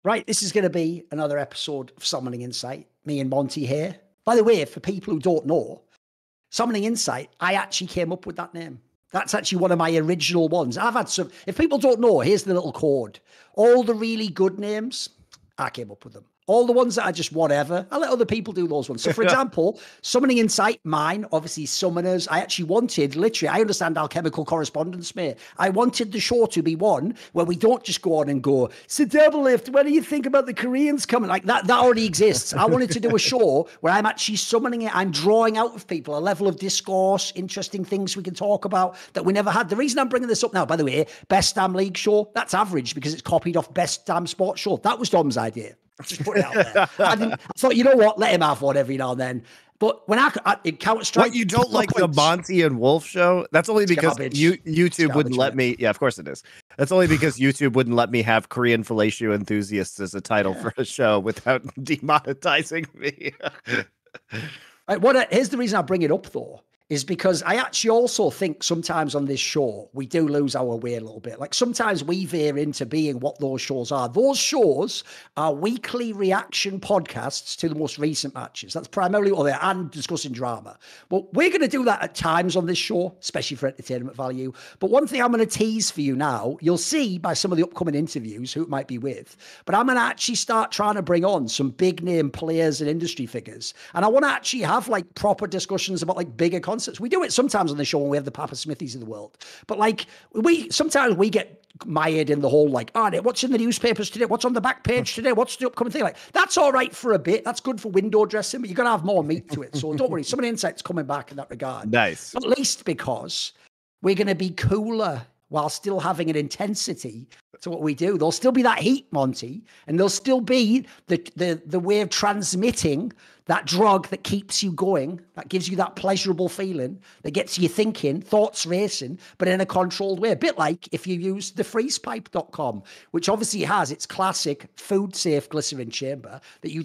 Right, this is going to be another episode of Summoning Insight. Me and Monty here. By the way, for people who don't know, Summoning Insight, I actually came up with that name. That's actually one of my original ones. I've had some, if people don't know, here's the little code. All the really good names, I came up with them. All the ones that are just whatever, I let other people do those ones. So, for example, Summoning Insight, mine, obviously Summoners. I actually wanted, literally, I understand alchemical correspondence, mate. I wanted the show to be one where we don't just go on and go, "So double lift, what do you think about the Koreans coming?" Like that already exists. I wanted to do a show where I'm actually summoning it. I'm drawing out of people a level of discourse, interesting things we can talk about that we never had. The reason I'm bringing this up now, by the way, Best Damn League Show, that's average because it's copied off Best Damn Sports Show. That was Dom's idea. Just put it out there. I thought, you know what? Let him have one every now and then. But when I in Counter-Strike, what, you don't like the Monte and Wolf show? That's only because YouTube wouldn't let me. Yeah, of course it is. That's only because YouTube wouldn't let me have Korean fellatio enthusiasts as a title for a show without demonetizing me. Here's the reason I bring it up though. Is because I actually also think sometimes on this show, we do lose our way a little bit. Like sometimes we veer into being what those shows are. Those shows are weekly reaction podcasts to the most recent matches. That's primarily what they are, and discussing drama. But we're going to do that at times on this show, especially for entertainment value. But one thing I'm going to tease for you now, you'll see by some of the upcoming interviews who it might be with, but I'm going to actually start trying to bring on some big name players and industry figures. And I want to actually have like proper discussions about like bigger concepts. We do it sometimes on the show when we have the Papa Smithies of the world. But like sometimes we get mired in the whole like, what's in the newspapers today? What's on the back page today? What's the upcoming thing? Like that's all right for a bit. That's good for window dressing, but you're gonna have more meat to it. So don't worry. Some of the insights coming back in that regard. Nice. At least because we're gonna be cooler while still having an intensity to what we do. There'll still be that heat, Monty, and there'll still be the way of transmitting that drug that keeps you going, that gives you that pleasurable feeling, that gets you thinking, thoughts racing, but in a controlled way. A bit like if you use the freezepipe.com, which obviously has its classic food-safe glycerin chamber that you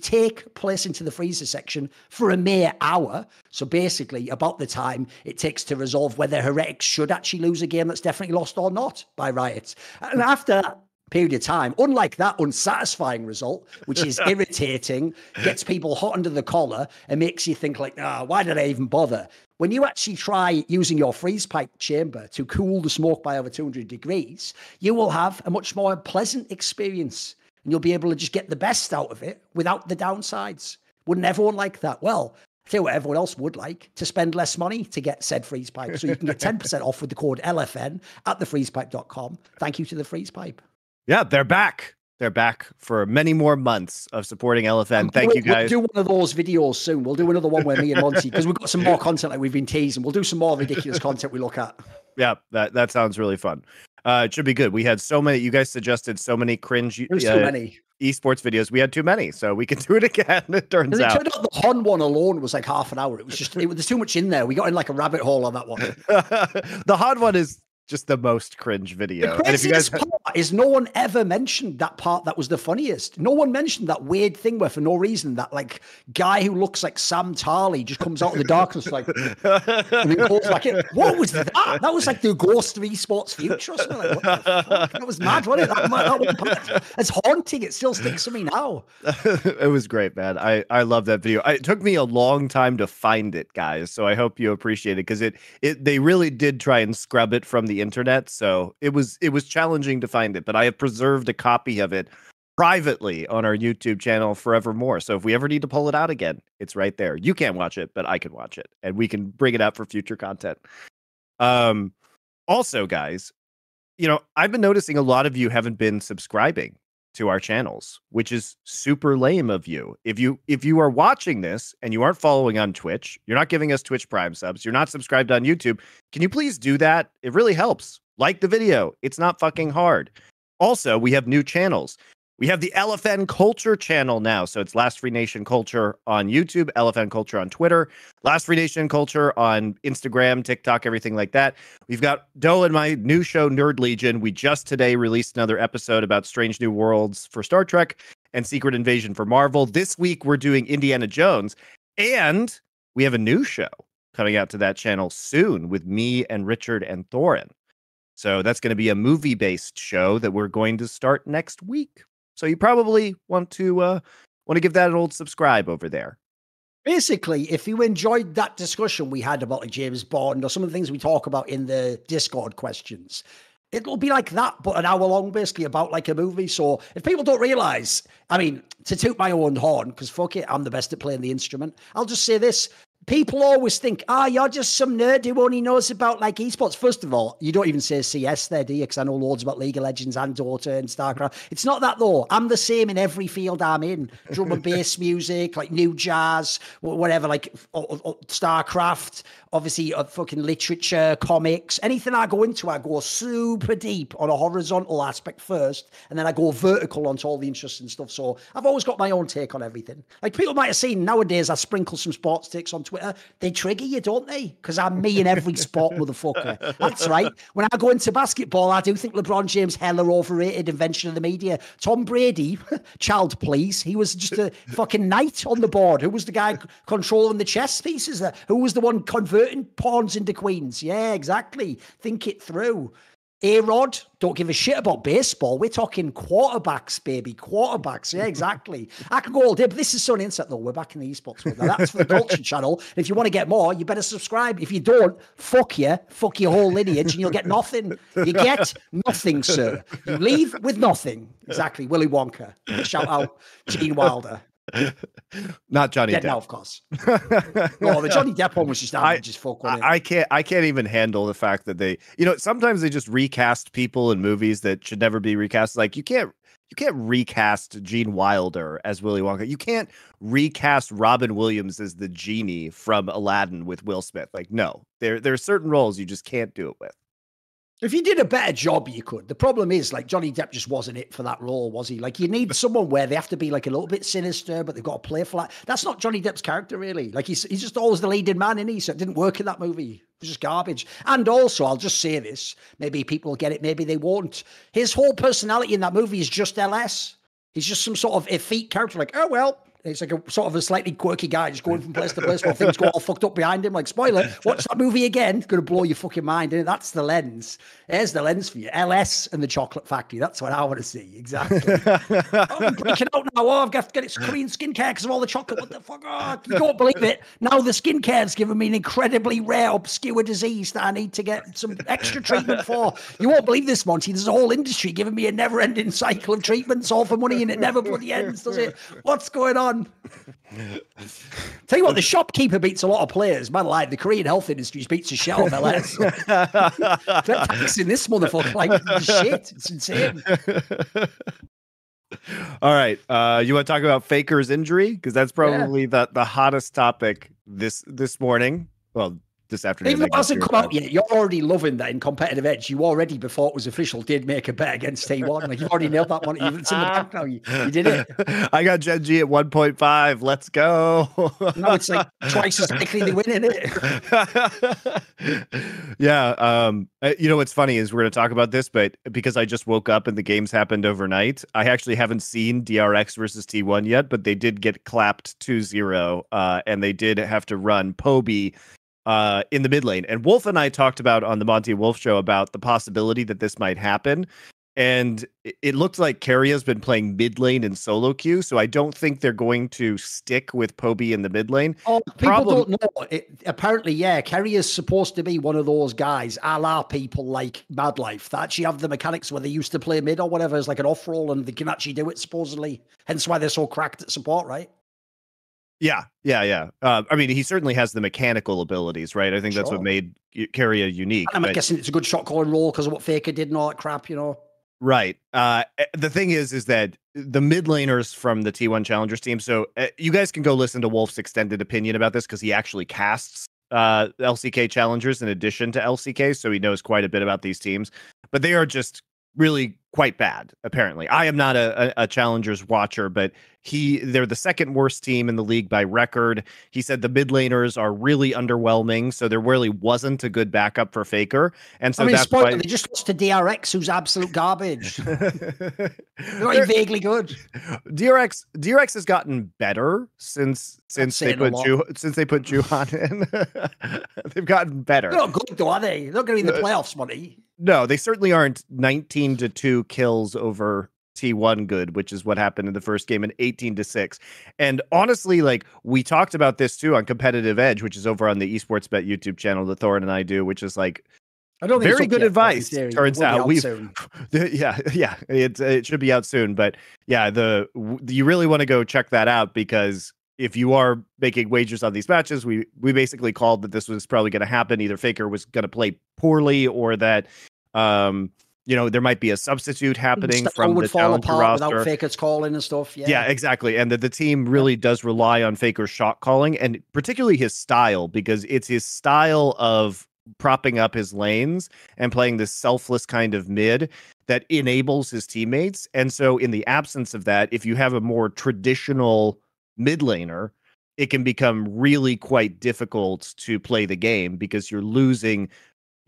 place into the freezer section for a mere hour. So basically about the time it takes to resolve whether Heretics should actually lose a game that's definitely lost or not by Riot. And after that period of time, unlike that unsatisfying result, which is irritating, gets people hot under the collar and makes you think like, why did I even bother? When you actually try using your freeze pipe chamber to cool the smoke by over 200 degrees, you will have a much more pleasant experience and you'll be able to just get the best out of it without the downsides. Wouldn't everyone like that? Well, I tell you what everyone else would like, to spend less money to get said freeze pipe. So you can get 10% off with the code LFN at thefreezepipe.com. Thank you to the freeze pipe. Yeah, they're back. They're back for many more months of supporting LFN. Thank you, guys. We'll do one of those videos soon. We'll do another one where me and Monty, because we've got some more content like we've been teasing. We'll do some more ridiculous content we look at. Yeah, that sounds really fun. It should be good. We had so many. You guys suggested so many cringe too many esports videos. We had too many, so we can do it again. It turns out. Turned out the Hon one alone was like half an hour. It was just there's too much in there. We got in like a rabbit hole on that one. The Hon one is just the most cringe video. The craziest part is no one ever mentioned that part that was the funniest. No one mentioned that weird thing where for no reason that like guy who looks like Sam Tarley just comes out of the darkness like and then goes back in. What was that? That was like the ghost of esports future or something. Like, what the fuck? That was mad, wasn't it? It's haunting. It still sticks to me now. It was great, man. I love that video. It took me a long time to find it, guys. So I hope you appreciate it because they really did try and scrub it from the internet, so it was challenging to find it, but I have preserved a copy of it privately on our YouTube channel forevermore. So if we ever need to pull it out again, it's right there. You can't watch it, but I can watch it, and we can bring it up for future content. Also, guys, I've been noticing a lot of you haven't been subscribing to our channels, which is super lame of you. If you are watching this and you aren't following on Twitch, you're not giving us Twitch Prime subs, you're not subscribed on YouTube, can you please do that? It really helps. Like the video. It's not fucking hard. Also, we have new channels. We have the LFN Culture channel now. So it's Last Free Nation Culture on YouTube, LFN Culture on Twitter, Last Free Nation Culture on Instagram, TikTok, everything like that. We've got Doe and my new show, Nerd Legion. We just today released another episode about Strange New Worlds for Star Trek and Secret Invasion for Marvel. This week, we're doing Indiana Jones. And we have a new show coming out to that channel soon with me and Richard and Thorin. So that's going to be a movie-based show that we're going to start next week. So you probably want to give that an old subscribe over there. Basically, if you enjoyed that discussion we had about like James Bond or some of the things we talk about in the Discord questions, it'll be like that, but an hour long, basically, about like a movie. So if people don't realize, I mean, to toot my own horn, because fuck it, I'm the best at playing the instrument, I'll just say this. People always think, you're just some nerd who only knows about like esports. First of all, you don't even say CS there, do you? Because I know loads about League of Legends and Dota and StarCraft. It's not that though. I'm the same in every field I'm in. Drum and bass music, like new jazz, whatever, like StarCraft, obviously fucking literature, comics, anything I go into, I go super deep on a horizontal aspect first, and then I go vertical onto all the interesting stuff. So I've always got my own take on everything. Like people might have seen nowadays, I sprinkle some sports takes on Twitter. They trigger you, don't they? Because I'm me in every sport, motherfucker. That's right. When I go into basketball, I do think LeBron James hella overrated, invention of the media. Tom Brady, child please, he was just a fucking knight on the board. Who was the guy controlling the chess pieces? Who was the one converting pawns into queens? Yeah, exactly. Think it through. A-Rod, don't give a shit about baseball. We're talking quarterbacks, baby. Quarterbacks. Yeah, exactly. I could go all day, but this is so Insight, though. We're back in the esports world. Now, that's for the culture channel. And if you want to get more, you better subscribe. If you don't, fuck you. Fuck your whole lineage, and you'll get nothing. You get nothing, sir. You leave with nothing. Exactly. Willy Wonka. Shout out Gene Wilder. Not Johnny Dead Depp. now, of course. No, the Johnny Depp one was just fuck with it. I can't even handle the fact that they, sometimes they just recast people in movies that should never be recast. Like you can't recast Gene Wilder as Willy Wonka. You can't recast Robin Williams as the genie from Aladdin with Will Smith. Like, no, there are certain roles you just can't do it with. If you did a better job, you could. The problem is, like, Johnny Depp just wasn't it for that role, was he? Like, you need someone where they have to be, like, a little bit sinister, but they've got to play flat. That's not Johnny Depp's character, really. Like, he's just always the leading man, isn't he? So it didn't work in that movie. It was just garbage. And also, I'll just say this. Maybe people will get it, maybe they won't. His whole personality in that movie is just LS. He's just some sort of effete character, like, oh, well. It's like a sort of a slightly quirky guy just going from place to place while things go all fucked up behind him. Like, spoiler, watch that movie again. It's going to blow your fucking mind. And that's the lens. There's the lens for you. LS and the Chocolate Factory. That's what I want to see. Exactly. I'm breaking out now. I've got to get its Korean skincare because of all the chocolate. What the fuck? You don't believe it. Now the skincare's given me an incredibly rare, obscure disease that I need to get some extra treatment for. You won't believe this, Monty. There's a whole industry giving me a never-ending cycle of treatments, all for money, and it never bloody ends, does it? What's going on? Tell you what, the shopkeeper beats a lot of players. Man, like the Korean health industry beats the shit out of LS. They're taxing this motherfucker like shit. It's insane. All right, you want to talk about Faker's injury? Because that's probably the hottest topic this morning. Well, this afternoon. Even though it hasn't come out yet, you're already loving that in competitive edge. You already, before it was official, did make a bet against T1. Like, you've already nailed that one. It's in the back now. You did it. I got Gen G at 1.5. Let's go. No, it's like twice as likely to win, isn't it? Yeah. What's funny is we're going to talk about this, but because I just woke up and the games happened overnight, I actually haven't seen DRX versus T1 yet, but they did get clapped 2-0, and they did have to run Poby in the mid lane. And Wolf and I talked about on the Monty and Wolf show about the possibility that this might happen. And it looked like Carrier's been playing mid lane in solo queue, so I don't think they're going to stick with Poby in the mid lane. Oh, people don't know. Apparently, yeah, Carrier's supposed to be one of those guys, a la people like Madlife, that actually have the mechanics where they used to play mid or whatever as like an off roll, and they can actually do it supposedly. Hence why they're so cracked at support, right? Yeah. I mean, he certainly has the mechanical abilities, right? I think that's what made Carrier unique. I'm guessing it's a good shot calling role because of what Faker did and all that crap, Right. The thing is that the mid laners from the T1 Challengers team, so you guys can go listen to Wolf's extended opinion about this because he actually casts LCK Challengers in addition to LCK, so he knows quite a bit about these teams. But they are just really quite bad, apparently. I am not a Challengers watcher, but they're the second worst team in the league by record. He said the mid laners are really underwhelming, so there really wasn't a good backup for Faker. And so that's why they just lost to DRX, who's absolute garbage. They're not vaguely good. DRX has gotten better since they put Juhan in. They've gotten better. They're not good though, are they? They're not going to be in the playoffs, Monty. No, they certainly aren't 19-2 kills over T1 good, which is what happened in the first game in 18-6. And honestly, like we talked about this too on Competitive Edge, which is over on the Esports Bet YouTube channel that Thorin and I do, which is like I don't think very good advice. Turns out it should be out soon. But yeah, you really want to go check that out, because if you are making wagers on these matches, we basically called that this was probably going to happen. Either Faker was going to play poorly, or that there might be a substitute happening from the challenger roster without Faker's calling and stuff. Yeah, exactly. And that the team really does rely on Faker's shot calling, and particularly his style, because it's his style of propping up his lanes and playing this selfless kind of mid that enables his teammates. And so in the absence of that, if you have a more traditional mid laner, it can become really quite difficult to play the game, because you're losing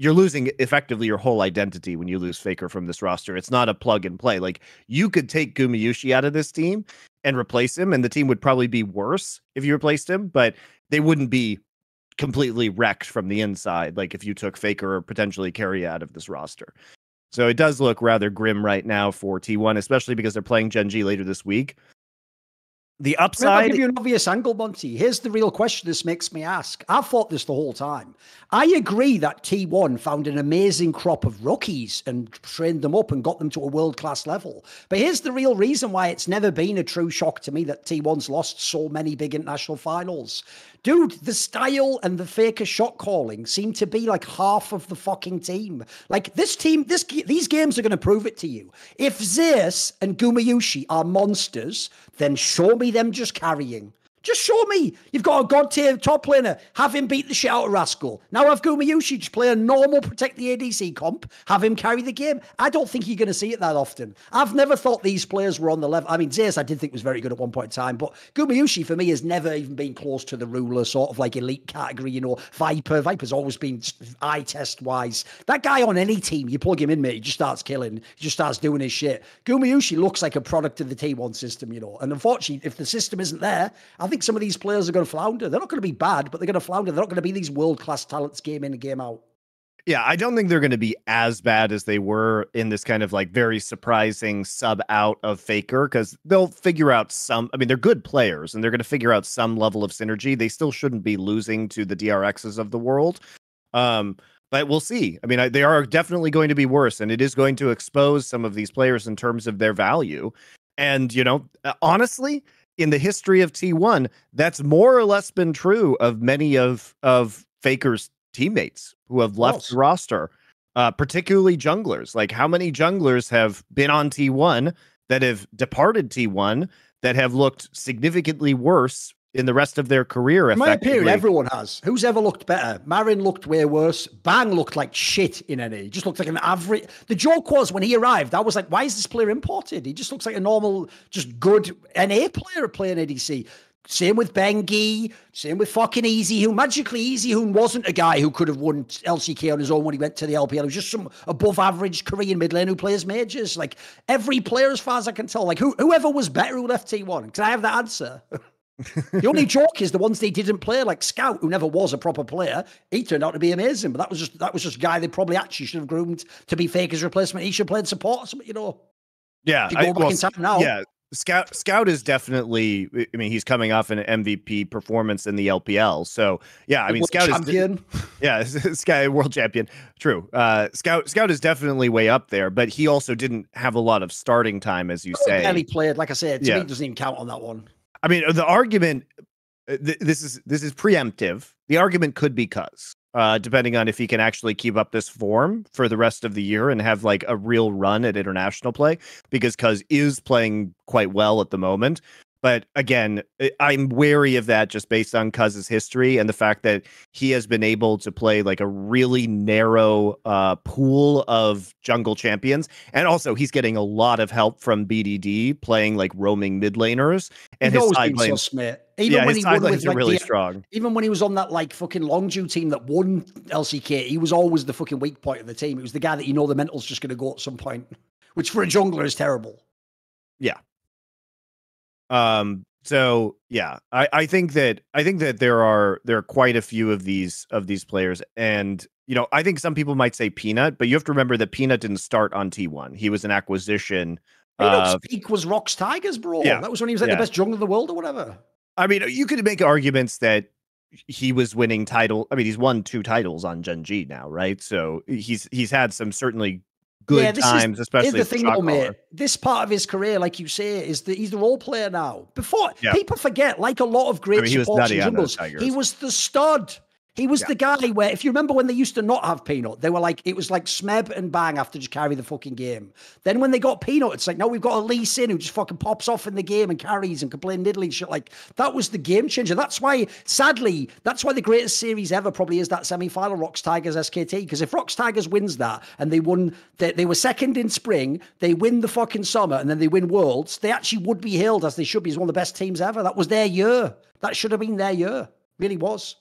effectively your whole identity when you lose Faker from this roster. It's not a plug and play. Like, you could take Gumayusi out of this team and replace him, and the team would probably be worse if you replaced him, but they wouldn't be completely wrecked from the inside, like if you took Faker or potentially Carry out of this roster. So it does look rather grim right now for T1, especially because they're playing Gen G later this week. The upside... I'll give you an obvious angle, Monty. Here's the real question this makes me ask. I've thought this the whole time. I agree that T1 found an amazing crop of rookies and trained them up and got them to a world-class level. But here's the real reason why it's never been a true shock to me that T1's lost so many big international finals. Dude, the style and the Faker shot calling seem to be like half of the fucking team. Like, this team, these games are going to prove it to you. If Zeus and Gumayusi are monsters, then show me them just carrying. Just show me. You've got a god tier top laner. Have him beat the shit out of Rascal. Now have Gumayusi just play a normal protect the ADC comp. Have him carry the game. I don't think you're going to see it that often. I've never thought these players were on the level. I mean, Zeus I did think was very good at one point in time, but Gumayusi for me has never even been close to the ruler sort of like elite category, you know. Viper's always been eye test wise. That guy on any team, you plug him in, mate, he just starts killing. He just starts doing his shit. Gumayusi looks like a product of the T1 system, you know. And unfortunately, if the system isn't there, I think some of these players are going to flounder. They're not going to be bad, but they're going to flounder. They're not going to be these world-class talents game in and game out. Yeah, I don't think they're going to be as bad as they were in this kind of like very surprising sub out of Faker, because they'll figure out some, I mean, they're good players and they're going to figure out some level of synergy. They still shouldn't be losing to the DRXs of the world. But we'll see. I mean, they are definitely going to be worse, and it is going to expose some of these players in terms of their value. And, you know, honestly, in the history of T1, that's more or less been true of many of Faker's teammates who have left the roster, particularly junglers. Like, how many junglers have been on T1 that have departed T1 that have looked significantly worse in the rest of their career? In my opinion, everyone has. Who's ever looked better? Marin looked way worse. Bang looked like shit in NA. He just looked like an average. The joke was when he arrived, I was like, why is this player imported? He just looks like a normal, just good NA player playing ADC. Same with Bengi, same with fucking Easy, who magically Easy, who wasn't a guy who could have won LCK on his own when he went to the LPL. He was just some above average Korean mid lane who plays majors. Like, every player, as far as I can tell, like whoever was better who left T1. Can I have that answer? The only joke is the ones they didn't play, like Scout, who never was a proper player. He turned out to be amazing, but that was just a guy they probably actually should have groomed to be Faker's replacement. He should have played support or something, you know. Yeah, go back in time now. Yeah, Scout is definitely. I mean, he's coming off an MVP performance in the LPL, so yeah. I mean, Scout champion. Sky world champion. True. Scout is definitely way up there, but he also didn't have a lot of starting time, as you say. Barely played, like I said. To me, it doesn't even count on that one. I mean, the argument, this is preemptive. The argument could be Cuz, depending on if he can actually keep up this form for the rest of the year and have like a real run at international play, because Cuz is playing quite well at the moment. But again, I'm wary of that just based on Cuz's history and the fact that he has been able to play like a really narrow pool of jungle champions. And also he's getting a lot of help from BDD playing like roaming mid laners. And his side lanes, even when his side lanes are really strong. Even when he was on that like fucking Longdew team that won LCK, he was always the fucking weak point of the team. It was the guy that you know the mental's just going to go at some point, which for a jungler is terrible. Yeah. So yeah, I think that there are quite a few of these players, and you know, I think some people might say Peanut, but you have to remember that Peanut didn't start on T1. He was an acquisition Peanut's peak was Rock's Tigers, bro. Yeah. That was when he was like the best jungler in the world or whatever. I mean, you could make arguments that he was winning title. I mean, he's won 2 titles on Gen G now, right? So he's had some certainly good times, especially the thing, though, mate. This part of his career, like you say, is that he's the role player now. Before people forget, like a lot of great supports and junglers, he was the stud. He was the guy where, if you remember when they used to not have Peanut, they were like, it was like Smeb and Bang have to just carry the fucking game. Then when they got Peanut, it's like, no, we've got a Lee Sin who just fucking pops off in the game and carries and can play niddly and shit. Like, that was the game changer. That's why, sadly, that's why the greatest series ever probably is that semi-final, Rocks Tigers SKT. Because if Rocks Tigers wins that and they won, they were second in spring, they win the fucking summer, and then they win Worlds, they actually would be hailed as they should be as one of the best teams ever. That was their year. That should have been their year. Really was.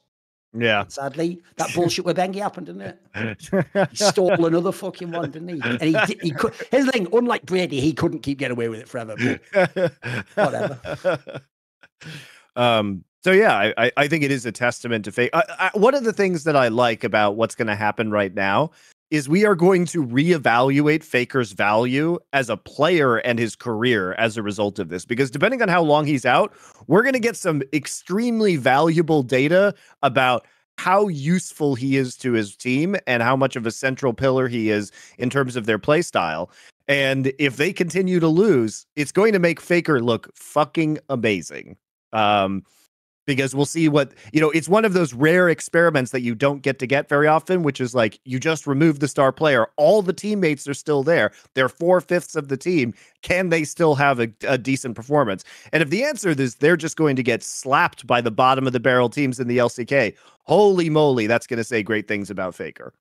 Yeah. Sadly, that bullshit with Bengi happened, didn't it? He stole another fucking one, didn't he? And he could. His thing, unlike Brady, he couldn't keep getting away with it forever. But whatever. So yeah, I think it is a testament to fate. One of the things that I like about what's going to happen right now is we are going to reevaluate Faker's value as a player and his career as a result of this, because depending on how long he's out, we're going to get some extremely valuable data about how useful he is to his team and how much of a central pillar he is in terms of their play style. And if they continue to lose, it's going to make Faker look fucking amazing. Because we'll see what, it's one of those rare experiments that you don't get to get very often, which is like, you just remove the star player. All the teammates are still there. They're 4/5 of the team. Can they still have a decent performance? And if the answer is they're just going to get slapped by the bottom of the barrel teams in the LCK, holy moly, that's going to say great things about Faker.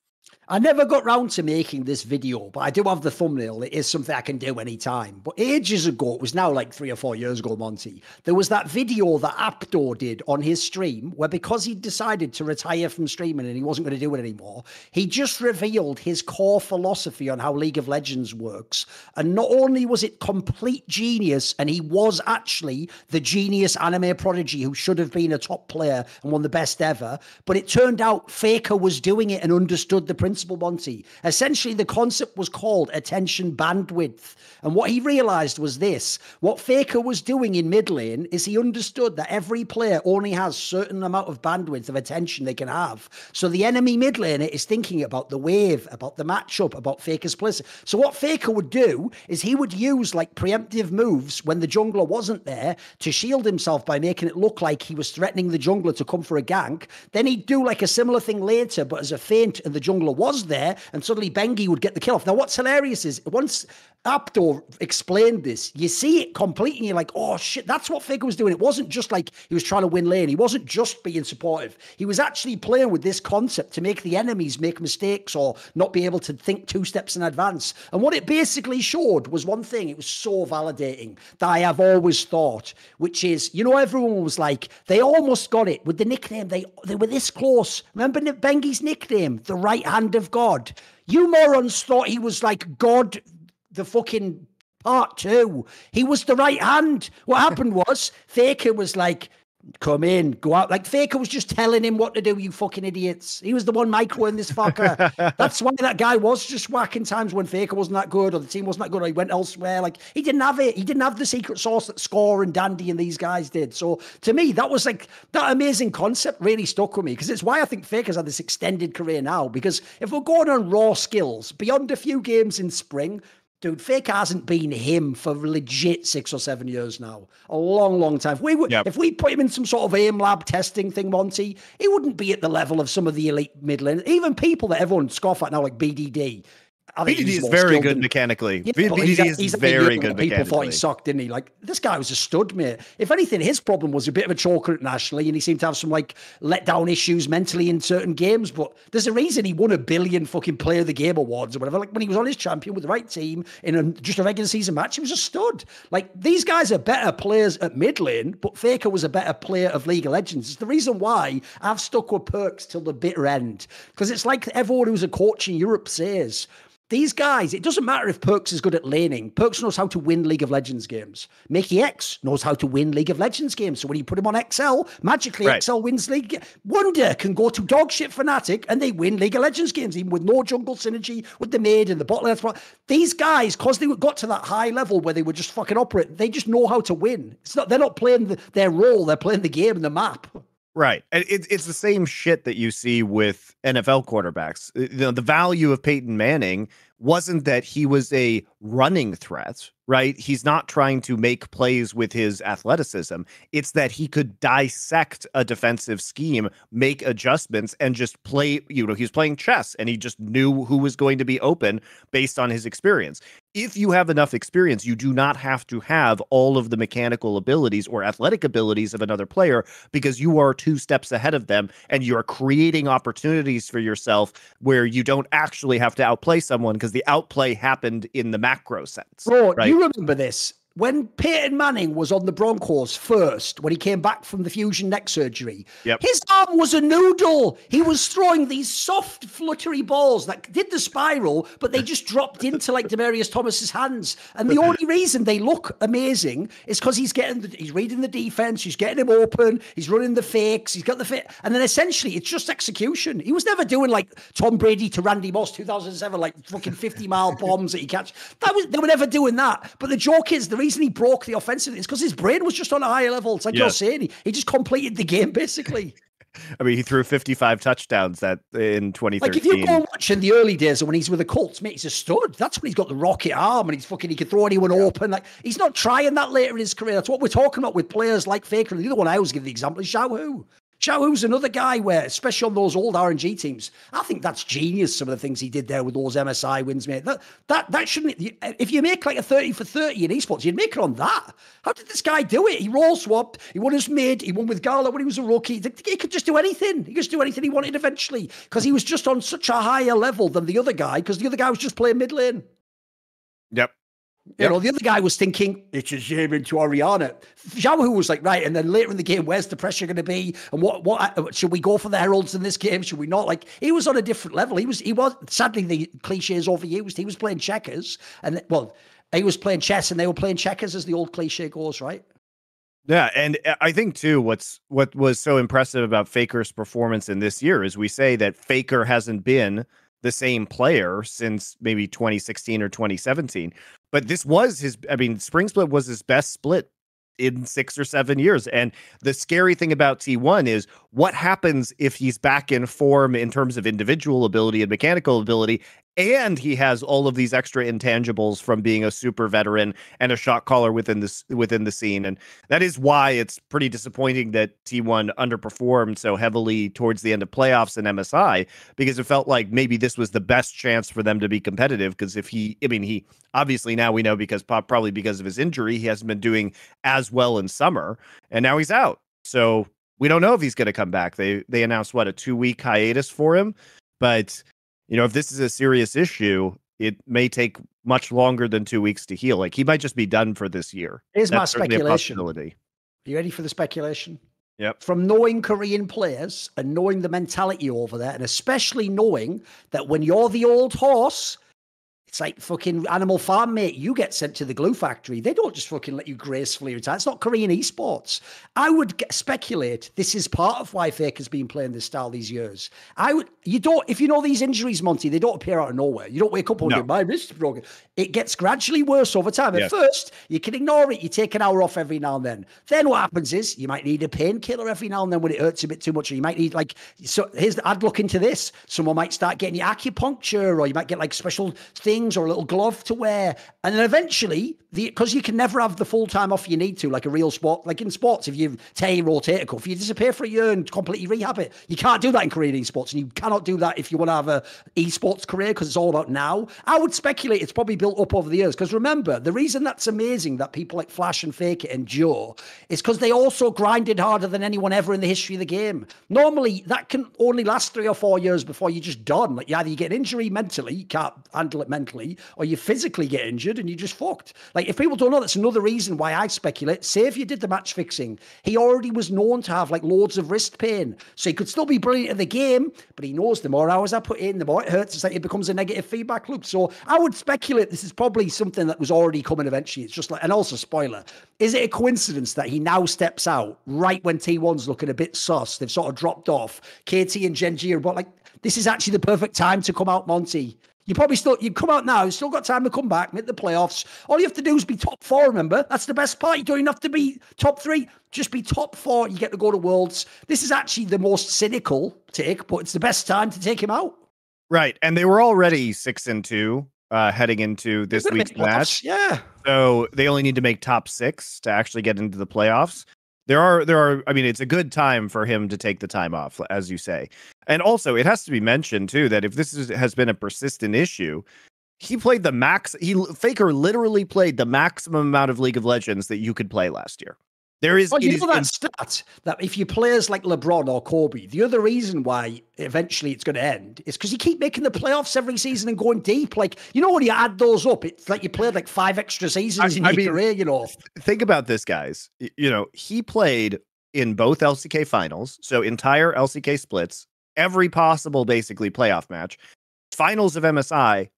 I never got round to making this video, but I do have the thumbnail. It is something I can do anytime. But ages ago, it was now like 3 or 4 years ago, Monty, there was that video that Apto did on his stream where, because he decided to retire from streaming and he wasn't going to do it anymore, he just revealed his core philosophy on how League of Legends works. And not only was it complete genius, and he was actually the genius anime prodigy who should have been a top player and one of the best ever, but it turned out Faker was doing it and understood the principle, Monty. Essentially, the concept was called attention bandwidth. And what he realized was this. What Faker was doing in mid lane is he understood that every player only has a certain amount of bandwidth of attention they can have. So the enemy mid laner is thinking about the wave, about the matchup, about Faker's place. So what Faker would do is he would use like preemptive moves when the jungler wasn't there to shield himself by making it look like he was threatening the jungler to come for a gank. Then he'd do like a similar thing later, but as a feint, and the jungler was there, and suddenly Bengi would get the kill off. Now, what's hilarious is once Apto explained this, you see it completely, and you're like, oh shit, that's what Faker was doing. It wasn't just like he was trying to win lane. He wasn't just being supportive. He was actually playing with this concept to make the enemies make mistakes or not be able to think 2 steps in advance. And what it basically showed was one thing. It was so validating that I have always thought, which is, everyone was like, they almost got it with the nickname. They were this close. Remember Bengi's nickname, the right hand of God? You morons thought he was like God, the fucking part 2. He was the right hand. What happened was Faker was like, come in, go out. Like, Faker was just telling him what to do, you fucking idiots. He was the one microing this fucker. That's why that guy was just whacking times when Faker wasn't that good or the team wasn't that good or he went elsewhere. Like, he didn't have it. He didn't have the secret sauce that Score and Dandy and these guys did. So, to me, that was like, that amazing concept really stuck with me, because it's why I think Faker's had this extended career now. Because if we're going on raw skills, beyond a few games in spring, dude, Faker hasn't been him for legit 6 or 7 years now. A long, long time. If we put him in some sort of aim lab testing thing, Monty, he wouldn't be at the level of some of the elite mid laners. Even people that everyone scoff at now, like BDD. BDD is very good mechanically. BDD is very good mechanically. People thought he sucked, didn't he? Like, this guy was a stud, mate. If anything, his problem was a bit of a choker internationally, and he seemed to have some like letdown issues mentally in certain games. But there's a reason he won 1 billion fucking Player of the Game awards or whatever. Like, when he was on his champion with the right team in just a regular season match, he was a stud. Like, these guys are better players at mid lane, but Faker was a better player of League of Legends. It's the reason why I've stuck with Perks till the bitter end, because it's like everyone who's a coach in Europe says, These guys, it doesn't matter if Perks is good at laning. Perks knows how to win League of Legends games. Mickey X knows how to win League of Legends games. So when you put him on XL, magically XL wins League. Wonder can go to dogshit Fnatic and they win League of Legends games, even with no jungle synergy with the mid and the bot lane. These guys, because they got to that high level where they were just fucking operate, they just know how to win. They're not playing their role, they're playing the game and the map. Right. And it's the same shit that you see with NFL quarterbacks. The value of Peyton Manning wasn't that he was a running threat, right? He's not trying to make plays with his athleticism. It's that he could dissect a defensive scheme, make adjustments, and just play, he's playing chess, and he just knew who was going to be open based on his experience. If you have enough experience, you do not have to have all of the mechanical abilities or athletic abilities of another player, because you are 2 steps ahead of them, and you are creating opportunities for yourself where you don't actually have to outplay someone, because the outplay happened in the macro sense. Bro, right? You remember this? When Peyton Manning was on the Broncos first, when he came back from the fusion neck surgery, his arm was a noodle. He was throwing these soft, fluttery balls that did the spiral, but they just dropped into like Demaryius Thomas's hands. And the only reason they look amazing is because he's reading the defense, he's getting him open, he's running the fakes, he's got the fit, and then essentially it's just execution. He was never doing like Tom Brady to Randy Moss 2007, like fucking 50-mile bombs that he catch. They were never doing that. But the joke is, the reason he broke the offensive is because his brain was just on a higher level. It's like you're saying, he just completed the game basically. I mean, he threw 55 touchdowns in 2013. Like if you go and watch in the early days when he's with the Colts, mate, he's a stud. That's when he's got the rocket arm and he can throw anyone open. Like he's not trying that later in his career. That's what we're talking about with players like Faker. And the other one I always give the example is Xiao Hu. Xiao Hu's another guy where, especially on those old RNG teams, I think that's genius, some of the things he did there with those MSI wins, mate. That shouldn't... If you make like a 30 for 30 in esports, you'd make it on that. How did this guy do it? He roll swapped, he won his mid, he won with Gala when he was a rookie. He could just do anything. He could just do anything he wanted eventually, because he was just on such a higher level than the other guy, because the other guy was just playing mid lane. Yep. You know, the other guy was thinking, it's a shame into Oriana. Xiao Hu was like, right, and then later in the game, where's the pressure going to be? And what should we go for the Heralds in this game? Should we not? Like, he was on a different level. He was sadly, the cliche is overused. He was playing checkers, and he was playing chess, and they were playing checkers, as the old cliche goes, right? Yeah, and I think too, what was so impressive about Faker's performance in this year is we say that Faker hasn't been the same player since maybe 2016 or 2017. But this was Spring Split was his best split in 6 or 7 years. And the scary thing about T1 is what happens if he's back in form in terms of individual ability and mechanical ability, and he has all of these extra intangibles from being a super veteran and a shot caller within the scene. And that is why it's pretty disappointing that T1 underperformed so heavily towards the end of playoffs and MSI, because it felt like maybe this was the best chance for them to be competitive. Because he obviously, now we know, probably because of his injury, he hasn't been doing as well in summer, and now he's out. So we don't know if he's going to come back. They announced a 2-week hiatus for him, but if this is a serious issue, it may take much longer than 2 weeks to heal. Like, he might just be done for this year. Here's my speculation. Are you ready for the speculation? Yep. From knowing Korean players and knowing the mentality over there, and especially knowing that when you're the old horse, it's like fucking Animal Farm, mate. You get sent to the glue factory. They don't just fucking let you gracefully retire. It's not Korean esports. I would speculate this is part of why Faker's been playing this style these years. If you know these injuries, Monty, they don't appear out of nowhere. You don't wake up and go, my wrist is broken. It gets gradually worse over time. At first, you can ignore it. You take an hour off every now and then. Then what happens is you might need a painkiller every now and then when it hurts a bit too much. Or you might need I'd look into this. Someone might start getting you acupuncture, or you might get like special things or a little glove to wear. And then eventually, because you can never have the full time off you need to, like a real sport, like in sports, if you tear your rotator cuff, you disappear for a year and completely rehab it. You can't do that in Korean esports, and you cannot do that if you want to have a esports career, because it's all about now. I would speculate it's probably built up over the years, because remember, the reason that's amazing that people like Flash and Fake It and Joe is because they also grinded harder than anyone ever in the history of the game. Normally, that can only last 3 or 4 years before you're just done. Like, either you get an injury mentally, you can't handle it mentally, quickly, or you physically get injured and you just fucked. Like, if people don't know, that's another reason why I speculate. Say if you did the match fixing, he already was known to have like loads of wrist pain. So he could still be brilliant at the game, but he knows the more hours I put in, the more it hurts. It's like it becomes a negative feedback loop. So I would speculate this is probably something that was already coming eventually. It's just like, and also spoiler, is it a coincidence that he now steps out right when T1's looking a bit sus? They've sort of dropped off. KT and Genji are about like, this is actually the perfect time to come out, Monty. You come out now, you've still got time to come back, make the playoffs. All you have to do is be top 4, remember? That's the best part. You don't even have to be top 3. Just be top 4. You get to go to Worlds. This is actually the most cynical take, but it's the best time to take him out. Right. And they were already 6-2 heading into this week's match. Yeah. So they only need to make top 6 to actually get into the playoffs. There are, I mean, it's a good time for him to take the time off, as you say. And also, it has to be mentioned, too, that if this has been a persistent issue, he played the max. Faker literally played the maximum amount of League of Legends that you could play last year. There is, you know that stat that if you players like LeBron or Kobe, the other reason why eventually it's going to end is because you keep making the playoffs every season and going deep. Like, you know, when you add those up, it's like you played like 5 extra seasons in your career, you know. Think about this, guys. You know, he played in both LCK finals, so entire LCK splits, every possible basically playoff match, finals of MSI,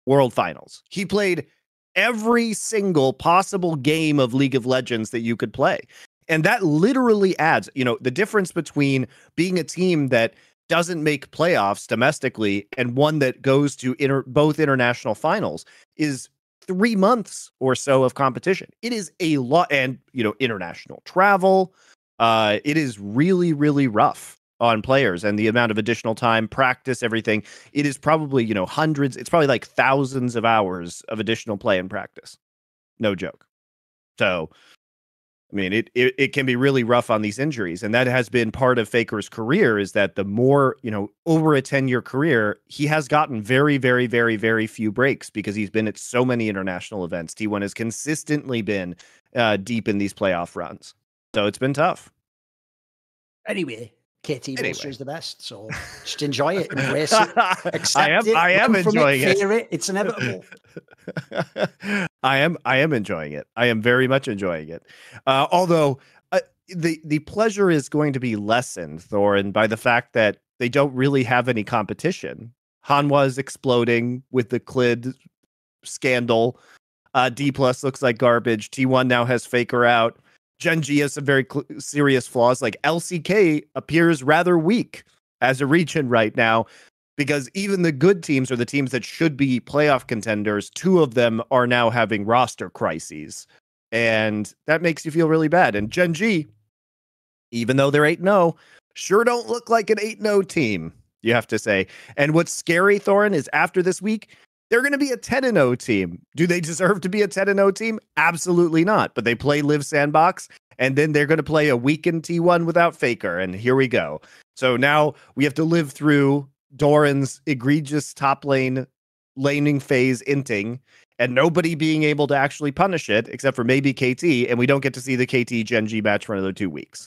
world finals. He played every single possible game of League of Legends that you could play. And that literally adds, you know, the difference between being a team that doesn't make playoffs domestically and one that goes to both international finals is 3 months or so of competition. It is a lot. And, you know, international travel, it is really, really rough on players, and the amount of additional time, practice, everything. It is probably, you know, hundreds, it's probably like thousands of hours of additional play and practice. No joke. So, I mean, it can be really rough on these injuries. And that has been part of Faker's career, is that the more, you know, over a 10-year career, he has gotten very, very, very, very few breaks because he's been at so many international events. T1 has consistently been deep in these playoff runs. So it's been tough. Anyway. KT Monster is the best, so just enjoy it, embrace it, accept it. I am enjoying it. Fear it. It's inevitable. I am enjoying it. I am very much enjoying it. Although the pleasure is going to be lessened, Thorin, by the fact that they don't really have any competition. Hanwha is exploding with the Clid scandal. D+ looks like garbage. T1 now has Faker out. Genji has some very serious flaws. Like LCK appears rather weak as a region right now, because even the good teams, or the teams that should be playoff contenders, 2 of them are now having roster crises. And that makes you feel really bad. And Genji, even though they're 8-0, sure don't look like an 8-0 team, you have to say. And what's scary, Thorin, is after this week, they're going to be a 10-0 team. Do they deserve to be a 10-0 team? Absolutely not. But they play Live Sandbox, and then they're going to play a weakened T1 without Faker, and here we go. So now we have to live through Doran's egregious top lane laning phase inting, and nobody being able to actually punish it, except for maybe KT, and we don't get to see the KT Genji match for another 2 weeks.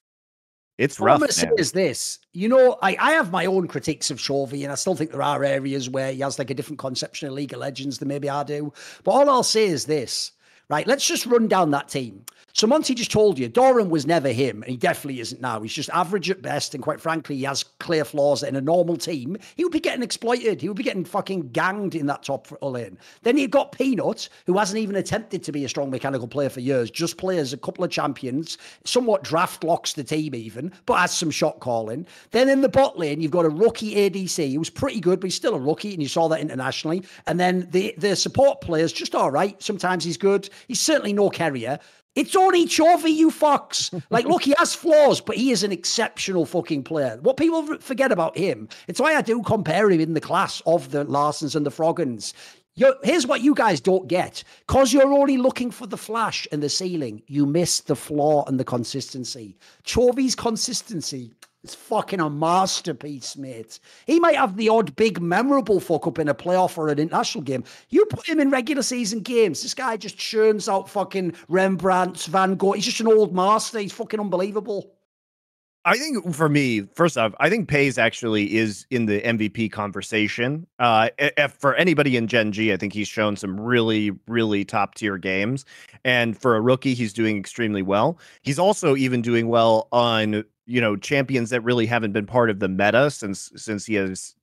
It's rough. What I'm going to say is this. You know, I have my own critiques of Chovy, and I still think there are areas where he has like a different conception of League of Legends than maybe I do. But all I'll say is this, right? Let's just run down that team. So Monty just told you, Doran was never him, and he definitely isn't now. He's just average at best, and quite frankly, he has clear flaws that in a normal team, he would be getting exploited. He would be getting fucking ganged in that top lane. Then you've got Peanut, who hasn't even attempted to be a strong mechanical player for years, just plays a couple of champions, somewhat draft locks the team even, but has some shot calling. Then in the bot lane, you've got a rookie ADC who's pretty good, but he's still a rookie, and you saw that internationally. And then the support players, just all right. Sometimes he's good. He's certainly no carrier. It's only Chovy, you fucks. Like, look, he has flaws, but he is an exceptional fucking player. What people forget about him, it's why I do compare him in the class of the Larsens and the Froggans. Here's what you guys don't get. Because you're only looking for the flash and the ceiling, you miss the flaw and the consistency. Chovy's consistency is fucking a masterpiece, mate. He might have the odd big memorable fuck up in a playoff or an international game. You put him in regular season games, this guy just churns out fucking Rembrandts, Van Gogh. He's just an old master. He's fucking unbelievable. I think for me, first off, I think Pays actually is in the MVP conversation. For anybody in Gen G, I think he's shown some really, really top tier games. And for a rookie, he's doing extremely well. He's also even doing well on, champions that really haven't been part of the meta since he has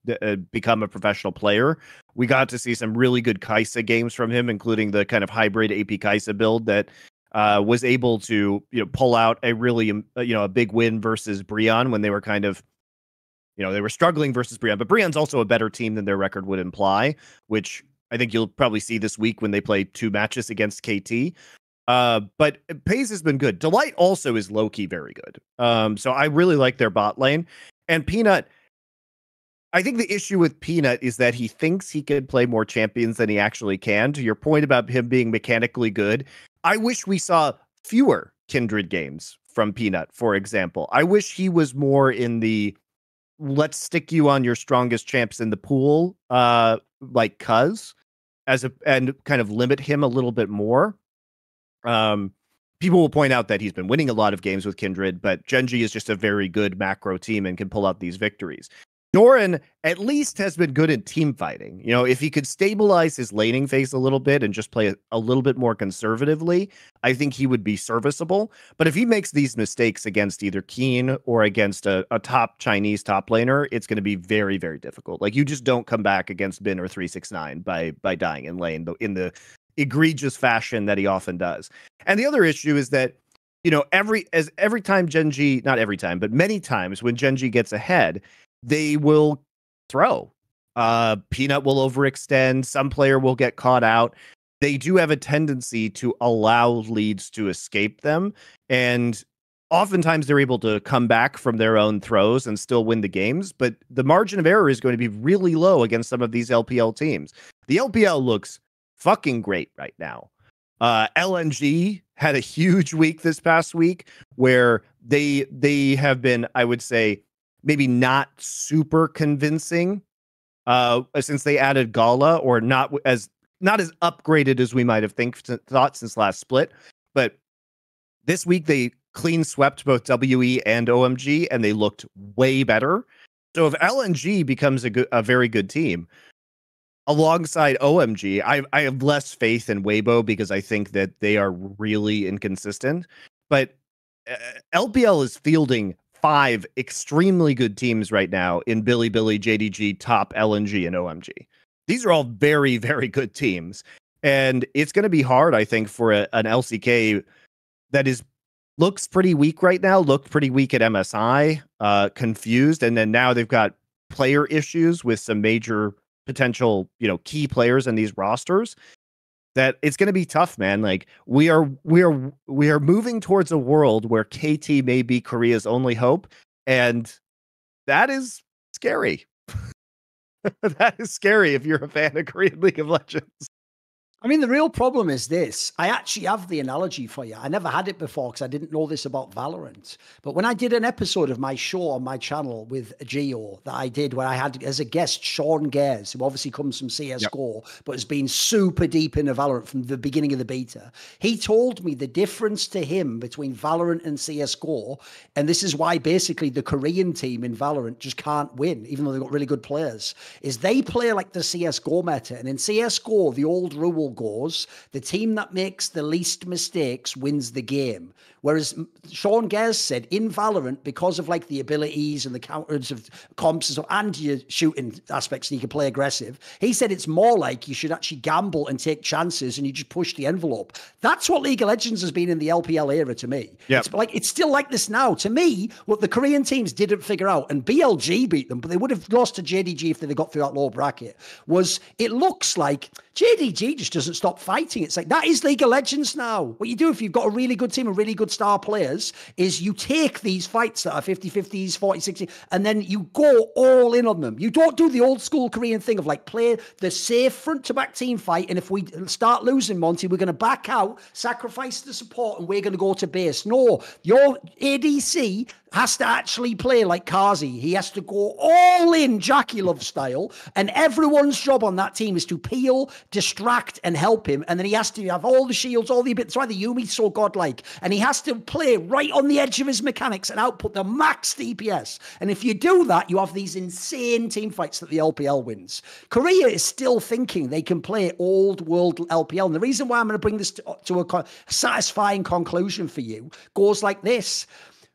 become a professional player. We got to see some really good Kai'Sa games from him, including the kind of hybrid AP Kai'Sa build that was able to pull out a really a big win versus Brion when they were kind of they were struggling versus Brion, but Brion's also a better team than their record would imply, which I think you'll probably see this week when they play 2 matches against KT. But Pays has been good. Delight also is low-key very good. So I really like their bot lane. And Peanut, I think the issue with Peanut is that he thinks he could play more champions than he actually can. To your point about him being mechanically good, I wish we saw fewer Kindred games from Peanut, for example. I wish he was more in the let's stick you on your strongest champs in the pool, like Cuz, and kind of limit him a little bit more. People will point out that he's been winning a lot of games with Kindred, but Gen G is just a very good macro team and can pull out these victories. Thorin at least has been good in team fighting. If he could stabilize his laning phase a little bit and just play a little bit more conservatively, I think he would be serviceable. But if he makes these mistakes against either Keen or against a top Chinese top laner, it's going to be very, very difficult. Like, you just don't come back against Bin or 369 by dying in lane in the egregious fashion that he often does. And the other issue is that every time Gen G, not every time, but many times when Gen G gets ahead, they will throw. Peanut will overextend. Some player will get caught out. They do have a tendency to allow leads to escape them. And oftentimes they're able to come back from their own throws and still win the games. But the margin of error is going to be really low against some of these LPL teams. The LPL looks fucking great right now. LNG had a huge week this past week where they have been, I would say, maybe not super convincing since they added Gala, or not as upgraded as we might have thought since last split. But this week they clean swept both WE and OMG, and they looked way better. So if LNG becomes a very good team alongside OMG, I have less faith in Weibo because I think that they are really inconsistent. But LPL is fielding 5 extremely good teams right now in Billy, JDG, Top, LNG, and OMG. These are all very, very good teams. And it's going to be hard, I think, for an LCK that looks pretty weak right now, looked pretty weak at MSI, confused. And then now they've got player issues with some major potential, key players in these rosters. That it's going to be tough, man. Like, we are moving towards a world where KT may be Korea's only hope, and that is scary. That is scary if you're a fan of Korean League of Legends. I mean, the real problem is this. I actually have the analogy for you. I never had it before because I didn't know this about Valorant. But when I did an episode of my show on my channel with Geo that I did, where I had as a guest Sean Gares, who obviously comes from CSGO, but has been super deep into Valorant from the beginning of the beta. He told me the difference to him between Valorant and CSGO, and this is why basically the Korean team in Valorant just can't win, even though they've got really good players, is they play like the CSGO meta. And in CSGO, the old rule goes, the team that makes the least mistakes wins the game. Whereas Sean Gares said in Valorant, because of like the abilities and the counters of comps and stuff, and your shooting aspects, so you can play aggressive, he said it's more like you should actually gamble and take chances and you just push the envelope. That's what League of Legends has been in the LPL era to me. Yep. It's still like this now. To me, what the Korean teams didn't figure out, and BLG beat them, but they would have lost to JDG if they got through that low bracket, was it looks like JDG just doesn't stop fighting. It's like, that is League of Legends now. What you do if you've got a really good team and really good star players is you take these fights that are 50-50s, 40-60, and then you go all in on them. You don't do the old school Korean thing of like play the safe front to back team fight, and if we start losing, Monty, we're going to back out, sacrifice the support, and we're going to go to base. No, your ADC has to actually play like Kazi. He has to go all in Jackie Love style, and everyone's job on that team is to peel, distract, and help him. And then he has to have all the shields, all the bits. That's why the Yumi's so godlike. And he has to play right on the edge of his mechanics and output the max DPS. And if you do that, you have these insane team fights that the LPL wins. Korea is still thinking they can play old world LPL. And the reason why I'm going to bring this to a satisfying conclusion for you goes like this.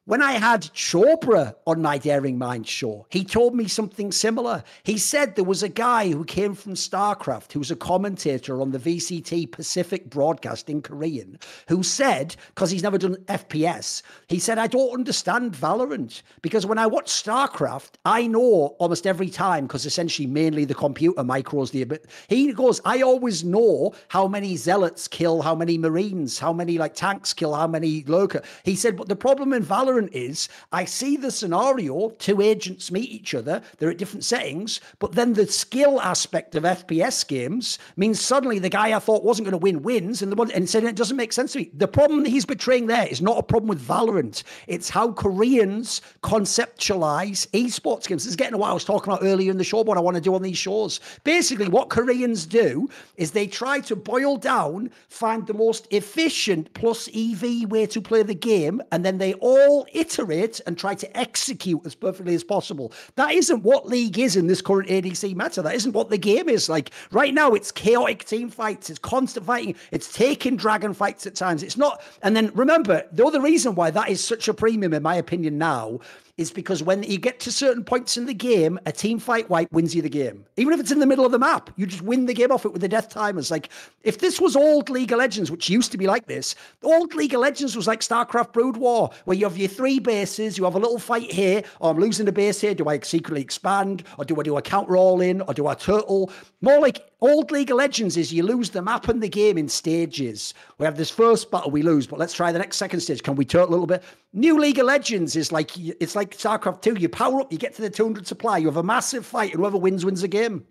When I had Chopra on my Daring Minds show, he told me something similar. He said there was a guy who came from StarCraft, who was a commentator on the VCT Pacific broadcast in Korean, who said, because he's never done FPS, he said, I don't understand Valorant, because when I watch StarCraft, I know almost every time, because essentially mainly the computer micros the bit. He goes, I always know how many zealots kill, how many marines, how many like tanks kill, how many lurker. He said, but the problem in Valorant is I see the scenario, two agents meet each other, they're at different settings, but then the skill aspect of FPS games means suddenly the guy I thought wasn't going to win wins, and said it doesn't make sense to me. The problem that he's betraying there is not a problem with Valorant. It's how Koreans conceptualize esports games. This is getting to what I was talking about earlier in the show, what I want to do on these shows. Basically, what Koreans do is they try to boil down, find the most efficient plus EV way to play the game, and then they all iterate and try to execute as perfectly as possible. That isn't what League is in this current ADC meta. That isn't what the game is. Like right now, it's chaotic team fights, it's constant fighting, it's taking dragon fights at times. It's not. And then remember, the other reason why that is such a premium, in my opinion, now is because when you get to certain points in the game, a team fight wipe wins you the game. Even if it's in the middle of the map, you just win the game off it with the death timers. Like, if this was old League of Legends, which used to be like this, old League of Legends was like StarCraft Brood War, where you have your three bases, you have a little fight here, or I'm losing a base here, do I secretly expand, or do I do a counter all in, or do I turtle? More like old League of Legends is you lose the map and the game in stages. We have this first battle, we lose, but let's try the next second stage. Can we turtle a little bit? New League of Legends is like, it's like StarCraft 2. You power up, you get to the 200 supply, you have a massive fight, and whoever wins the game.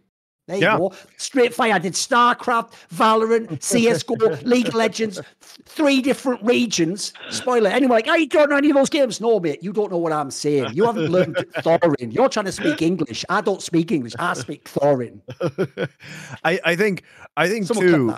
There you go. Straight fire. I did StarCraft, Valorant, CSGO, League of Legends, 3 different regions. Spoiler. Anyone like, I don't know any of those games. No, mate, you don't know what I'm saying. You haven't learned Thorin. You're trying to speak English. I don't speak English. I speak Thorin. I think Someone too.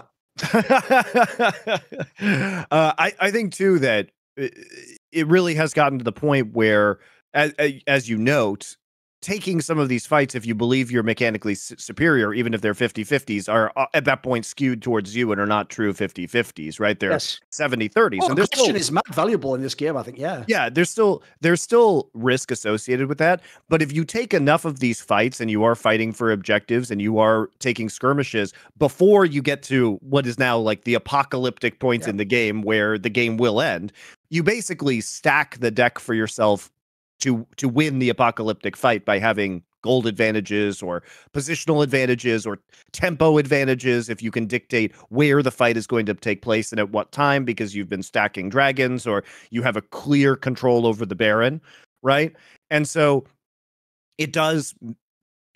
I think too that it really has gotten to the point where, as you note, taking some of these fights, if you believe you're mechanically superior, even if they're 50-50s, are at that point skewed towards you and are not true 50-50s, right? They're 70-30s. And the question is mad valuable in this game, I think, yeah. Yeah, there's still risk associated with that. But if you take enough of these fights and you are fighting for objectives and you are taking skirmishes before you get to what is now like the apocalyptic points in the game where the game will end, you basically stack the deck for yourself to win the apocalyptic fight by having gold advantages or positional advantages or tempo advantages if you can dictate where the fight is going to take place and at what time because you've been stacking dragons or you have a clear control over the Baron, right? And so it does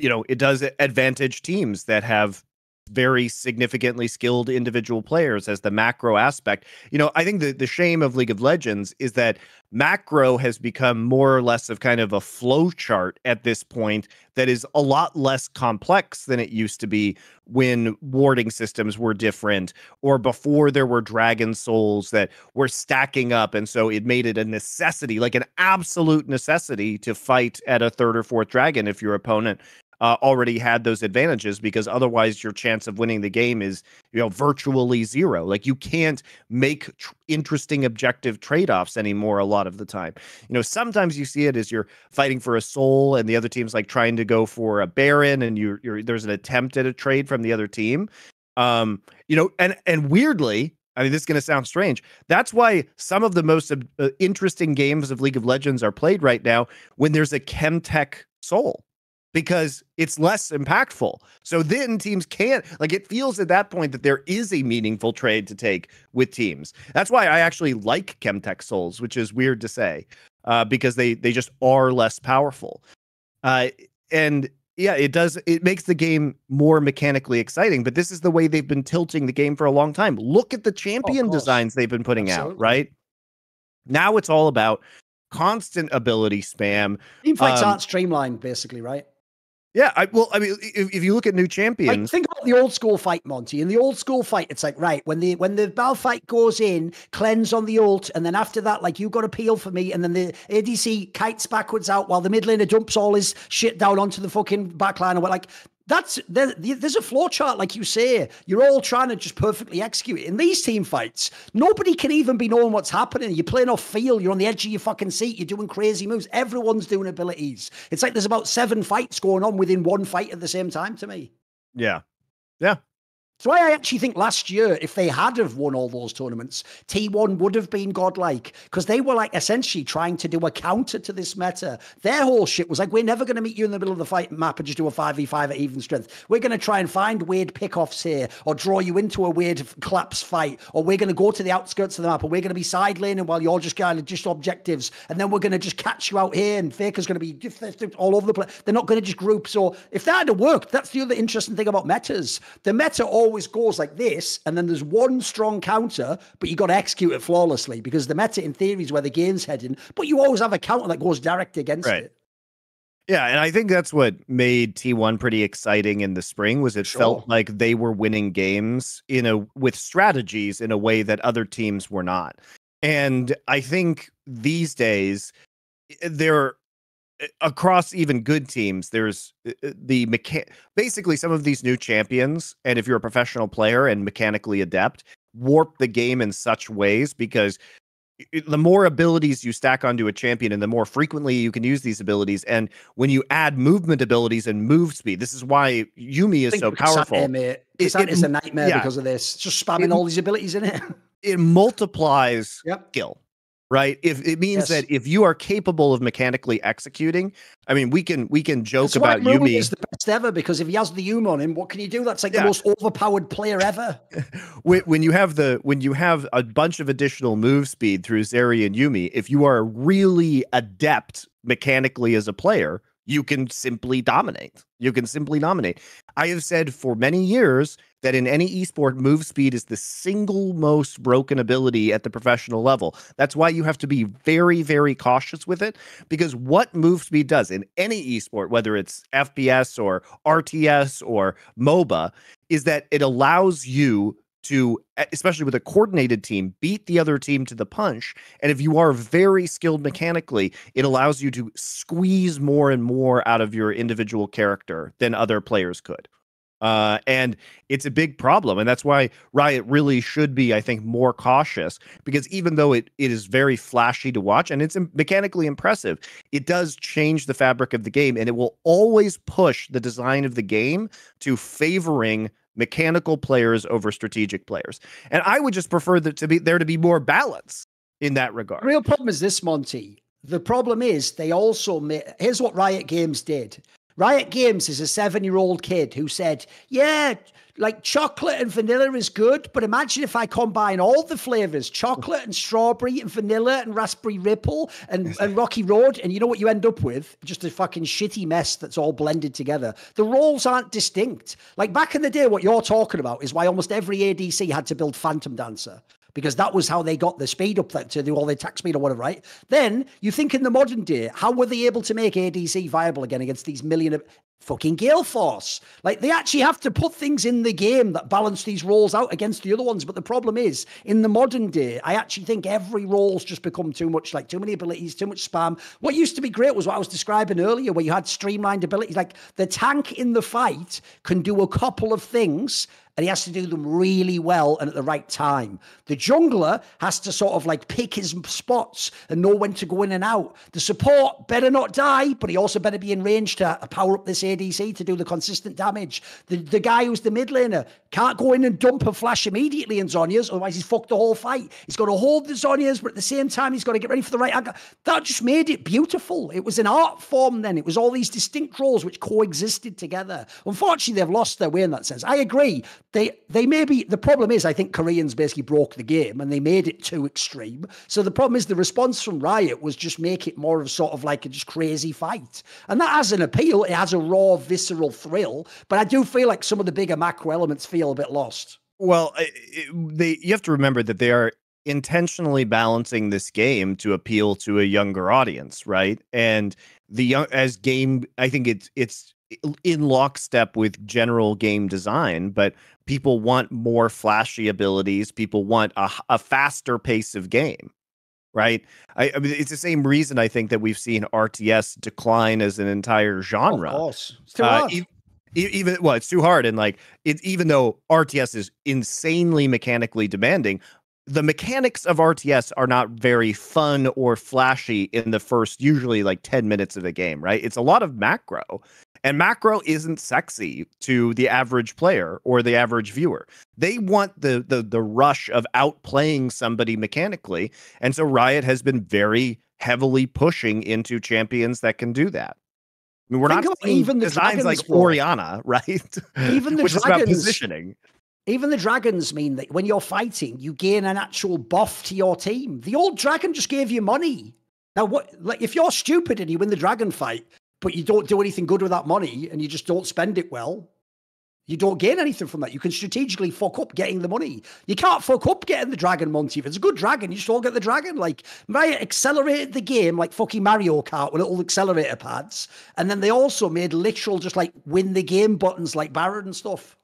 advantage teams that have very significantly skilled individual players as the macro aspect. I think the shame of League of Legends is that macro has become more or less of kind of a flow chart at this point that is a lot less complex than it used to be when warding systems were different or before there were dragon souls that were stacking up. And so it made it a necessity, like an absolute necessity to fight at a 3rd or 4th dragon if your opponent already had those advantages, because otherwise your chance of winning the game is, virtually zero. Like you can't make interesting objective trade-offs anymore a lot of the time. Sometimes you see it as you're fighting for a soul and the other team's like trying to go for a Baron and there's an attempt at a trade from the other team. And weirdly, I mean, this is going to sound strange. That's why some of the most interesting games of League of Legends are played right now when there's a Chemtech soul, because it's less impactful. So then teams can't, it feels at that point that there is a meaningful trade to take with teams. That's why I actually like Chemtech souls, which is weird to say, because they just are less powerful. And yeah, it makes the game more mechanically exciting, but this is the way they've been tilting the game for a long time. Look at the champion designs they've been putting out, right? Now it's all about constant ability spam. Team fights aren't streamlined, basically, right? Yeah, I mean, if you look at new champions, like think about the old school fight, Monty. In the old school fight, it's like, right, when the battle fight goes in, cleanse on the ult, and then after that, like, you got to peel for me, and then the ADC kites backwards out while the mid laner dumps all his shit down onto the fucking backline, or what, like. There's a flow chart, like you say. You're all trying to just perfectly execute it. In these team fights, nobody can even be knowing what's happening. You're playing off feel. You're on the edge of your fucking seat. You're doing crazy moves. Everyone's doing abilities. It's like there's about 7 fights going on within one fight at the same time to me. Yeah. That's why I actually think last year, if they had have won all those tournaments, T1 would have been godlike, because they were like essentially trying to do a counter to this meta. Their whole shit was like, we're never going to meet you in the middle of the fight map and just do a 5v5 at even strength. We're going to try and find weird pickoffs here, or draw you into a weird collapse fight, or we're going to go to the outskirts of the map, and we're going to be side laning while you're just kind of just objectives, and then we're going to just catch you out here, and Faker's going to be all over the place. They're not going to just group. So if that had worked, that's the other interesting thing about metas. The meta always goes like this, and then there's one strong counter, but you got to execute it flawlessly, because the meta in theory is where the game's heading, but you always have a counter that goes direct against it. Yeah, and I think that's what made T1 pretty exciting in the spring, was it felt like they were winning games with strategies in a way that other teams were not. And I think these days they're across even good teams, there's basically some of these new champions, and if you're a professional player and mechanically adept, warp the game in such ways, because the more abilities you stack onto a champion and the more frequently you can use these abilities, and when you add movement abilities and move speed, this is why Yuumi is so powerful. It is a nightmare because of this. It's just spamming all these abilities in it. It multiplies skill. Right. If it means that if you are capable of mechanically executing, I mean, we can joke about Yuumi is the best ever, because if he has the Yuumi on him, what can you do? That's like the most overpowered player ever. when you have a bunch of additional move speed through Zeri and Yuumi, if you are really adept mechanically as a player, you can simply dominate. I have said for many years that in any esport, move speed is the single most broken ability at the professional level. That's why you have to be very, very cautious with it, because what move speed does in any esport, whether it's FPS or RTS or MOBA, is that it allows you to, especially with a coordinated team, beat the other team to the punch. And if you are very skilled mechanically, it allows you to squeeze more and more out of your individual character than other players could. And it's a big problem. And that's why Riot really should be, I think, more cautious, because even though it is very flashy to watch and it's mechanically impressive, it does change the fabric of the game, and it will always push the design of the game to favoring mechanical players over strategic players. And I would just prefer there to be more balance in that regard. The real problem is this, Monty. The problem is they also here's what Riot Games did. Riot Games is a 7-year-old kid who said, yeah, like chocolate and vanilla is good, but imagine if I combine all the flavors, chocolate and strawberry and vanilla and raspberry ripple and rocky road, and you know what you end up with? Just a fucking shitty mess that's all blended together. The roles aren't distinct. Like back in the day, what you're talking about is why almost every ADC had to build Phantom Dancer, because that was how they got the speed up to do all the attack speed or whatever, right? Then you think in the modern day, how were they able to make ADC viable again against these million of fucking Gale Force? Like, they actually have to put things in the game that balance these roles out against the other ones. But the problem is, in the modern day, I actually think every role's just become too much, like too many abilities, too much spam. What used to be great was what I was describing earlier, where you had streamlined abilities. Like, the tank in the fight can do a couple of things, and he has to do them really well and at the right time. The jungler has to sort of like pick his spots and know when to go in and out. The support better not die, but he also better be in range to power up this ADC to do the consistent damage. The guy who's the mid laner can't go in and dump a flash immediately in Zhonya's, otherwise he's fucked the whole fight. He's got to hold the Zhonya's, but at the same time, he's got to get ready for the right angle. That just made it beautiful. It was an art form then. It was all these distinct roles which coexisted together. Unfortunately, they've lost their way in that sense. I agree. They may be, the problem is, I think Koreans basically broke the game and they made it too extreme. So the problem is the response from Riot was just make it more of sort of like a just crazy fight. And that has an appeal. It has a raw, visceral thrill. But I do feel like some of the bigger macro elements feel a bit lost. Well, you have to remember that they are intentionally balancing this game to appeal to a younger audience, right? And the young as game, I think it's in lockstep with general game design, but people want more flashy abilities. People want a faster pace of game, right? I mean, it's the same reason I think that we've seen RTS decline as an entire genre. Of course, it's too hard. Even well, it's too hard, and like even though RTS is insanely mechanically demanding, the mechanics of RTS are not very fun or flashy in the first usually like 10 minutes of the game, right? It's a lot of macro, and macro isn't sexy to the average player or the average viewer. They want the rush of outplaying somebody mechanically, and so Riot has been very heavily pushing into champions that can do that. I mean, we're not seeing even the designs like bro. Oriana, right? Even the which dragons, is about positioning. Even the dragons mean that when you're fighting, you gain an actual buff to your team. The old dragon just gave you money. Now, what? Like, if you're stupid and you win the dragon fight, but you don't do anything good with that money and you just don't spend it well, you don't gain anything from that. You can strategically fuck up getting the money. You can't fuck up getting the dragon, Monty. If it's a good dragon, you just don't get the dragon. Like, Riot accelerated the game like fucking Mario Kart with little accelerator pads. And then they also made literal just like win the game buttons like Baron and stuff.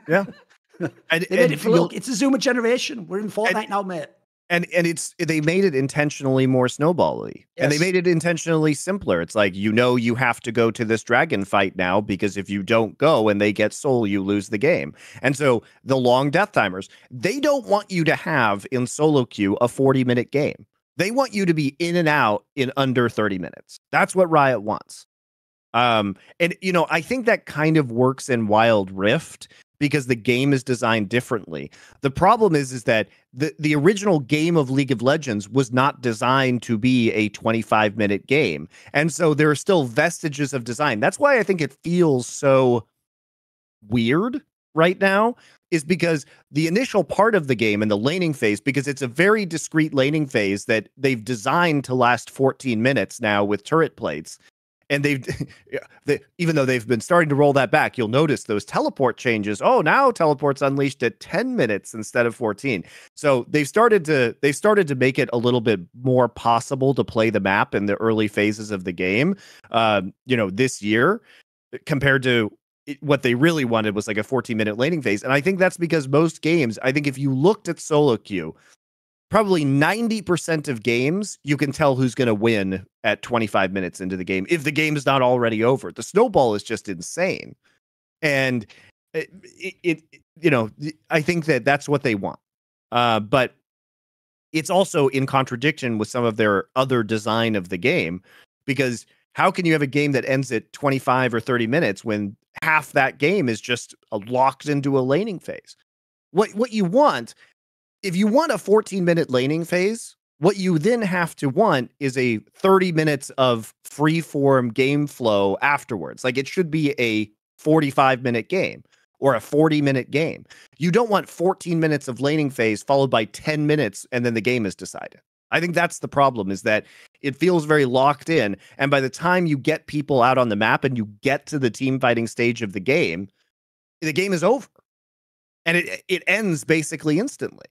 Yeah. And they made it for look, it's a Zoomer generation. We're in Fortnite now, mate. And they made it intentionally more snowbally. Yes. And they made it intentionally simpler. It's like, you have to go to this dragon fight now, because if you don't go and they get soul, you lose the game. And so the long death timers, they don't want you to have in solo queue a 40-minute game. They want you to be in and out in under 30 minutes. That's what Riot wants. And I think that kind of works in Wild Rift, because the game is designed differently. The problem is that the original game of League of Legends was not designed to be a 25-minute game. And so there are still vestiges of design. That's why I think it feels so weird right now, is because the initial part of the game and the laning phase, because it's a very discrete laning phase that they've designed to last 14 minutes now with turret plates. And even though they've been starting to roll that back, you'll notice those teleport changes. Oh, now teleport's unleashed at 10 minutes instead of 14. So they've started to make it a little bit more possible to play the map in the early phases of the game. This year, compared to what they really wanted was like a 14-minute laning phase. And I think that's because most games, I think if you looked at solo queue, probably 90% of games, you can tell who's going to win at 25 minutes into the game, if the game is not already over. The snowball is just insane. And I think that's what they want. But it's also in contradiction with some of their other design of the game, because how can you have a game that ends at 25 or 30 minutes when half that game is just locked into a laning phase? What you want, if you want a 14-minute laning phase, what you then have to want is a 30 minutes of free-form game flow afterwards. Like, it should be a 45-minute game or a 40-minute game. You don't want 14 minutes of laning phase followed by 10 minutes and then the game is decided. I think that's the problem, is that it feels very locked in. And by the time you get people out on the map and you get to the team fighting stage of the game is over. And it ends basically instantly.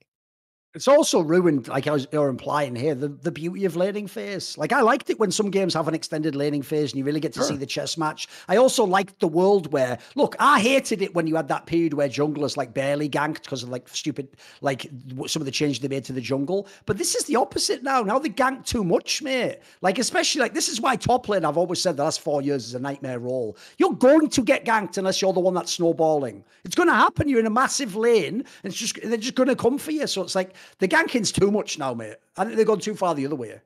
It's also ruined, like you're implying here, the beauty of laning phase. Like, I liked it when some games have an extended laning phase and you really get to see the chess match. I also liked the world where, look, I hated it when you had that period where junglers like barely ganked because of like stupid, like some of the changes they made to the jungle. But this is the opposite now. Now they gank too much, mate. Like, especially like, this is why top lane, I've always said the last 4 years, is a nightmare role. You're going to get ganked unless you're the one that's snowballing. It's going to happen. You're in a massive lane and they're just going to come for you. So it's like, the ganking's too much now, mate. I think they've gone too far the other way.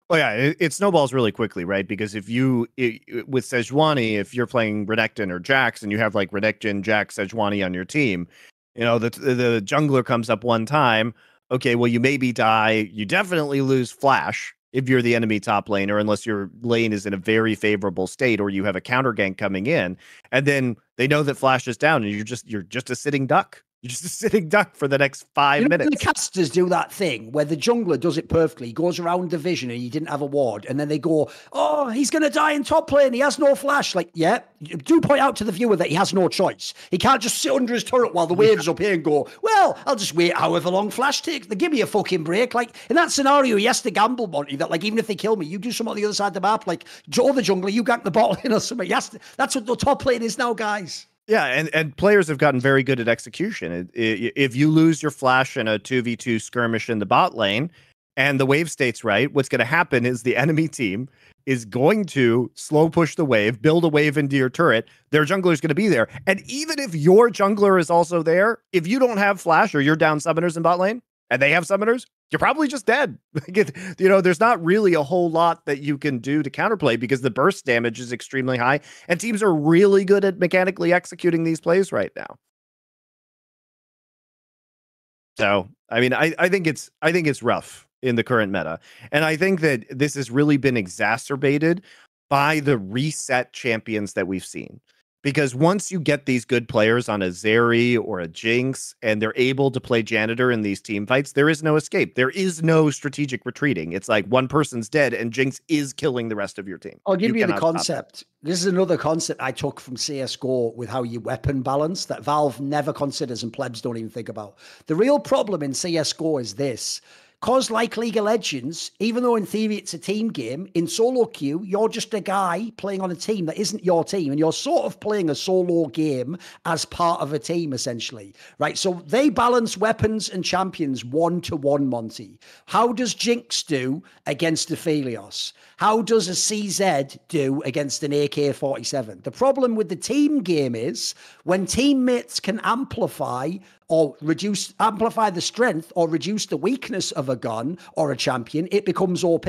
Oh yeah, it snowballs really quickly, right? Because with Sejuani, if you're playing Renekton or Jax and you have like Renekton, Jax, Sejuani on your team, the jungler comes up one time. Okay, well, you maybe die. You definitely lose flash if you're the enemy top laner, unless your lane is in a very favorable state or you have a counter gank coming in. And then they know that flash is down and you're just a sitting duck. You're just a sitting duck for the next You know, 5 minutes. the casters do that thing where the jungler does it perfectly. He goes around the vision and he didn't have a ward. And then they go, oh, he's going to die in top lane. He has no flash. Like, yeah, do point out to the viewer that he has no choice. He can't just sit under his turret while the wave's up here and go, well, I'll just wait however long flash takes. They give me a fucking break. Like, in that scenario, he has to gamble, Monty, that, like, even if they kill me, you do something on the other side of the map. Like, Joe the jungler, you gank the bottle in or something. That's what the top lane is now, guys. Yeah, and players have gotten very good at execution. If you lose your flash in a 2v2 skirmish in the bot lane and the wave state's right, what's going to happen is the enemy team is going to slow push the wave, build a wave into your turret. Their jungler is going to be there. And even if your jungler is also there, if you don't have flash or you're down summoners in bot lane and they have summoners, you're probably just dead. There's not really a whole lot that you can do to counterplay because the burst damage is extremely high, and teams are really good at mechanically executing these plays right now. So, I mean, I think it's rough in the current meta, and I think that this has really been exacerbated by the reset champions that we've seen. Because once you get these good players on a Zeri or a Jinx and they're able to play janitor in these team fights, there is no escape. There is no strategic retreating. It's like one person's dead and Jinx is killing the rest of your team. I'll give you the concept. This is another concept I took from CSGO with how you weapon balance that Valve never considers and plebs don't even think about. The real problem in CSGO is this. Because like League of Legends, even though in theory it's a team game, in solo queue, you're just a guy playing on a team that isn't your team. And you're sort of playing a solo game as part of a team, essentially. Right? So they balance weapons and champions 1-to-1, Monty. How does Jinx do against a Phelios? How does a CZ do against an AK-47? The problem with the team game is when teammates can amplify the strength or reduce the weakness of a gun or a champion, it becomes OP.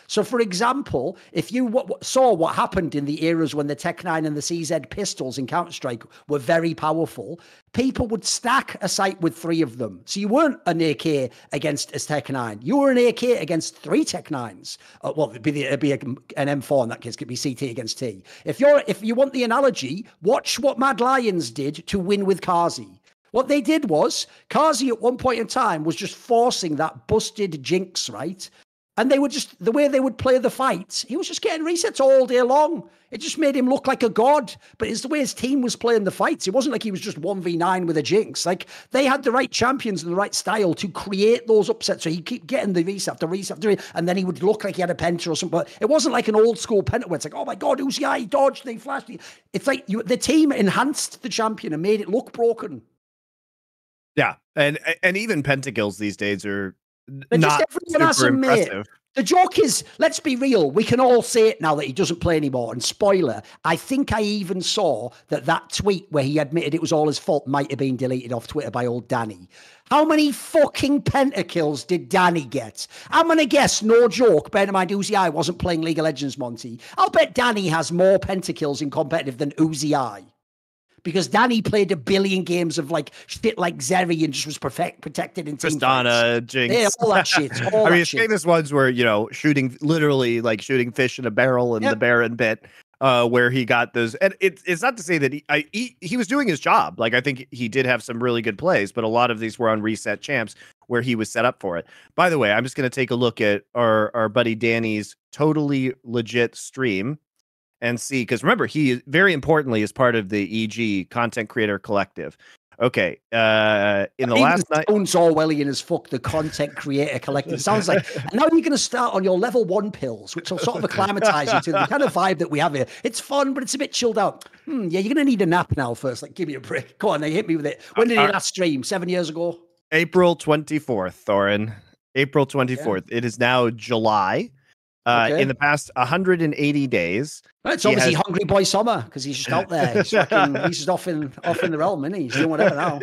So, for example, if you saw what happened in the eras when the Tech-9 and the CZ pistols in Counter-Strike were very powerful, people would stack a site with 3 of them. So you weren't an AK against a Tech-9. You were an AK against 3 Tech-9s. Well, it'd be an M4 in that case. It could be CT against T. If you want the analogy, watch what Mad Lions did to win with Kazi. What they did was, Kazi at one point in time was just forcing that busted Jinx, right? And they would just, the way they would play the fight, he was just getting resets all day long. It just made him look like a god. But it's the way his team was playing the fights. It wasn't like he was just 1v9 with a Jinx. Like, they had the right champions and the right style to create those upsets. So he'd keep getting the reset after reset after reset, and then he would look like he had a penta or something. But it wasn't like an old school penta where it's like, oh my God, who's the guy? He dodged, they flashed. It's like the team enhanced the champion and made it look broken. Yeah, and even pentakills these days are But not super impressive. Mate. The joke is, let's be real, we can all say it now that he doesn't play anymore. And spoiler, I think I even saw that tweet where he admitted it was all his fault might have been deleted off Twitter by old Danny. How many fucking pentakills did Danny get? I'm going to guess, no joke, bear in mind Uzi I wasn't playing League of Legends, Monty. I'll bet Danny has more pentakills in competitive than Uzi I. Because Danny played 1 billion games of like shit like Zeri and just was protected in team Tristana, Jinx. Yeah, all that shit. I mean, his famous ones were, shooting fish in a barrel in the Baron bit, where he got those. And it's not to say that he was doing his job. Like, I think he did have some really good plays, but a lot of these were on reset champs where he was set up for it. By the way, I'm just going to take a look at our buddy Danny's totally legit stream and see, because remember, he very importantly is part of the EG Content Creator Collective. Okay, in the last night, sounds Orwellian as fuck. The Content Creator Collective sounds like. And now you're going to start on your level 1 pills, which will sort of acclimatize you to the kind of vibe that we have here. It's fun, but it's a bit chilled out. Yeah, you're going to need a nap now first. Like, give me a break. Go on, they hit me with it. When did you last stream? 7 years ago. April 24th, Thorin. April 24th. Yeah. It is now July. In the past 180 days. Well, it's obviously Hungry Boy Summer because he's just out there. He's just off in the realm, isn't he? He's doing whatever now.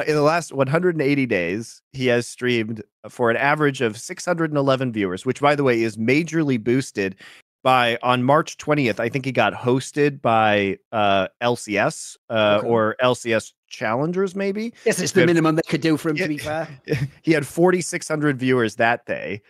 In the last 180 days, he has streamed for an average of 611 viewers, which, by the way, is majorly boosted by, on March 20th, I think he got hosted by LCS or LCS Challengers, maybe. Yes, it's the minimum they could do for him, to be fair. He had 4,600 viewers that day.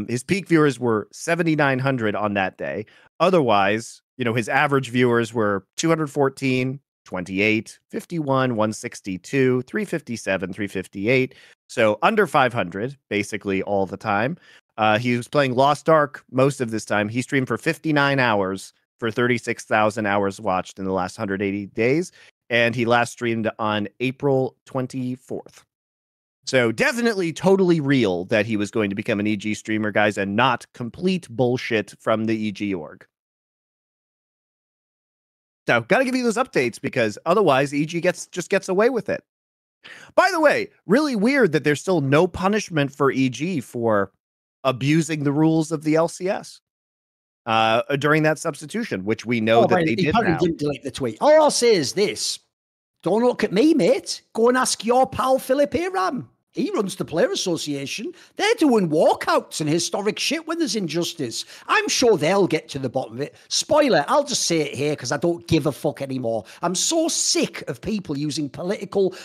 His peak viewers were 7,900 on that day. Otherwise, his average viewers were 214, 28, 51, 162, 357, 358. So under 500 basically all the time. He was playing Lost Ark most of this time. He streamed for 59 hours for 36,000 hours watched in the last 180 days. And he last streamed on April 24th. So definitely totally real that he was going to become an EG streamer, guys, and not complete bullshit from the EG org. So got to give you those updates because otherwise EG just gets away with it. By the way, really weird that there's still no punishment for EG for abusing the rules of the LCS during that substitution, which we know that they did now. Didn't delete the tweet. All I'll say is this. Don't look at me, mate. Go and ask your pal Philip Aram. He runs the Player Association. They're doing walkouts and historic shit when there's injustice. I'm sure they'll get to the bottom of it. Spoiler, I'll just say it here because I don't give a fuck anymore. I'm so sick of people using political,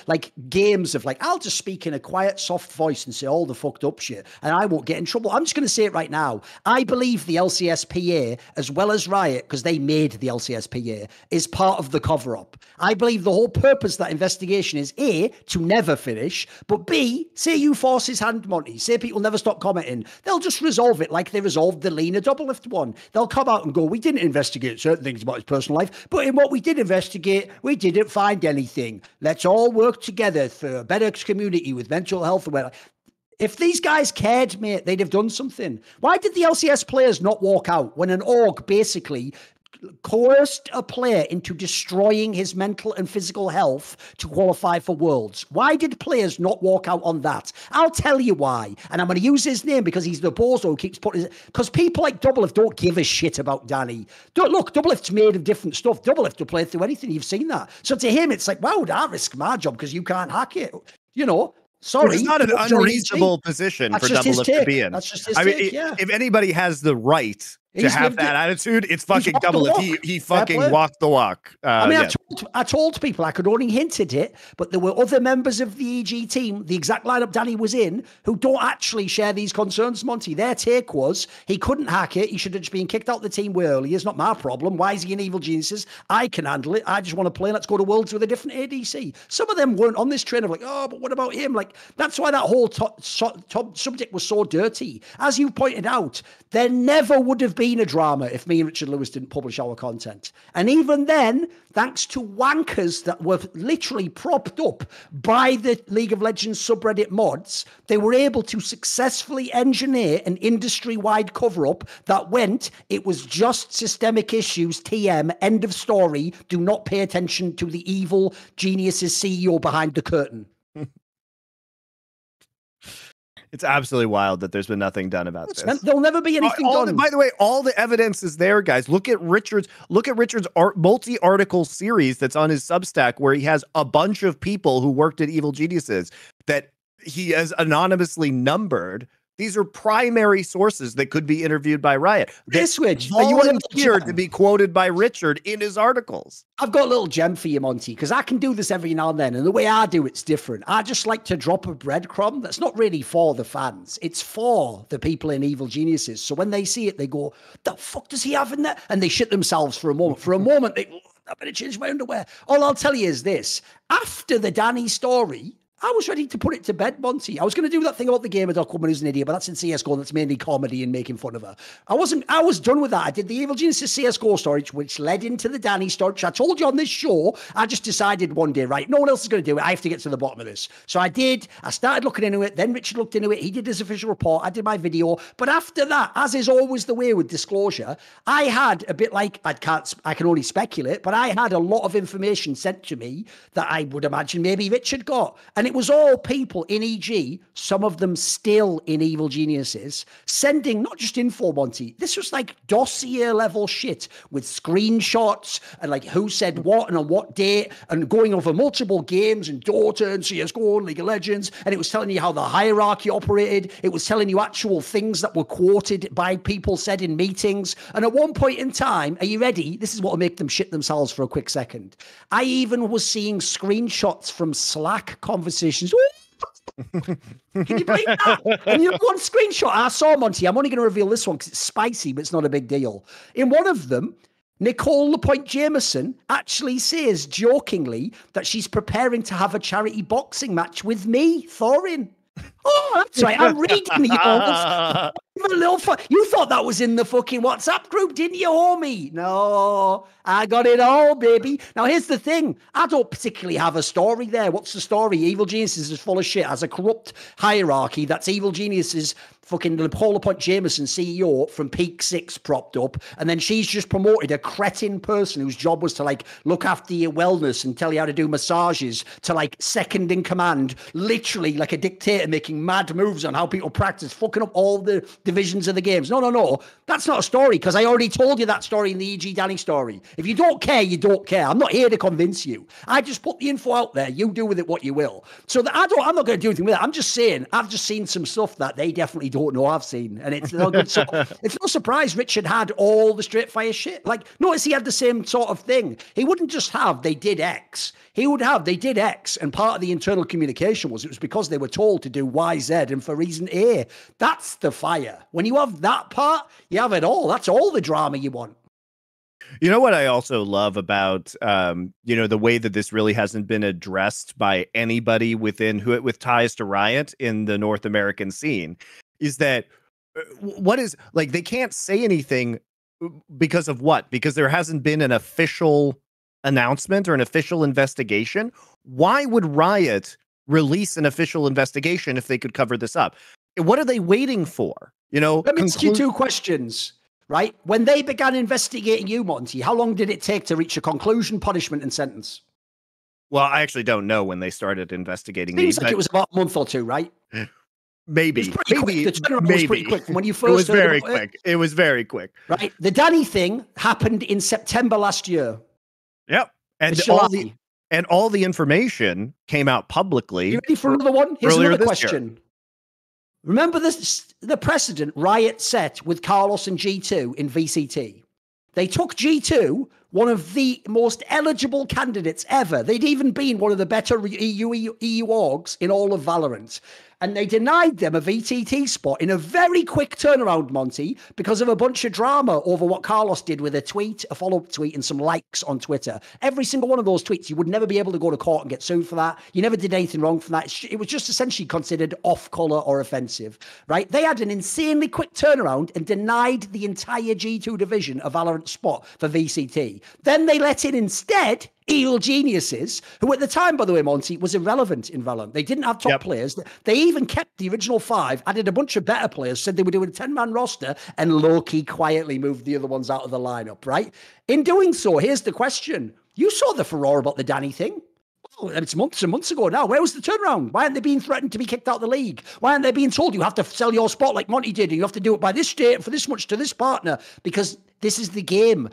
games of I'll just speak in a quiet, soft voice and say all the fucked up shit and I won't get in trouble. I'm just going to say it right now. I believe the LCSPA, as well as Riot, because they made the LCSPA, is part of the cover-up. I believe the whole purpose of that investigation is A, to never finish, but B, say you force his hand, Monty. Say people never stop commenting. They'll just resolve it like they resolved the Lena doublelift one. They'll come out and go, we didn't investigate certain things about his personal life, but in what we did investigate, we didn't find anything. Let's all work together for a better community with mental health awareness. If these guys cared, mate, they'd have done something. Why did the LCS players not walk out when an org basically coerced a player into destroying his mental and physical health to qualify for Worlds? Why did players not walk out on that? I'll tell you why. And I'm going to use his name because he's the bozo who keeps putting his... Because people like Doublelift don't give a shit about Danny. Look, Doublelift's made of different stuff. Doublelift will play through anything. You've seen that. So to him, it's like, wow, I risk my job because you can't hack it. You know? Sorry. It's not an unreasonable position for Doublelift to be in. That's just his take, yeah. If anybody has the right to have that attitude, it's fucking Doublelift. He fucking walked the walk. I told people I could only hint at it, but there were other members of the EG team, the exact lineup Danny was in, who don't actually share these concerns, Monty. Their take was he couldn't hack it. He should have just been kicked out the team way earlier. It's not my problem. Why is he in Evil Geniuses? I can handle it. I just want to play. Let's go to Worlds with a different ADC. Some of them weren't on this train of oh, but what about him? That's why that whole subject was so dirty. As you pointed out, there never would have been a drama if me and Richard Lewis didn't publish our content. And even then, thanks to wankers that were literally propped up by the League of Legends subreddit mods, they were able to successfully engineer an industry-wide cover-up that went, it was just systemic issues, TM, end of story, do not pay attention to the evil genius's CEO behind the curtain. It's absolutely wild that there's been nothing done about this. There'll never be anything done. By the way, all the evidence is there, guys. Look at Richard's multi-article series that's on his Substack, where he has a bunch of people who worked at Evil Geniuses that he has anonymously numbered. These are primary sources that could be interviewed by Riot. Switch. Volunteered to be quoted by Richard in his articles. I've got a little gem for you, Monty, because I can do this every now and then, and the way I do it's different. I just like to drop a breadcrumb that's not really for the fans. It's for the people in Evil Geniuses. So when they see it, they go, the fuck does he have in there? And they shit themselves for a moment. For a moment, they go, I better change my underwear. All I'll tell you is this. After the Danny story, I was ready to put it to bed, Monty. I was going to do that thing about the gamer.com who's an idiot, but that's in CSGO, and that's mainly comedy and making fun of her. I was done with that. I did the Evil Geniuses CSGO story, which led into the Danny story, which I told you on this show. I just decided one day, right, no one else is going to do it. I have to get to the bottom of this. So I did. I started looking into it. Then Richard looked into it. He did his official report. I did my video. But after that, as is always the way with disclosure, I had a bit like, I can only speculate, but I had a lot of information sent to me that I would imagine maybe Richard got. And it was all people in EG, some of them still in Evil Geniuses, sending not just info, Monty. This was like dossier level shit with screenshots and who said what and on what date and going over multiple games and Dota and CSGO and League of Legends. And it was telling you how the hierarchy operated. It was telling you actual things that were quoted by people said in meetings. And at one point in time, are you ready? This is what will make them shit themselves for a quick second. I even was seeing screenshots from Slack conversations. Can you believe that? And one screenshot I saw, Monty, I'm only going to reveal this one because it's spicy, but it's not a big deal. In one of them, Nicole LaPointe Jameson actually says jokingly that she's preparing to have a charity boxing match with me, Thorin. Oh, that's right. I'm reading yours. You thought that was in the fucking WhatsApp group, didn't you, homie? No, I got it all, baby. Now, here's the thing. I don't particularly have a story there. What's the story? Evil Geniuses is full of shit. As a corrupt hierarchy, that's Evil Geniuses fucking Nicole LaPointe Jameson, CEO from Peak 6, propped up. And then she's just promoted a cretin person whose job was to, like, look after your wellness and tell you how to do massages to, like, second in command, literally like a dictator making mad moves on how people practice, fucking up all the divisions of the games. No. That's not a story, because I already told you that story in the EG Danny story. If you don't care, you don't care. I'm not here to convince you. I just put the info out there. You do with it what you will. So I'm not going to do anything with it. I'm just saying, I've just seen some stuff that they definitely don't know I've seen. And it's no good. So it's no surprise Richard had all the straight fire shit. Like, notice he had the same sort of thing. He wouldn't just have, they did X. He would have, they did X, and part of the internal communication was it was because they were told to do Y, Z, and for reason A. That's the fire. When you have that part, you have it all. That's all the drama you want. You know what I also love about, the way that this really hasn't been addressed by anybody with ties to Riot in the North American scene is that they can't say anything because of what? Because there hasn't been an official announcement or an official investigation. Why would Riot release an official investigation if they could cover this up? What are they waiting for? Let me ask you two questions. Right? When they began investigating you, Monty, how long did it take to reach a conclusion, punishment, and sentence? Well, I actually don't know when they started investigating me. Seems like it was about a month or two, right? Maybe. It was pretty quick. The turnaround was pretty quick from when you first. It was very quick. It was very quick. Right. The Danny thing happened in September last year. Yep. And all the information came out publicly. You ready for another one? Here's another question. Remember the precedent Riot set with Carlos and G2 in VCT? They took G2, one of the most eligible candidates ever. They'd even been one of the better EU orgs in all of Valorant. And they denied them a VTT spot in a very quick turnaround, Monty, because of a bunch of drama over what Carlos did with a tweet, a follow-up tweet, and some likes on Twitter. Every single one of those tweets, you would never be able to go to court and get sued for that. You never did anything wrong for that. It was just essentially considered off-color or offensive, right? They had an insanely quick turnaround and denied the entire G2 division a Valorant spot for VCT. Then they let in instead Evil Geniuses, who at the time, by the way, Monty, was irrelevant in Valorant. They didn't have top players. They even kept the original 5, added a bunch of better players, said they were doing a 10-man roster, and low-key quietly moved the other ones out of the lineup, right? In doing so, here's the question. You saw the furore about the Danny thing. Oh, it's months and months ago now. Where was the turnaround? Why aren't they being threatened to be kicked out of the league? Why aren't they being told you have to sell your spot like Monty did, and you have to do it by this date for this much to this partner? Because this is the game.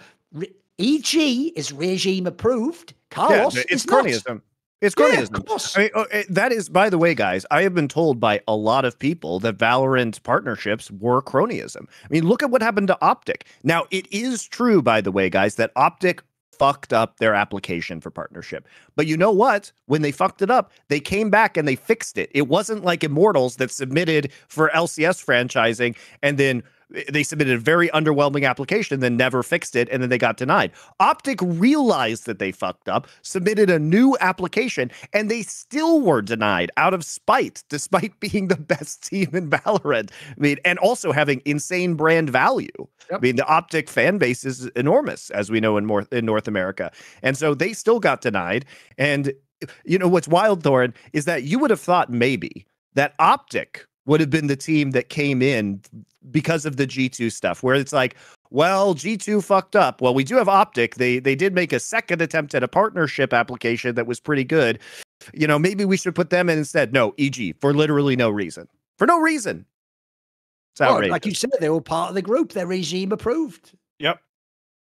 EG is regime approved. Carlos, it's cronyism. It's cronyism. I mean, that is, by the way, guys, I have been told by a lot of people that Valorant partnerships were cronyism. I mean, look at what happened to Optic. Now, it is true, by the way, guys, that Optic fucked up their application for partnership. But you know what? When they fucked it up, they came back and they fixed it. It wasn't like Immortals that submitted for LCS franchising and then they submitted a very underwhelming application, then never fixed it, and then they got denied. Optic realized that they fucked up, submitted a new application, and they still were denied out of spite, despite being the best team in Valorant. I mean, and also having insane brand value. Yep. I mean, the Optic fan base is enormous, as we know in North America. And so they still got denied. And you know what's wild, Thorin, is that you would have thought maybe that Optic would have been the team that came in because of the G2 stuff, where it's like, well, G2 fucked up. Well, we do have Optic. They did make a second attempt at a partnership application that was pretty good. You know, maybe we should put them in instead. No, EG, for literally no reason. For no reason. It's outrageous. Like you said, they were part of the group. They're regime approved. Yep.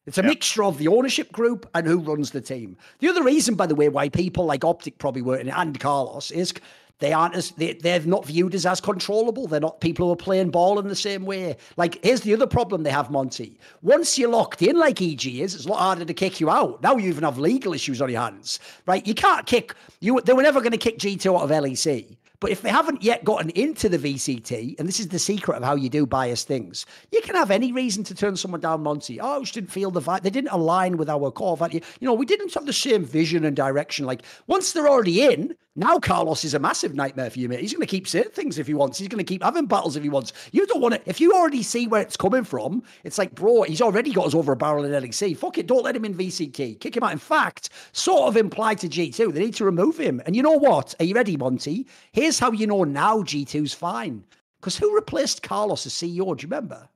It's a mixture of the ownership group and who runs the team. The other reason, by the way, why people like Optic probably weren't, and Carlos, is they're not viewed as controllable. They're not people who are playing ball in the same way. Like, here's the other problem they have, Monty. Once you're locked in like EG is, it's a lot harder to kick you out. Now you even have legal issues on your hands, right? You can't kick, they were never going to kick G2 out of LEC But if they haven't yet gotten into the VCT, and this is the secret of how you do biased things, you can have any reason to turn someone down, Monty. Oh, she didn't feel the vibe. They didn't align with our core value. You know, we didn't have the same vision and direction. Like, once they're already in, now Carlos is a massive nightmare for you, mate. He's going to keep saying things if he wants. He's going to keep having battles if he wants. You don't want to, if you already see where it's coming from, it's like, bro, he's already got us over a barrel in LEC. Fuck it, don't let him in VCT. Kick him out. In fact, sort of implied to G2, they need to remove him. And you know what? Are you ready, Monty? Here's how you know now G2's fine. Because who replaced Carlos as CEO? Do you remember?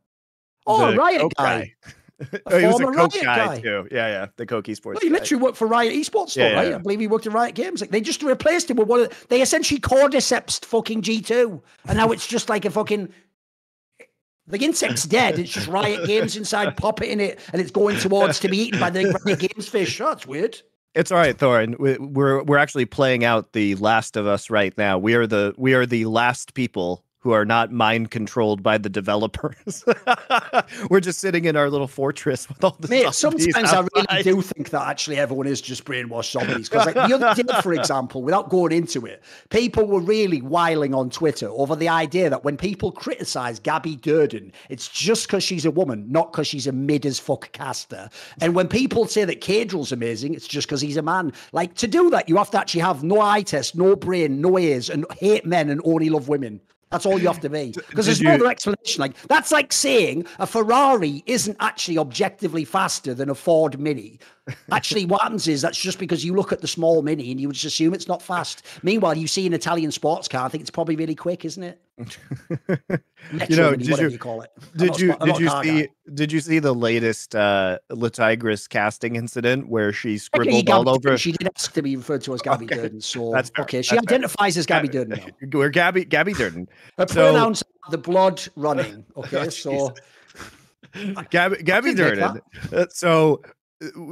Oh, The Riot Coke guy. He was a former Coke Riot guy too. Yeah. The Coke esports. Well, he guy. literally worked for Riot esports store, right? I believe he worked at Riot Games. Like, they just replaced him with one of they essentially cordyceps fucking G2. And now it's just like a fucking the insect's dead. It's just Riot Games inside, pop it in it, and it's going towards to be eaten by the Riot Games fish. Oh, that's weird. It's all right, Thorin. We're actually playing out the Last of Us right now. We are the last people who are not mind controlled by the developers. We're just sitting in our little fortress with all the Mate, zombies sometimes outside. I really do think that actually everyone is just brainwashed zombies. Because like the other day, for example, without going into it, people were really wiling on Twitter over the idea that when people criticize Gabby Durden, it's just because she's a woman, not because she's a mid as fuck caster. And when people say that Cadrill's amazing, it's just because he's a man. Like, to do that, you have to actually have no eye test, no brain, no ears, and hate men and only love women. That's all you have to be. Because there's no other explanation. Like, that's like saying a Ferrari isn't actually objectively faster than a Ford Mini. Actually, what happens is that's just because you look at the small Mini and you would just assume it's not fast. Meanwhile, you see an Italian sports car, I think it's probably really quick, isn't it? Metro Mini, whatever you call it. Did you see the latest Latigris casting incident where she scribbled all over? She did ask to be referred to as Gabby Durden, so that's fair. okay. She identifies as Gabby Durden now. We're Gabby Durden. Her pronouns are the blood running. Okay, so Gabby Durden. So.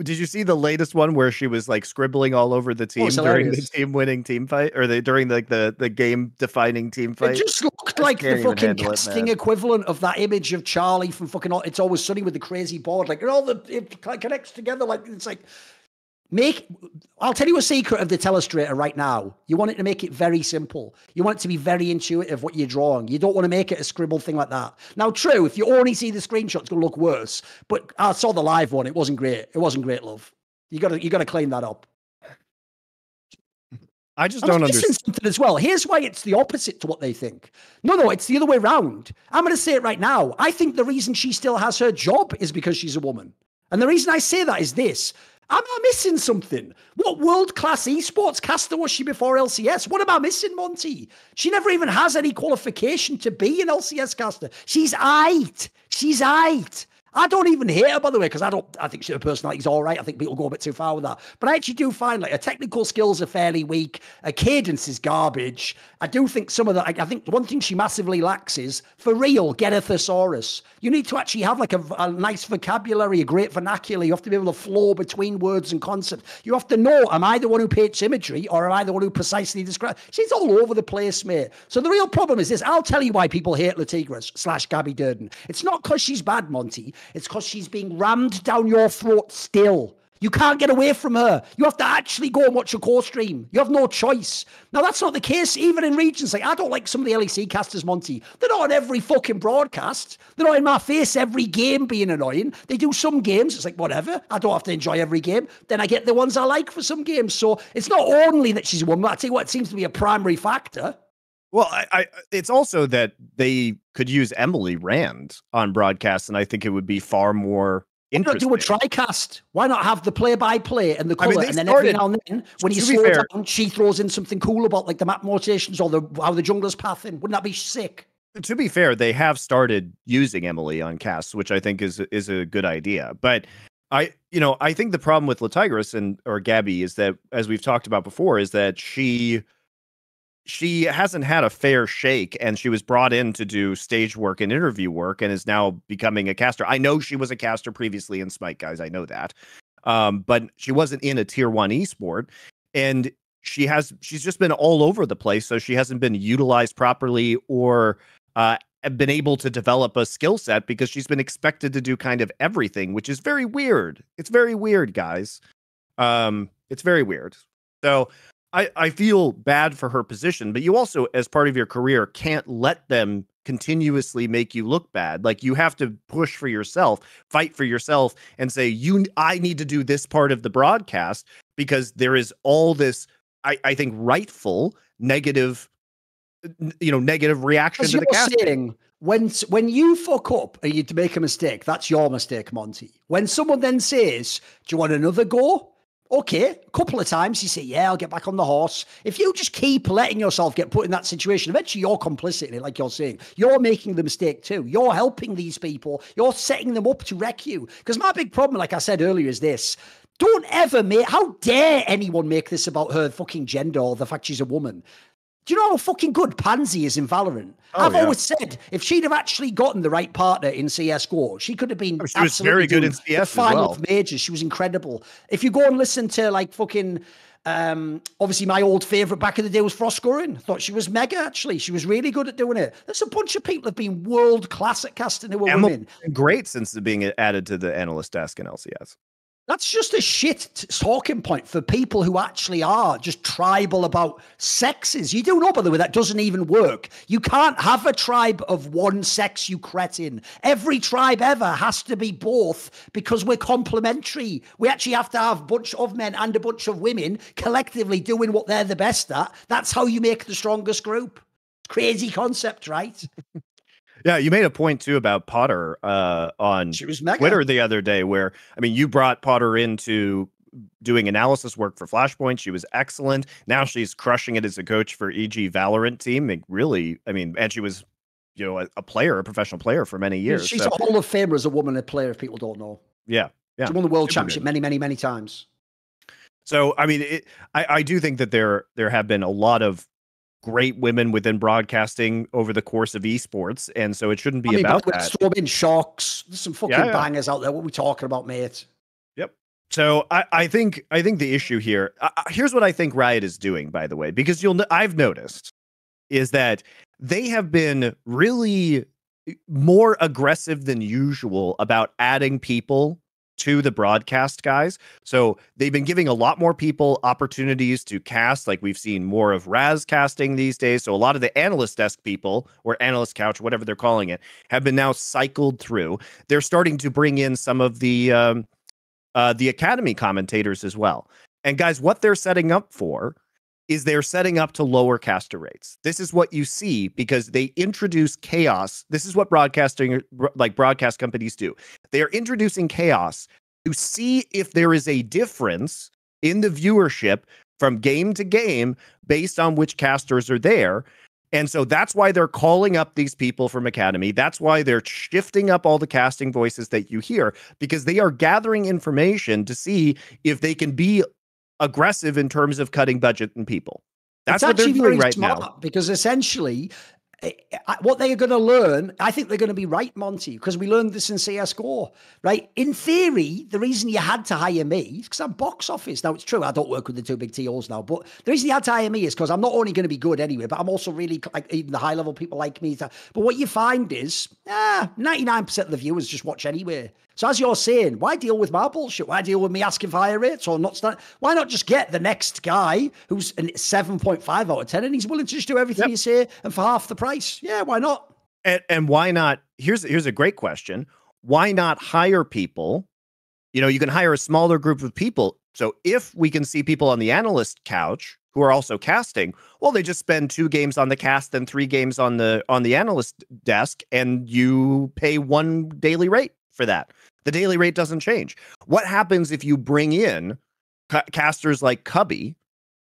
Did you see the latest one where she was like scribbling all over the team during the team-winning team fight, or during like the game-defining team fight? It just looked like the fucking casting equivalent of that image of Charlie from fucking It's Always Sunny with the crazy board. Like, it connects together. Like, it's like I'll tell you a secret of the Telestrator right now. You want it to make it very simple. You want it to be very intuitive what you're drawing. You don't want to make it a scribbled thing like that. Now, true, if you only see the screenshot, it's going to look worse. But I saw the live one. It wasn't great. It wasn't great, love. You got to clean that up. I just don't understand something as well. Here's why it's the opposite to what they think. No, it's the other way around. I'm going to say it right now. I think the reason she still has her job is because she's a woman. And the reason I say that is this. Am I missing something? What world-class esports caster was she before LCS? What am I missing, Monty? She never even has any qualification to be an LCS caster. She's aight. She's aight. I don't even hate her, by the way, because I think her personality's all right. I think people go a bit too far with that. But I actually do find, like, her technical skills are fairly weak. Her cadence is garbage. I do think some of that, I think one thing she massively lacks is, for real, get a thesaurus. You need to actually have, like, a nice vocabulary, a great vernacular. You have to be able to flow between words and concepts. You have to know, am I the one who paints imagery, or am I the one who precisely describes? She's all over the place, mate. So the real problem is this. I'll tell you why people hate Latigris / Gabby Durden. It's not because she's bad, Monty. It's because she's being rammed down your throat still. You can't get away from her. You have to actually go and watch a core stream. You have no choice. Now, that's not the case even in regions. Like, I don't like some of the LEC casters, Monty. They're not on every fucking broadcast. They're not in my face every game being annoying. They do some games. It's like, whatever. I don't have to enjoy every game. Then I get the ones I like for some games. So it's not only that she's a woman. I tell you what, it seems to be a primary factor. Well, it's also that they could use Emily Rand on broadcast, and I think it would be far more interesting. Why not do a tri-cast? Why not have the play-by-play and the colour, and then every now and then, when you slow down, she throws in something cool about like the map rotations or how the jungler's pathing? Wouldn't that be sick? To be fair, they have started using Emily on casts, which I think is a good idea. But I think the problem with Latigris or Gabby is that, as we've talked about before, is that she hasn't had a fair shake, and she was brought in to do stage work and interview work and is now becoming a caster. I know she was a caster previously in Smite, guys. I know that. But she wasn't in a tier 1 esport, and she's just been all over the place. So she hasn't been utilized properly or been able to develop a skill set because she's been expected to do kind of everything, which is very weird. It's very weird, guys. It's very weird. So I feel bad for her position, but you also, as part of your career, can't let them continuously make you look bad. Like, you have to push for yourself, fight for yourself, and say, I need to do this part of the broadcast, because there is all this, I think, rightful negative, negative reaction to the casting. Saying, when you fuck up and you make a mistake, that's your mistake, Monty. When someone then says, do you want another go? Okay, a couple of times you say, yeah, I'll get back on the horse. If you just keep letting yourself get put in that situation, eventually you're complicit in it, like you're saying. You're making the mistake too. You're helping these people. You're setting them up to wreck you. Because my big problem, like I said earlier, is this. Don't ever how dare anyone make this about her fucking gender or the fact she's a woman. Do you know how fucking good Pansy is in Valorant? I've always said, if she'd have actually gotten the right partner in CSGO, she could have been she was very good in CS final majors. She was incredible. If you go and listen to like fucking, obviously my old favorite back in the day was Frost Gurren. Thought she was mega, actually. She was really good at doing it. There's a bunch of people that have been world class at casting who are women. Great since being added to the analyst desk in LCS. That's just a shit talking point for people who actually are just tribal about sexes. You do know, by the way, that doesn't even work. You can't have a tribe of one sex, you cretin. Every tribe ever has to be both, because we're complementary. We actually have to have a bunch of men and a bunch of women collectively doing what they're the best at. That's how you make the strongest group. Crazy concept, right? Yeah, you made a point too about Potter on Twitter the other day, where, I mean, you brought Potter into doing analysis work for Flashpoint. She was excellent. Now she's crushing it as a coach for EG Valorant team. It really, I mean, and she was, a player, a professional player for many years. She's a Hall of Famer as a woman, a player, if people don't know. Yeah. She won the World Championship many, many, many times. So, I mean, I do think that there have been a lot of great women within broadcasting over the course of esports, and so it shouldn't be about that. Storming Shocks, there's some fucking bangers out there. What are we talking about, mate? Yep. So I think the issue here, here's what I think Riot is doing, by the way, because I've noticed is that they have been really more aggressive than usual about adding people to the broadcast guys. So they've been giving a lot more people opportunities to cast. Like, we've seen more of Raz casting these days. So a lot of the analyst desk people, or analyst couch, whatever they're calling it, have been now cycled through. They're starting to bring in some of the academy commentators as well. And guys, what they're setting up for is they're setting up to lower caster rates. This is what you see because they introduce chaos. This is what broadcast companies do. They are introducing chaos to see if there is a difference in the viewership from game to game based on which casters are there. And so that's why they're calling up these people from Academy. That's why they're shifting up all the casting voices that you hear, because they are gathering information to see if they can be aggressive in terms of cutting budget and people. That's what they're doing right now. Because essentially, what they are going to learn, I think they're going to be right, Monty, because we learned this in CSGO, right? In theory, the reason you had to hire me is because I'm box office. Now, it's true, I don't work with the two big TOs now, but the reason you had to hire me is because I'm not only going to be good anyway, but I'm also really, like, even the high-level people like me. But what you find is, 99% of the viewers just watch anyway. So as you're saying, why deal with my bullshit? Why deal with me asking for higher rates or not? Why not just get the next guy who's a 7.5 out of 10 and he's willing to just do everything you say and for half the price? Yeah, why not? And why not? Here's a great question. Why not hire people? You can hire a smaller group of people. So if we can see people on the analyst couch who are also casting, well, they just spend 2 games on the cast and 3 games on the analyst desk, and you pay 1 daily rate for that. The daily rate doesn't change. What happens if you bring in casters like Cubby,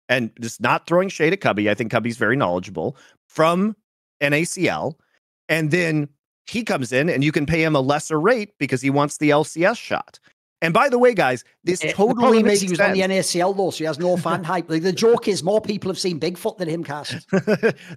and just not throwing shade at Cubby, I think Cubby's very knowledgeable, from NACL, and then he comes in and you can pay him a lesser rate because he wants the LCS shot. And by the way, guys, this totally makes sense. He was on the NACL though, so he has no fan hype. Like, the joke is more people have seen Bigfoot than him cast.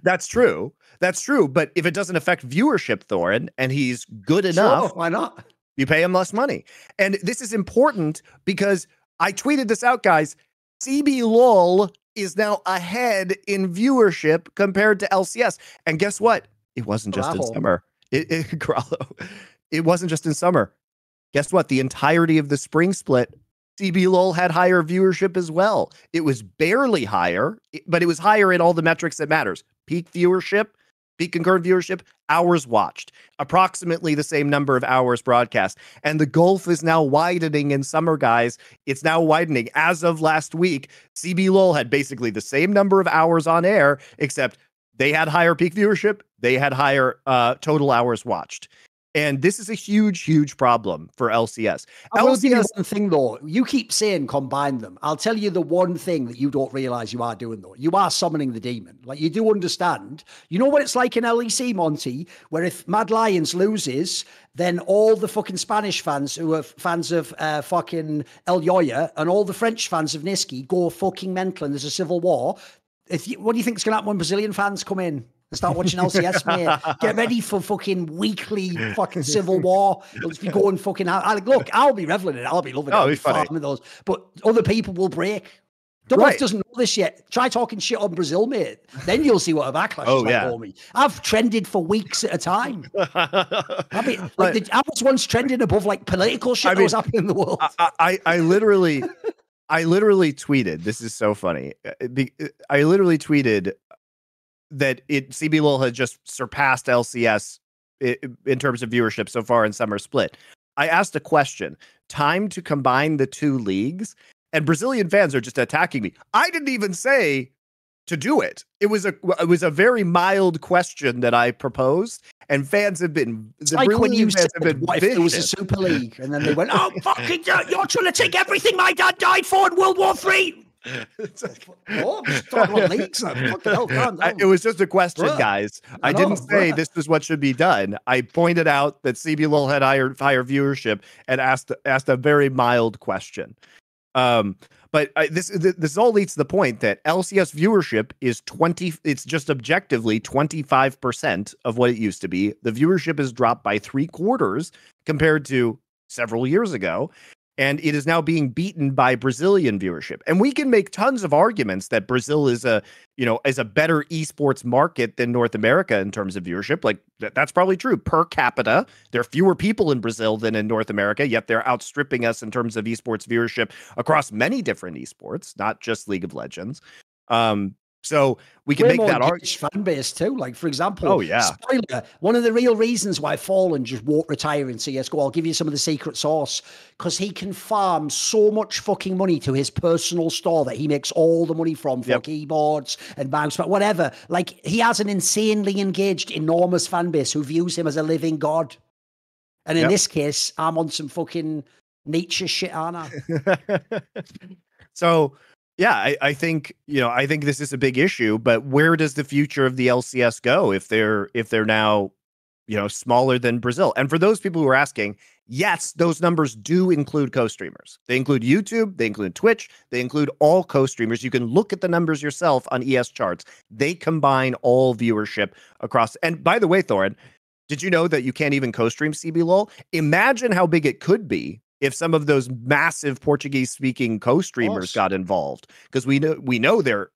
That's true. That's true. But if it doesn't affect viewership, Thorin, and he's good enough, why not? You pay him less money. And this is important because I tweeted this out, guys. CBLoL is now ahead in viewership compared to LCS. And guess what? It wasn't just in summer. It wasn't just in summer. Guess what? The entirety of the spring split, CBLoL had higher viewership as well. It was barely higher, but it was higher in all the metrics that matters. Peak viewership, peak concurrent viewership, hours watched, approximately the same number of hours broadcast. And the gulf is now widening in summer, guys. It's now widening. As of last week, CBLoL had basically the same number of hours on air, except they had higher peak viewership. They had higher total hours watched. And this is a huge, huge problem for LCS. I will give you one thing, though. You keep saying combine them. I'll tell you the one thing that you don't realize you are doing, though. You are summoning the demon. Like, you do understand. You know what it's like in LEC, Monty, where if Mad Lions loses, then all the fucking Spanish fans who are fans of fucking El Yoya and all the French fans of Niski go fucking mental and there's a civil war. What do you think is going to happen when Brazilian fans come in? Start watching LCS, mate. Get ready for fucking weekly fucking civil war. It'll just be going fucking out. Look, I'll be reveling it. I'll be loving it. I'll be farming those. But other people will break. Doubles doesn't know this yet. Try talking shit on Brazil, mate. Then you'll see what a backlash is like, homie. I've trended for weeks at a time. I was once trending above like political shit that was happening in the world. I literally tweeted. This is so funny. I literally tweeted that CBLoL had just surpassed LCS in terms of viewership so far in summer split. I asked a question, time to combine the two leagues, and Brazilian fans are just attacking me. I didn't even say to do it. It was a very mild question that I proposed, and fans have been. It's like when you said, "What if it was a Super League?" And then they went, "Oh, fucking! You're trying to take everything my dad died for in World War III." It was just a question, guys. I didn't say this is what should be done. I pointed out that CBLoL had higher viewership and asked a very mild question. But this all leads to the point that LCS viewership is 20. It's just objectively 25% of what it used to be. The viewership has dropped by 3/4 compared to several years ago. And it is now being beaten by Brazilian viewership. And we can make tons of arguments that Brazil is a better esports market than North America in terms of viewership. Like that's probably true. Per capita, there are fewer people in Brazil than in North America, yet they're outstripping us in terms of esports viewership across many different esports, not just League of Legends. So we can make that argument. Fan base too. Like, for example, spoiler, one of the real reasons why Fallen just won't retire in CSGO, I'll give you some of the secret sauce, because he can farm so much fucking money to his personal store that he makes all the money from for keyboards and mouse, whatever. Like, he has an insanely engaged, enormous fan base who views him as a living god. And in this case, I'm on some fucking Nietzsche shit, aren't I? So... yeah, I think this is a big issue, but where does the future of the LCS go if they're now, smaller than Brazil? And for those people who are asking, yes, those numbers do include co-streamers. They include YouTube, they include Twitch, they include all co-streamers. You can look at the numbers yourself on ES charts. They combine all viewership across. And by the way, Thorin, did you know that you can't even co-stream CBLoL? Imagine how big it could be if some of those massive Portuguese-speaking co-streamers got involved, because we know they're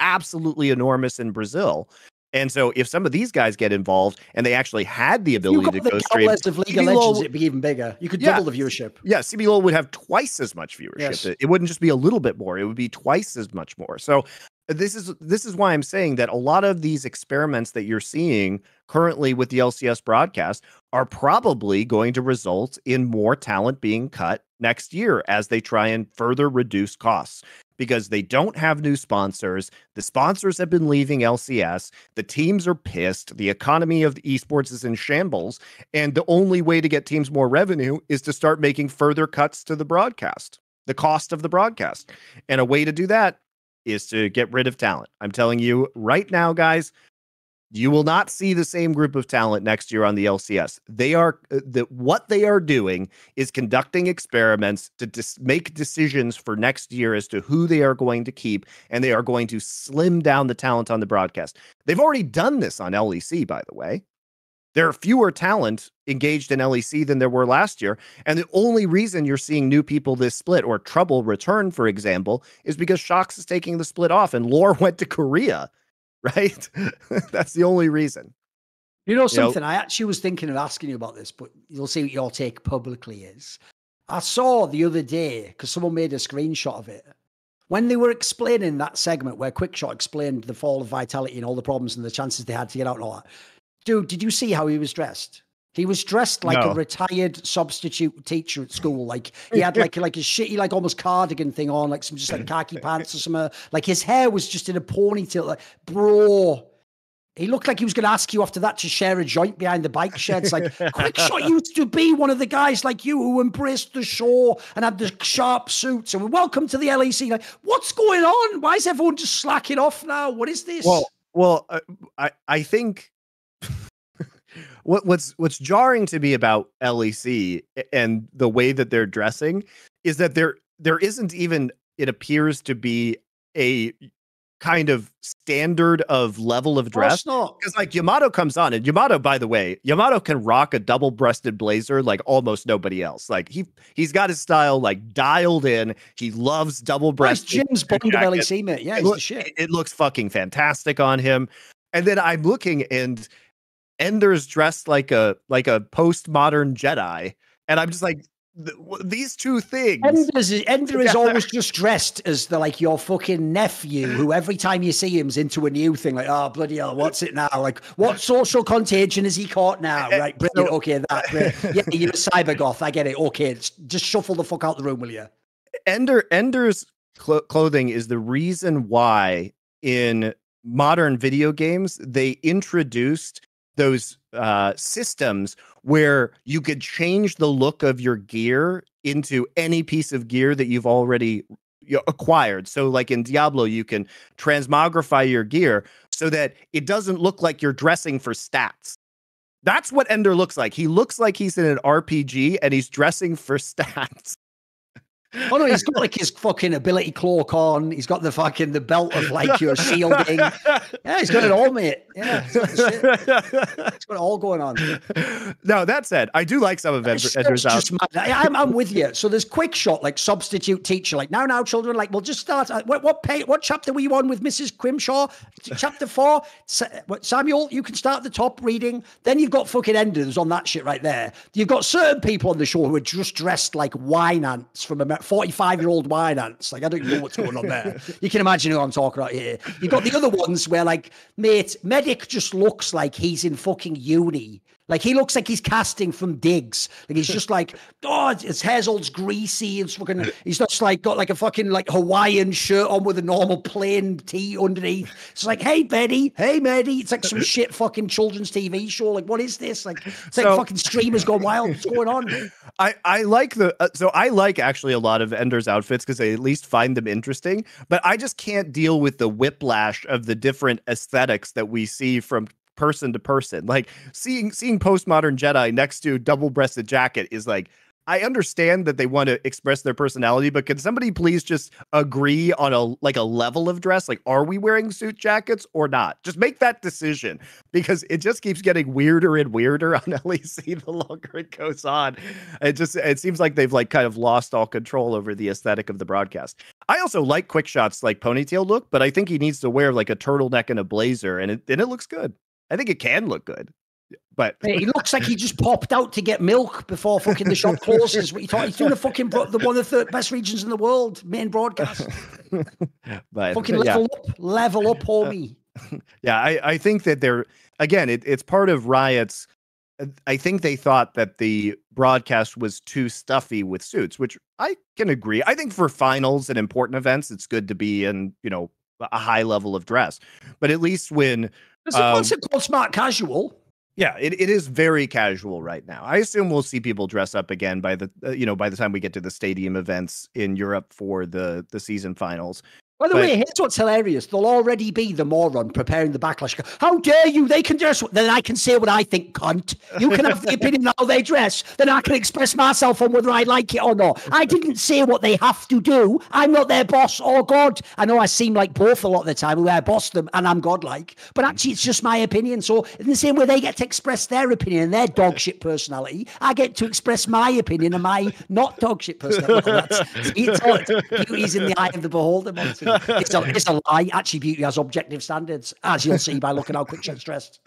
absolutely enormous in Brazil. And so if some of these guys get involved and they actually had the ability to co-stream, of League of Legends, it'd be even bigger. You could double the viewership. Yeah, CBLoL would have twice as much viewership. Yes. It wouldn't just be a little bit more. It would be twice as much more. So this is why I'm saying that a lot of these experiments that you're seeing currently with the LCS broadcast are probably going to result in more talent being cut next year as they try and further reduce costs, because they don't have new sponsors. The sponsors have been leaving LCS. The teams are pissed. The economy of the esports is in shambles. And the only way to get teams more revenue is to start making further cuts to the broadcast, the cost of the broadcast. And a way to do that is to get rid of talent. I'm telling you right now, guys, you will not see the same group of talent next year on the LCS. What they are doing is conducting experiments to make decisions for next year as to who they are going to keep, and they are going to slim down the talent on the broadcast. They've already done this on LEC, by the way. There are fewer talent engaged in LEC than there were last year. And the only reason you're seeing new people this split, or Trouble return, for example, is because Shox is taking the split off and Lore went to Korea, right? That's the only reason. You know something? I actually was thinking of asking you about this, but you'll see what your take publicly is. I saw the other day, because someone made a screenshot of it, when they were explaining that segment where Quickshot explained the fall of Vitality and all the problems and the chances they had to get out and all that. Dude, did you see how he was dressed? He was dressed like a retired substitute teacher at school. Like he had like a shitty, like almost cardigan thing on, like some just like khaki pants or something. Like his hair was just in a ponytail. Like, bro, he looked like he was going to ask you after that to share a joint behind the bike sheds. Like Quickshot used to be one of the guys like you who embraced the show and had the sharp suits. And welcome to the LEC. Like, what's going on? Why is everyone just slacking off now? What is this? Well, I think. What's jarring to me about LEC and the way that they're dressing is that there isn't even, it appears to be a kind of standard of level of dress. Because like Yamato comes on, and Yamato, by the way, Yamato can rock a double-breasted blazer like almost nobody else. Like he's got his style like dialed in. He loves double-breasted. James Bond of LEC, mate. Yeah, he's the shit. It looks fucking fantastic on him. And then I'm looking, and Ender's dressed like a postmodern Jedi, and I'm just like, these two things. Ender is always just dressed as your fucking nephew, who every time you see him's into a new thing. Like, oh bloody hell, what's it now? Like, what social contagion has he caught now? Right, brilliant. Okay, yeah, you're a cyber goth. I get it. Okay, just shuffle the fuck out the room, will you? Ender's clothing is the reason why in modern video games they introduced those systems where you could change the look of your gear into any piece of gear that you've already acquired. So like in Diablo, you can transmogrify your gear so that it doesn't look like you're dressing for stats. That's what Ender looks like. He looks like he's in an RPG and he's dressing for stats. Oh no, he's got like his fucking ability cloak on. He's got the belt of like your shielding. Yeah, he's got it all, mate. Yeah, he's got it all going on. Now that said, I do like some of Ender's outfits. I'm with you. So there's Quickshot, like substitute teacher, like now, children, like we'll just start. What chapter were you on with Mrs. Grimshaw? Chapter 4. Samuel, you can start at the top reading. Then you've got fucking Enders on that shit right there. You've got certain people on the show who are just dressed like wine ants from a 45-year-old wine ants. Like, I don't know what's going on there. You can imagine who I'm talking about here. You've got the other ones where, like, mate, Medic just looks like he's in fucking uni. Like, he looks like he's casting from digs. Like, he's just like, oh, his hair's all greasy. And fucking, he's just like got like a fucking like Hawaiian shirt on with a normal plain tee underneath. It's like, hey, Betty, hey, Medi. It's like some shit fucking children's TV show. Like, what is this? Like, it's like fucking streamers gone wild. What's going on? I like I like actually a lot of Ender's outfits because I at least find them interesting, but I just can't deal with the whiplash of the different aesthetics that we see from person to person. Like seeing postmodern Jedi next to double-breasted jacket is like, I understand that they want to express their personality, but can somebody please just agree on a level of dress? Like, are we wearing suit jackets or not? Just make that decision, because it just keeps getting weirder and weirder on LEC the longer it goes on. It seems like they've like kind of lost all control over the aesthetic of the broadcast. I also like Quickshot's like ponytail look, but I think he needs to wear like a turtleneck and a blazer, and it looks good. I think it can look good. But hey, he looks like he just popped out to get milk before fucking the shop closes. What you thought? He's doing one of the best regions in the world, main broadcast. But fucking level up, homie. Yeah, I think that it's part of Riot's. I think they thought that the broadcast was too stuffy with suits, which I can agree. I think for finals and important events, it's good to be in, a high level of dress. But at least when there's a concept called smart casual. Yeah, it is very casual right now. I assume we'll see people dress up again by the by the time we get to the stadium events in Europe for the season finals. By the way, here's what's hilarious. There'll already be the moron preparing the backlash. How dare you? They can dress. Then I can say what I think, cunt. You can have the opinion on how they dress. Then I can express myself on whether I like it or not. I didn't say what they have to do. I'm not their boss or God. I know I seem like both a lot of the time, where I boss them and I'm godlike. But actually, it's just my opinion. So in the same way they get to express their opinion and their dogshit personality, I get to express my opinion and my not dogshit personality. Beauty's in the eye of the beholder, Monty. It's a lie. Actually, beauty has objective standards, as you'll see by looking how Quickshot's dressed.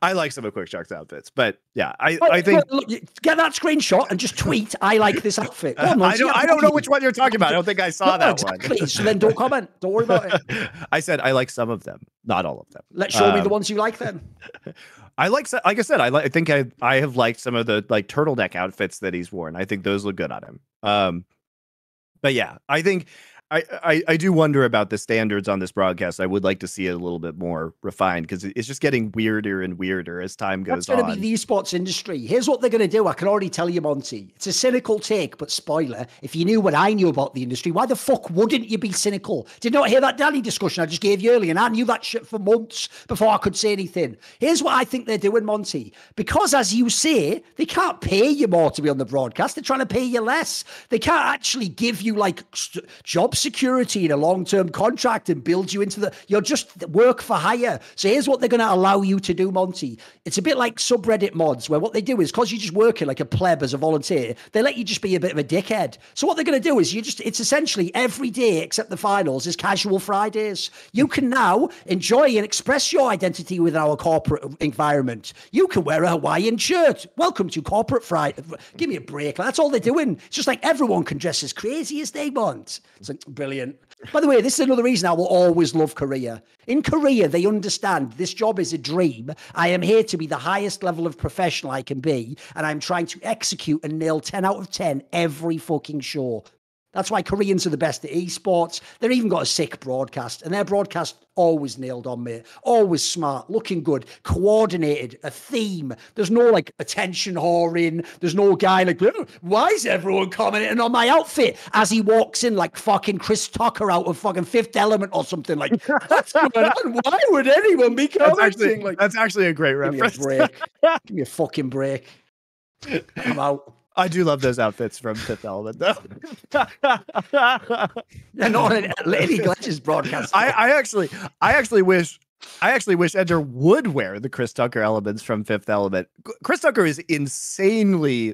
I like some of Quickshot's outfits, but yeah, I think look, get that screenshot and just tweet. I like this outfit. On, I don't know which one you're talking about. I don't think I saw that exactly. one. So then don't comment. Don't worry about it. I said I like some of them, not all of them. Let's show me the ones you like then. I like I said, I think I have liked some of the like turtleneck outfits that he's worn. I think those look good on him. But yeah, I think I do wonder about the standards on this broadcast. I would like to see it a little bit more refined because it's just getting weirder and weirder as time goes on. That's going to be the esports industry. Here's what they're going to do. I can already tell you, Monty. It's a cynical take, but spoiler, if you knew what I knew about the industry, why the fuck wouldn't you be cynical? Did not hear that Danny discussion I just gave you earlier, and I knew that shit for months before I could say anything. Here's what I think they're doing, Monty. Because, as you say, they can't pay you more to be on the broadcast. They're trying to pay you less. They can't actually give you, like, job security and a long-term contract and build you into the, you're just work for hire. So here's what they're going to allow you to do, Monty. It's a bit like subreddit mods where what they do is, because you're just working like a pleb as a volunteer, they let you just be a bit of a dickhead. So what they're going to do is it's essentially every day except the finals is casual Fridays. You can now enjoy and express your identity within our corporate environment. You can wear a Hawaiian shirt. Welcome to corporate Friday. Give me a break. That's all they're doing. It's just like everyone can dress as crazy as they want. It's like, brilliant. By the way, this is another reason I will always love Korea. In Korea, they understand this job is a dream. I am here to be the highest level of professional I can be, and I'm trying to execute and nail 10 out of 10 every fucking show. That's why Koreans are the best at esports. They've even got a sick broadcast, and their broadcast always nailed on, mate. Always smart, looking good, coordinated, a theme. There's no like attention whoring. There's no guy like, oh, why is everyone commenting on my outfit as he walks in like fucking Chris Tucker out of fucking Fifth Element or something? Like, what's going on? Why would anyone be commenting? That's actually a great reference. Give me a break. Give me a fucking break. I'm out. I do love those outfits from Fifth Element, though. They're not an Lady Glitch's broadcast. I actually wish Enter would wear the Chris Tucker elements from Fifth Element. Chris Tucker is insanely,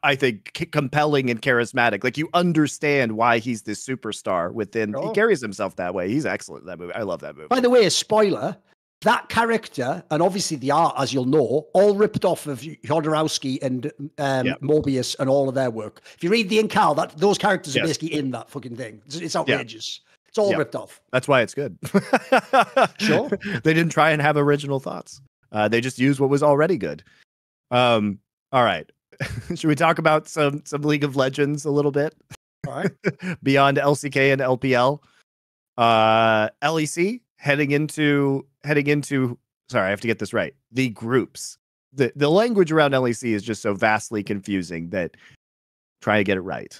I think, compelling and charismatic. Like, you understand why he's this superstar within. Oh. He carries himself that way. He's excellent in that movie. I love that movie. By the way, a spoiler. That character, and obviously the art, as you'll know, all ripped off of Jodorowsky and Mobius and all of their work. If you read the Incal, those characters are basically in that fucking thing. It's outrageous. Yeah. It's all ripped off. That's why it's good. Sure. They didn't try and have original thoughts. They just used what was already good. All right. Should we talk about some League of Legends a little bit? All right. Beyond LCK and LPL. LEC heading into sorry, I have to get this right. The groups. The language around LEC is just so vastly confusing that try to get it right.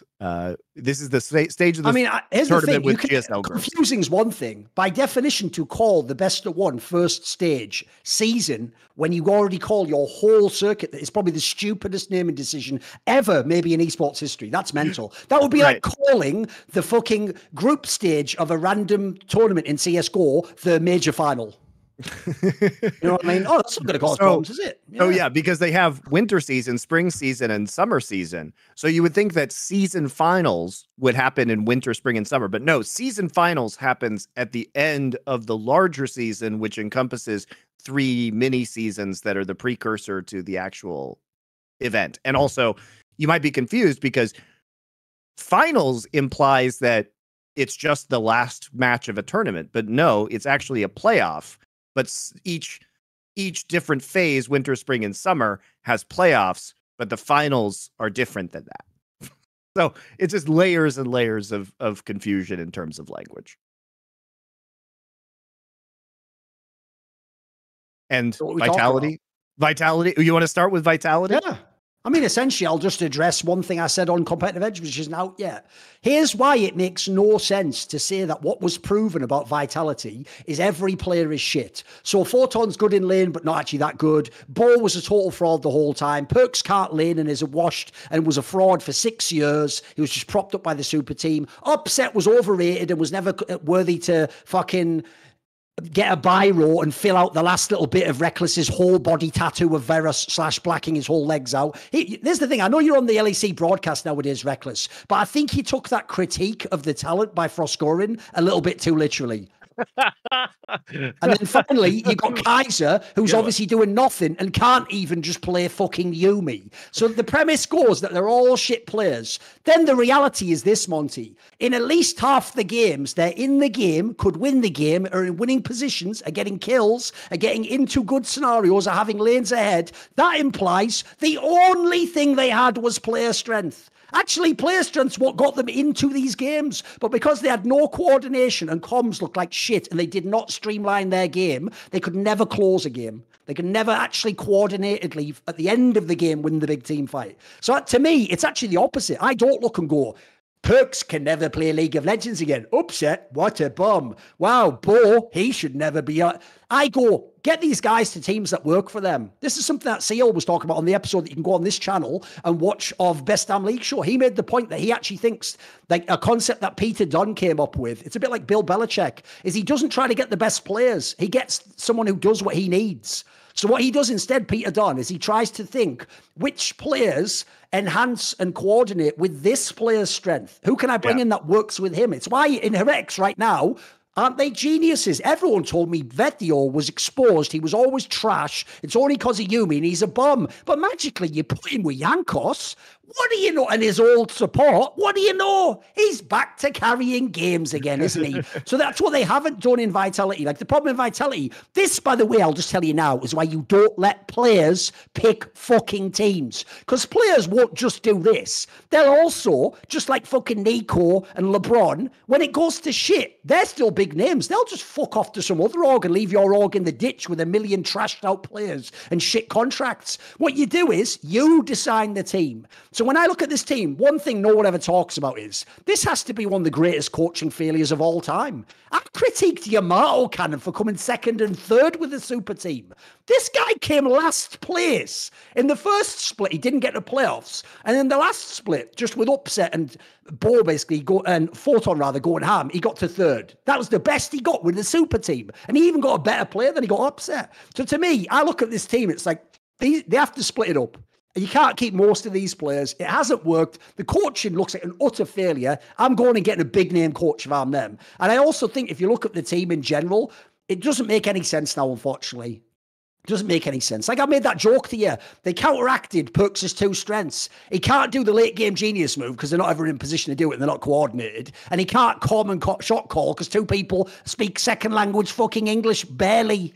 This is the stage of the here's tournament the thing. with GSL groups. Confusing is one thing. By definition, to call the best of one first stage season when you already call your whole circuit, it's probably the stupidest naming decision ever, maybe in esports history. That's mental. That would be like calling the fucking group stage of a random tournament in CSGO the major final. You know what I mean? Oh, that's not going to cause problems, is it? Yeah. Oh, yeah, because they have winter season, spring season, and summer season. So you would think that season finals would happen in winter, spring, and summer. But no, season finals happens at the end of the larger season, which encompasses 3 mini seasons that are the precursor to the actual event. And also, you might be confused because finals implies that it's just the last match of a tournament. But no, it's actually a playoff. But each different phase, winter, spring, and summer, has playoffs, but the finals are different than that. So it's just layers and layers of confusion in terms of language. And Vitality. You want to start with Vitality? Yeah. I mean, essentially, I'll just address one thing I said on Competitive Edge, which isn't out yet. Here's why it makes no sense to say that what was proven about Vitality is every player is shit. So Photon's good in lane, but not actually that good. Bo was a total fraud the whole time. Perks can't lane and is washed and was a fraud for 6 years. He was just propped up by the super team. Upset was overrated and was never worthy to fucking get a biro and fill out the last little bit of Reckless's whole body tattoo of Varus / blacking his whole legs out. There's the thing. I know you're on the LEC broadcast nowadays, Reckless, but I think he took that critique of the talent by Frostgorin a little bit too literally. And then finally, you got Kaiser, who's obviously doing nothing and can't even just play fucking Yuumi. So the premise goes that they're all shit players. Then the reality is this, Monty. In at least half the games, they're in the game, could win the game, are in winning positions, are getting kills, are getting into good scenarios, are having lanes ahead. That implies the only thing they had was player strength. Actually, player strength's what got them into these games. But because they had no coordination and comms looked like shit and they did not streamline their game, they could never close a game. They could never actually coordinatedly, at the end of the game, win the big team fight. So to me, it's actually the opposite. I don't look and go, Perks can never play League of Legends again. Upset, what a bum. Wow, Bo, he should never be. I go, get these guys to teams that work for them. This is something that CEO was talking about on the episode that you can go on this channel and watch of Best Damn League Show. He made the point that he actually thinks like a concept that Peter Dunn came up with. It's a bit like Bill Belichick, is he doesn't try to get the best players. He gets someone who does what he needs. So what he does instead, Peter Dunn, is he tries to think which players enhance and coordinate with this player's strength. Who can I bring in that works with him? It's why in Herex right now, aren't they geniuses? Everyone told me Vetio was exposed. He was always trash. It's only because of Yuumi and he's a bum. But magically, you put him with Yankos. What do you know? And his old support, what do you know? He's back to carrying games again, isn't he? So that's what they haven't done in Vitality. Like the problem in Vitality, this, by the way, I'll just tell you now, is why you don't let players pick fucking teams. Because players won't just do this. They'll also, just like fucking Nico and LeBron, when it goes to shit, they're still big names. They'll just fuck off to some other org and leave your org in the ditch with a million trashed out players and shit contracts. What you do is you design the team. So when I look at this team, one thing no one ever talks about is this has to be one of the greatest coaching failures of all time. I critiqued Yamato Cannon for coming second and third with the super team. This guy came last place. In the first split, he didn't get the playoffs. And in the last split, just with upset and Bo basically and Photon rather going ham, he got to third. That was the best he got with the super team. And he even got a better player than he got upset. So to me, I look at this team, it's like they have to split it up. You can't keep most of these players. It hasn't worked. The coaching looks like an utter failure. I'm going and getting a big name coach if I'm them. And I also think if you look at the team in general, it doesn't make any sense now, unfortunately. It doesn't make any sense. Like I made that joke to you. They counteracted Perks' two strengths. He can't do the late game genius move because they're not ever in position to do it and they're not coordinated. And he can't common shot call because two people speak second language fucking English barely.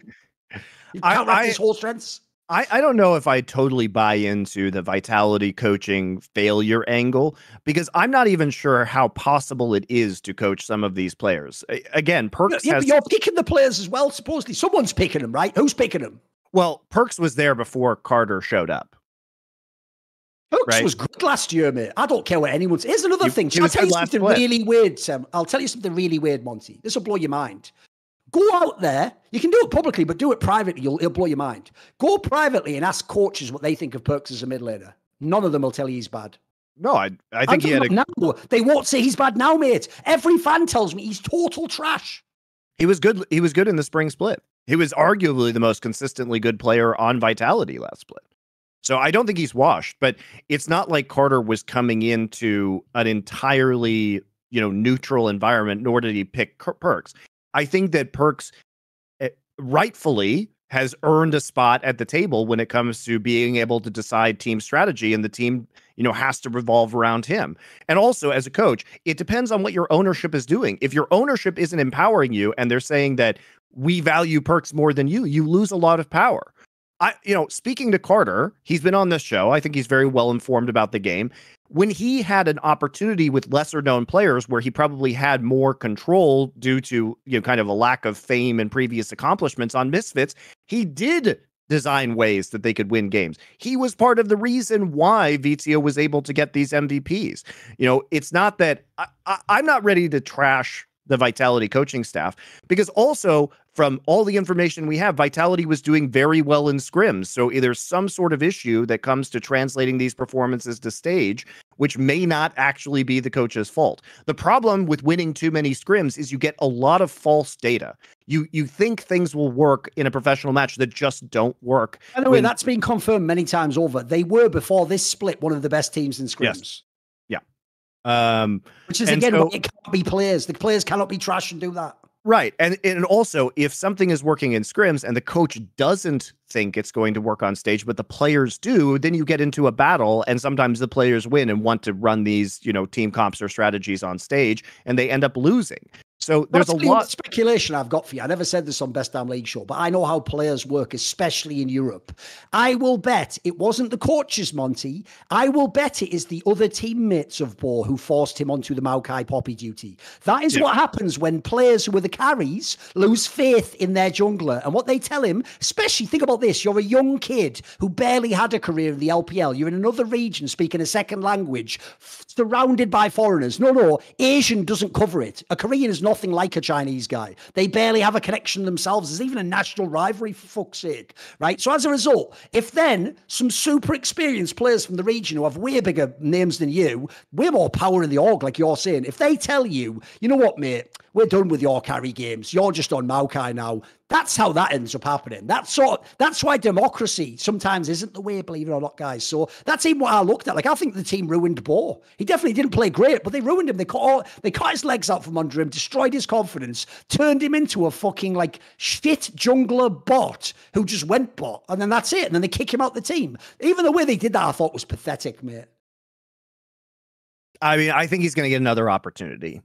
You counteract his whole strengths. I don't know if I totally buy into the Vitality coaching failure angle because I'm not even sure how possible it is to coach some of these players. Again, Perks has... But you're picking the players as well, supposedly. Someone's picking them, right? Who's picking them? Well, Perks was there before Carter showed up. Perks was good last year, mate. I don't care what anyone says. Here's another thing. I'll tell you something really weird, Sam. I'll tell you something really weird, Monty. This will blow your mind. Go out there. You can do it publicly, but do it privately. It'll blow your mind. Go privately and ask coaches what they think of Perks as a mid laner. None of them will tell you he's bad. No, I think he had now. They won't say he's bad now, mate. Every fan tells me he's total trash. He was good. He was good in the spring split. He was arguably the most consistently good player on Vitality last split. So I don't think he's washed, but it's not like Carter was coming into an entirely, neutral environment, nor did he pick Perks. I think that Perks rightfully has earned a spot at the table when it comes to being able to decide team strategy, and the team, has to revolve around him. And also as a coach, it depends on what your ownership is doing. If your ownership isn't empowering you and they're saying that we value Perks more than you lose a lot of power. Speaking to Carter, he's been on this show. I think he's very well informed about the game. When he had an opportunity with lesser known players where he probably had more control due to, kind of a lack of fame and previous accomplishments on Misfits, he did design ways that they could win games. He was part of the reason why Vizio was able to get these MVPs. It's not that I'm not ready to trash the Vitality coaching staff, because also from all the information we have, Vitality was doing very well in scrims. So either some sort of issue that comes to translating these performances to stage, which may not actually be the coach's fault. The problem with winning too many scrims is you get a lot of false data. You think things will work in a professional match that just don't work. By the way, that's been confirmed many times over. They were, before this split, one of the best teams in scrims. Yes. Yeah. Which is, again, so, it can't be players. The players cannot be trash and do that. Right. And also, if something is working in scrims and the coach doesn't think it's going to work on stage, but the players do, then you get into a battle, and sometimes the players win and want to run these, team comps or strategies on stage, and they end up losing. So there's a lot of speculation I've got for you. I never said this on Best Damn League Show, but I know how players work, especially in Europe. I will bet it wasn't the coaches, Monty. I will bet it is the other teammates of Bo who forced him onto the Maokai Poppy duty. That is what happens when players who are the carries lose faith in their jungler. And what they tell him, especially, think about this, you're a young kid who barely had a career in the LPL. You're in another region speaking a second language, surrounded by foreigners. No, Asian doesn't cover it. A Korean is nothing like a Chinese guy. They barely have a connection themselves. There's even a national rivalry, for fuck's sake, right? So as a result, if then some super experienced players from the region who have way bigger names than you, way more power in the org, like you're saying, if they tell you, you know what, mate, we're done with your carry games, you're just on Maokai now, that's how that ends up happening. That's why democracy sometimes isn't the way, believe it or not, guys. So that's even what I looked at. Like, I think the team ruined Bo. He definitely didn't play great, but they ruined him. They cut his legs out from under him, destroyed his confidence, turned him into a fucking shit jungler bot who just went bot, and then that's it. And then they kick him out the team. Even the way they did that, I thought was pathetic, mate. I mean, I think he's going to get another opportunity.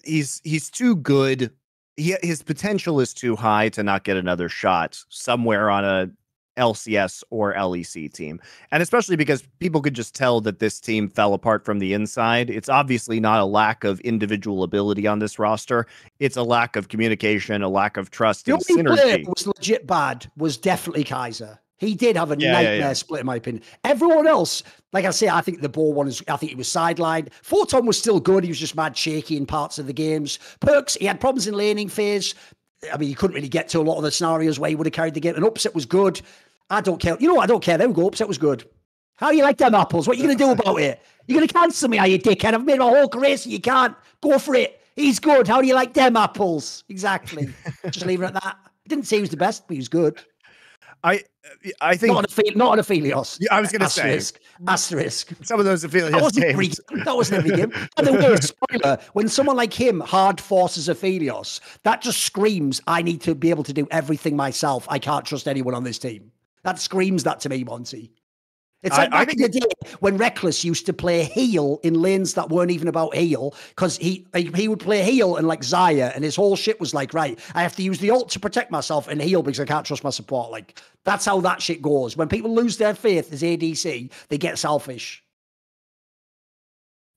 He's too good. His potential is too high to not get another shot somewhere on a LCS or LEC team. And especially because people could just tell that this team fell apart from the inside. It's obviously not a lack of individual ability on this roster. It's a lack of communication, a lack of trust and synergy. The only player who was legit bad was definitely Kaiser. He did have a nightmare split, in my opinion. Everyone else, like I say, I think the ball one I think he was sidelined. Photon was still good. He was just mad shaky in parts of the games. Perks, he had problems in laning phase. I mean, he couldn't really get to a lot of the scenarios where he would have carried the game. And Upset was good. I don't care. You know what? I don't care. There we go. Upset was good. How you like them apples? What are you going to do about it? You're going to cancel me, are you, dickhead? I've made my whole career so you can't. Go for it. He's good. How do you like them apples? Exactly. Just leave it at that. Didn't say he was the best, but he was good. I think not on Aphelios. I was going to say asterisk. Some of those Aphelios games. That wasn't every game. By the way, spoiler: when someone like him hard forces Aphelios, that just screams, "I need to be able to do everything myself. I can't trust anyone on this team." That screams that to me, Monty. It's like back in the day when Reckless used to play heal in lanes that weren't even about heal, because he would play heal and like Zaya, and his whole shit was like, right, I have to use the ult to protect myself and heal because I can't trust my support. Like, that's how that shit goes. When people lose their faith as ADC, they get selfish.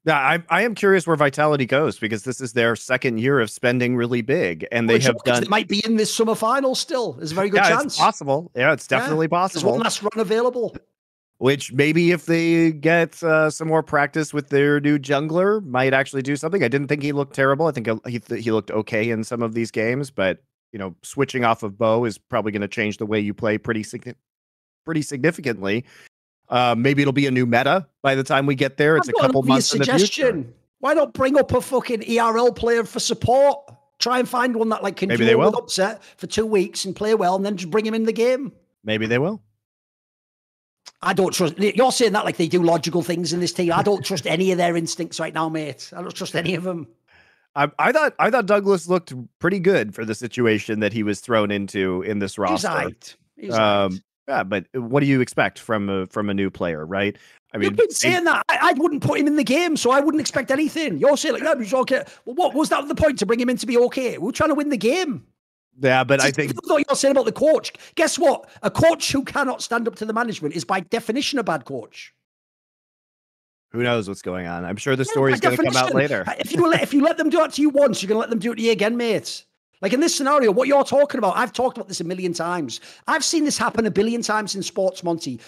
Yeah, I am curious where Vitality goes, because this is their second year of spending really big, and they have done. They might be in this summer final still. There's a very good chance. It's possible. Yeah, it's definitely possible. There's one last run available. Which maybe if they get some more practice with their new jungler, might actually do something. I didn't think he looked terrible. I think he looked okay in some of these games, but switching off of Bo is probably going to change the way you play pretty significantly. Maybe it'll be a new meta by the time we get there. It's a couple months in the future. Why not bring up a fucking ERL player for support? Try and find one that can deal with Upset for 2 weeks and play well, and then just bring him in the game. Maybe they will. I don't trust. You're saying that like they do logical things in this team. I don't trust any of their instincts right now, mate. I don't trust any of them. I thought Douglas looked pretty good for the situation that he was thrown into in this roster. He's right. Yeah, but what do you expect from a new player, right? I mean, you've been saying that. I wouldn't put him in the game, so I wouldn't expect anything. You're saying like, he's okay. Well, what was that the point to bring him in to be okay? We're trying to win the game. Yeah, but I think what you're saying about the coach. Guess what? A coach who cannot stand up to the management is by definition a bad coach. Who knows what's going on? I'm sure the story's going to come out later. If you let them do it to you once, you're going to let them do it to you again, mate. Like in this scenario, what you're talking about, I've talked about this a million times. I've seen this happen a billion times in sports, Monty.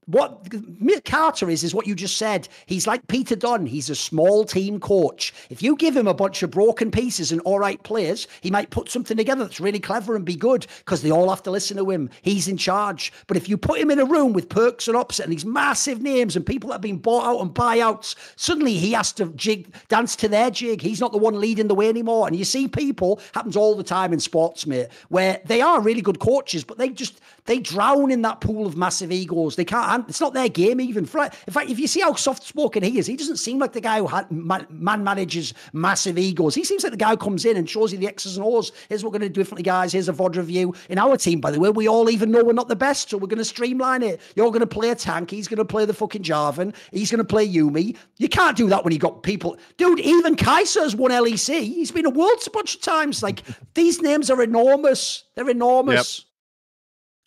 what Mick Carter is what you just said. He's like Peter Dunn. He's a small team coach. If you give him a bunch of broken pieces and all right players, he might put something together that's really clever and be good because they all have to listen to him. He's in charge. But if you put him in a room with Perks and Upset and these massive names and people that have been bought out and buyouts, suddenly he has to dance to their jig. He's not the one leading the way anymore. And you see people, happens all the time in sports, mate, where they are really good coaches, but they drown in that pool of massive egos. They can't. It's not their game even. In fact, if you see how soft-spoken he is, he doesn't seem like the guy who manages massive egos. He seems like the guy who comes in and shows you the X's and O's. Here's what we're going to do differently, guys. Here's a VOD review. In our team, by the way, we all even know we're not the best, so we're going to streamline it. You're going to play a tank. He's going to play the fucking Jarvan. He's going to play Yuumi. You can't do that when you got people. Dude, even Kaiser's won LEC. He's been a Worlds a bunch of times. Like, these names are enormous. They're enormous. Yep.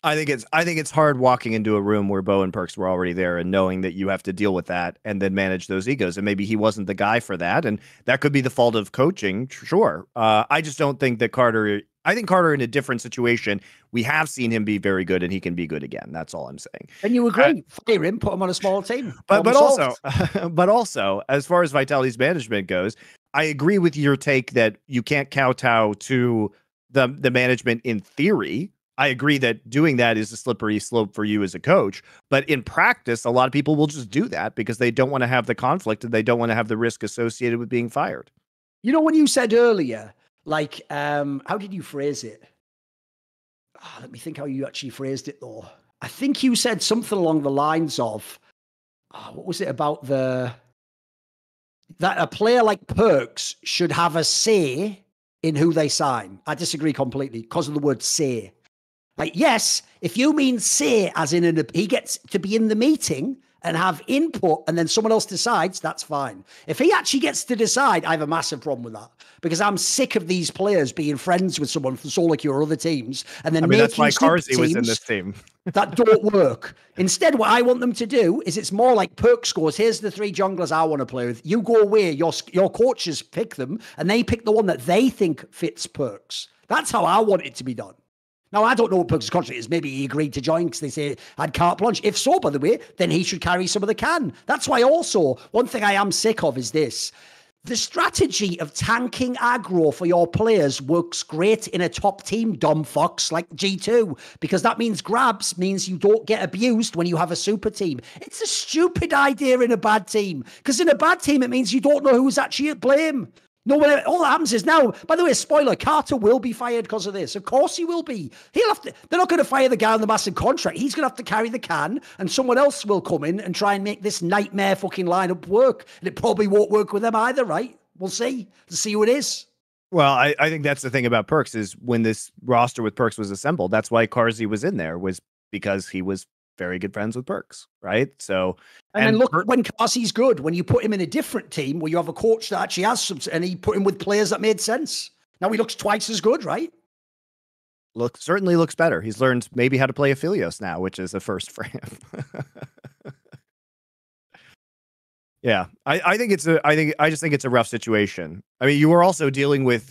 I think it's hard walking into a room where Bo and Perks were already there and knowing that you have to deal with that and then manage those egos. And maybe he wasn't the guy for that. And that could be the fault of coaching. Sure. I just don't think that I think Carter in a different situation, we have seen him be very good and he can be good again. That's all I'm saying. And you agree, fire him, put him on a small team. But also, as far as Vitality's management goes, I agree with your take that you can't kowtow to the management in theory. I agree that doing that is a slippery slope for you as a coach, but in practice, a lot of people will just do that because they don't want to have the conflict and they don't want to have the risk associated with being fired. You know, when you said earlier, like, how did you phrase it? Oh, let me think how you actually phrased it, though. I think you said something along the lines of, what was it about that a player like Perks should have a say in who they sign. I disagree completely because of the word say. Like, yes, if you mean say as in he gets to be in the meeting and have input and then someone else decides, that's fine. If he actually gets to decide, I have a massive problem with that because I'm sick of these players being friends with someone from Solacure or other teams and then that's why Carsey was in this team. That don't work. Instead, what I want them to do is it's more like Perk scores. Here's the 3 junglers I want to play with. You go away, your coaches pick them and they pick the one that they think fits Perks. That's how I want it to be done. Now, I don't know what Perks' contract is. Maybe he agreed to join because they say I'd carte blanche. If so, by the way, then he should carry some of the can. That's why also, one thing I am sick of is this. The strategy of tanking aggro for your players works great in a top team, dumb fox, like G2, because that means grabs means you don't get abused when you have a super team. It's a stupid idea in a bad team, because in a bad team, it means you don't know who's actually at blame. No, all that happens is now, by the way, spoiler, Carter will be fired because of this. Of course he will be. He'll have to, they're not going to fire the guy on the massive contract. He's going to have to carry the can and someone else will come in and try and make this nightmare fucking lineup work. And it probably won't work with them either, right? We'll see. To see who it is. Well, I think that's the thing about Perks is when this roster with Perks was assembled, that's why Carsey was in there, was because he was very good friends with Perks, right? So, and then look, when Carsey's good, when you put him in a different team where you have a coach that actually has some, and he put him with players that made sense. Now he looks twice as good, right? Certainly looks better. He's learned maybe how to play Aphelios now, which is a first for him. Yeah, I just think it's a rough situation. I mean, you were also dealing with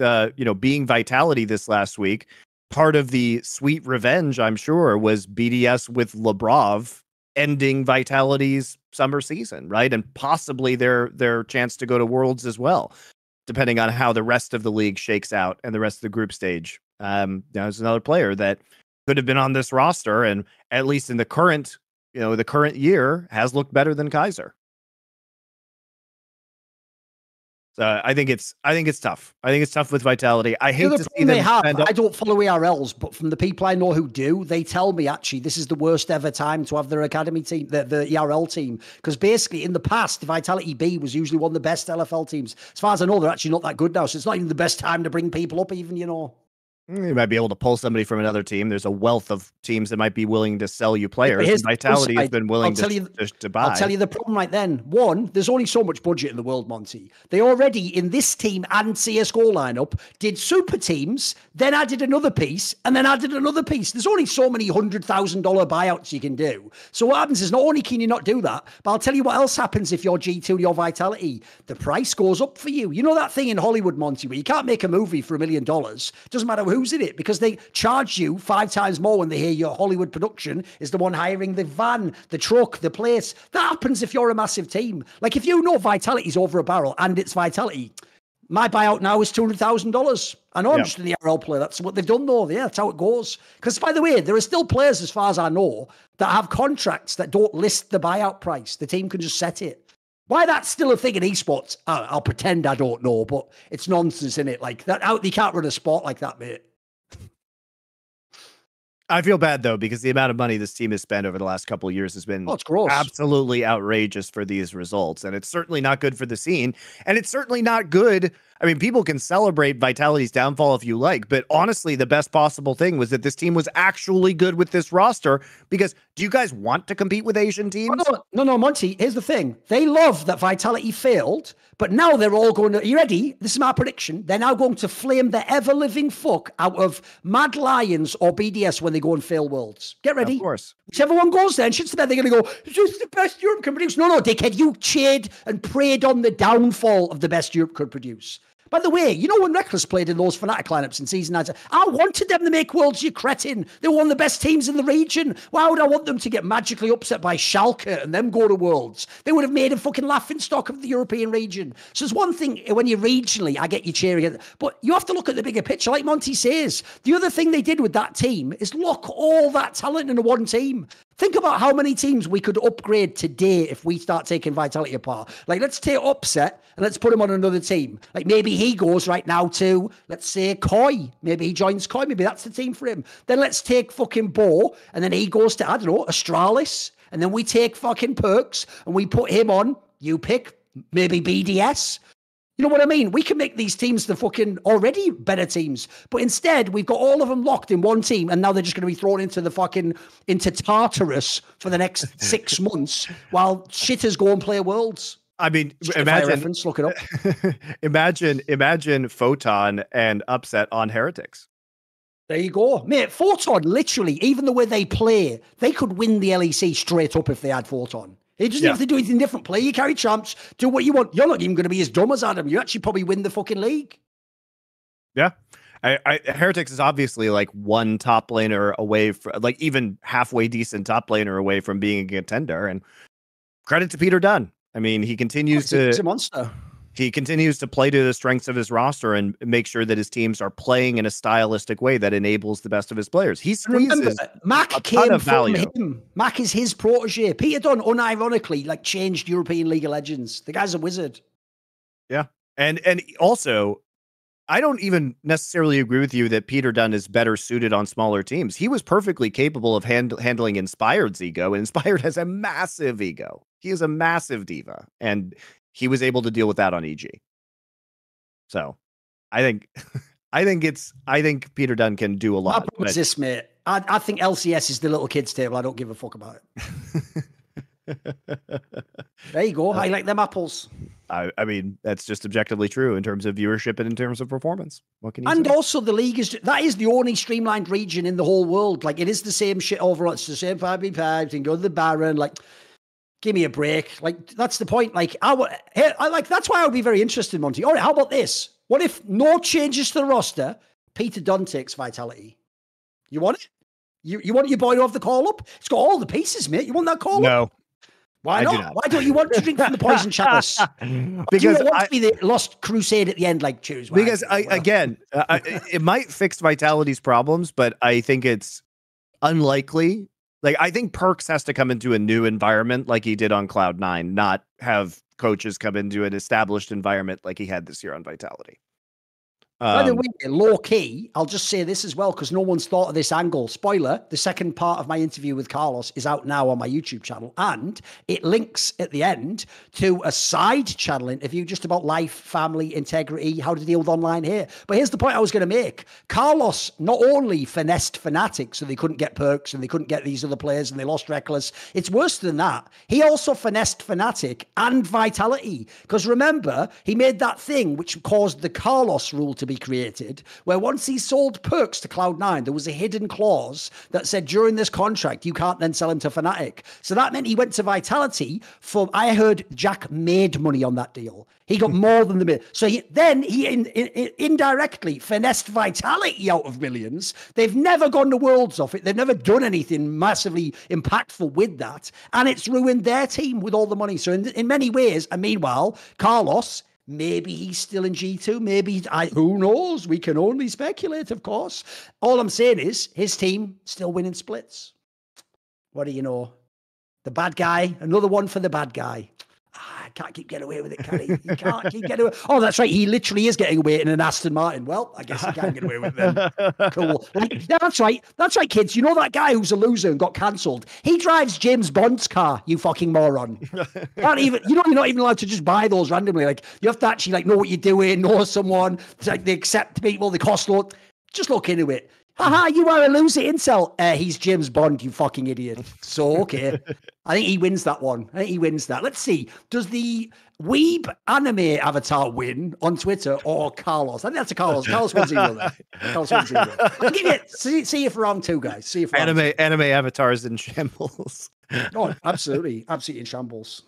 being Vitality this last week. Part of the sweet revenge, I'm sure, was BDS with Labrov ending Vitality's summer season, right? And possibly their chance to go to Worlds as well, depending on how the rest of the league shakes out and the rest of the group stage. There's another player that could have been on this roster, and at least in the current year, has looked better than Kaiser. So I think it's tough. I think it's tough with Vitality. I hate to see them. I don't follow ERLs, but from the people I know who do, they tell me actually this is the worst ever time to have their academy team, the ERL team, because basically in the past, Vitality B was usually one of the best LFL teams. As far as I know, they're actually not that good now, so it's not even the best time to bring people up. Even you might be able to pull somebody from another team. There's a wealth of teams that might be willing to sell you players. And Vitality has been willing to buy. I'll tell you the problem right then. One, there's only so much budget in the world, Monty. They already, in this team and CSGO lineup, did super teams, then added another piece, and then added another piece. There's only so many $100,000 buyouts you can do. So what happens is not only can you not do that, but I'll tell you what else happens if you're G2 and you're Vitality. The price goes up for you. You know that thing in Hollywood, Monty, where you can't make a movie for $1 million. Doesn't matter who's in it because they charge you 5 times more when they hear your Hollywood production is the one hiring the van, the truck, the place. That happens if you're a massive team. Like if you know Vitality's over a barrel and it's Vitality, my buyout now is $200,000. I know I'm just in the RL player. That's what they've done, though. Yeah, that's how it goes. Because, by the way, there are still players, as far as I know, that have contracts that don't list the buyout price. The team can just set it. Why that's still a thing in esports, I'll pretend I don't know, but it's nonsense, isn't it? Like, they can't run a sport like that, mate. I feel bad, though, because the amount of money this team has spent over the last couple of years has been absolutely outrageous for these results. And it's certainly not good for the scene. And it's certainly not good. I mean, people can celebrate Vitality's downfall if you like, but honestly, the best possible thing was that this team was actually good with this roster. Because do you guys want to compete with Asian teams? No, Monty, here's the thing. They love that Vitality failed, but now they're all going to, are you ready? This is my prediction. They're now going to flame the ever-living fuck out of Mad Lions or BDS when they go and fail Worlds. Get ready. Of course. Whichever one goes there and shits the bed, they're going to go, it's just the best Europe can produce. No, dickhead, you cheered and prayed on the downfall of the best Europe could produce. By the way, you know when Mykles played in those Fnatic lineups in Season 9, I wanted them to make Worlds, you cretin. They were one of the best teams in the region. Why would I want them to get magically upset by Schalke and them go to Worlds? They would have made a fucking laughing stock of the European region. So it's one thing when you're regionally, I get you cheering, but you have to look at the bigger picture. Like Monty says, the other thing they did with that team is lock all that talent into one team. Think about how many teams we could upgrade today if we start taking Vitality apart. Like, let's take Upset and let's put him on another team. Like, maybe he goes right now to, let's say, Koi. Maybe he joins Koi. Maybe that's the team for him. Then let's take fucking Bo, and then he goes to, I don't know, Astralis. And then we take fucking Perks, and we put him on, you pick, maybe BDS. You know what I mean? We can make these teams the fucking already better teams. But instead, we've got all of them locked in one team, and now they're just going to be thrown into Tartarus for the next 6 months while shitters go and play Worlds. I mean, imagine reference, look it up. imagine Photon and Upset on Heretics. There you go. Mate, Photon, literally, even the way they play, they could win the LEC straight up if they had Photon. He doesn't have to do anything different. Play your carry champs, do what you want. You're not even going to be as dumb as Adam. You actually probably win the fucking league. Yeah. Heretics is obviously like one top laner away from, like even halfway decent top laner away from being a contender. And credit to Peter Dunn. I mean, he's a monster. He continues to play to the strengths of his roster and make sure that his teams are playing in a stylistic way that enables the best of his players. He squeezes Mac came from him. Mac is his protege. Peter Dunn, unironically, like changed European League of Legends. The guy's a wizard. Yeah, and also, I don't even necessarily agree with you that Peter Dunn is better suited on smaller teams. He was perfectly capable of handling Inspired's ego, and Inspired has a massive ego. He is a massive diva, and he was able to deal with that on EG. So I think Peter Dunn can do a lot. My problem is mate. I think LCS is the little kids table. I don't give a fuck about it. There you go. I like them apples. I mean, that's just objectively true in terms of viewership and in terms of performance. What can you say? Also, the league that is the only streamlined region in the whole world. Like, it is the same shit overall. It's the same 5v5s and go to the Baron. Like, give me a break. Like, that's the point. Like, that's why I would be very interested, Monty. All right, how about this? What if no changes to the roster? Peter Dunn takes Vitality. You want it? You want your boy to have the call up? It's got all the pieces, mate. You want that call up? No. Why not? Why don't you want to drink from the poison chalice? Because you want to be the lost crusade at the end, like choose. Because it might fix Vitality's problems, but I think it's unlikely. Like, I think Perks has to come into a new environment like he did on Cloud9, not have coaches come into an established environment like he had this year on Vitality. By the way, low key, I'll just say this as well, because no one's thought of this angle. Spoiler, the second part of my interview with Carlos is out now on my YouTube channel, and it links at the end to a side channel interview just about life, family, integrity, how to deal with online here. But here's the point I was going to make. Carlos not only finessed Fnatic so they couldn't get Perks and they couldn't get these other players and they lost Reckless. It's worse than that. He also finessed Fnatic and Vitality, because remember, he made that thing which caused the Carlos rule to be created, where once he sold perks to Cloud9, there was a hidden clause that said during this contract, you can't then sell him to Fnatic. So that meant he went to Vitality for, I heard Jack made money on that deal. He got more than the million. So he indirectly finessed Vitality out of millions. They've never gone to Worlds off it. They've never done anything massively impactful with that. And it's ruined their team with all the money. So in many ways, and meanwhile, Carlos, maybe he's still in G2. Maybe, who knows? We can only speculate, of course. All I'm saying is his team still winning splits. What do you know? The bad guy, another one for the bad guy. I can't keep getting away with it, can he? You can't keep getting away. Oh, that's right. He literally is getting away in an Aston Martin. Well, I guess he can't get away with it then. Cool. Yeah, that's right. That's right, kids. You know that guy who's a loser and got cancelled? He drives James Bond's car, you fucking moron. You're not even allowed to just buy those randomly. Like, you have to actually like know what you're doing, know someone. It's like they accept people, they cost a lot. Just look into it. Haha, you are a loser, incel. He's James Bond, you fucking idiot. So, okay. I think he wins that one. Let's see. Does the Weeb anime avatar win on Twitter or Carlos? I think that's a Carlos. Carlos wins either there. I'll give it. See you for round 2, guys. See you for anime avatars in shambles. Oh, absolutely. Absolutely in shambles.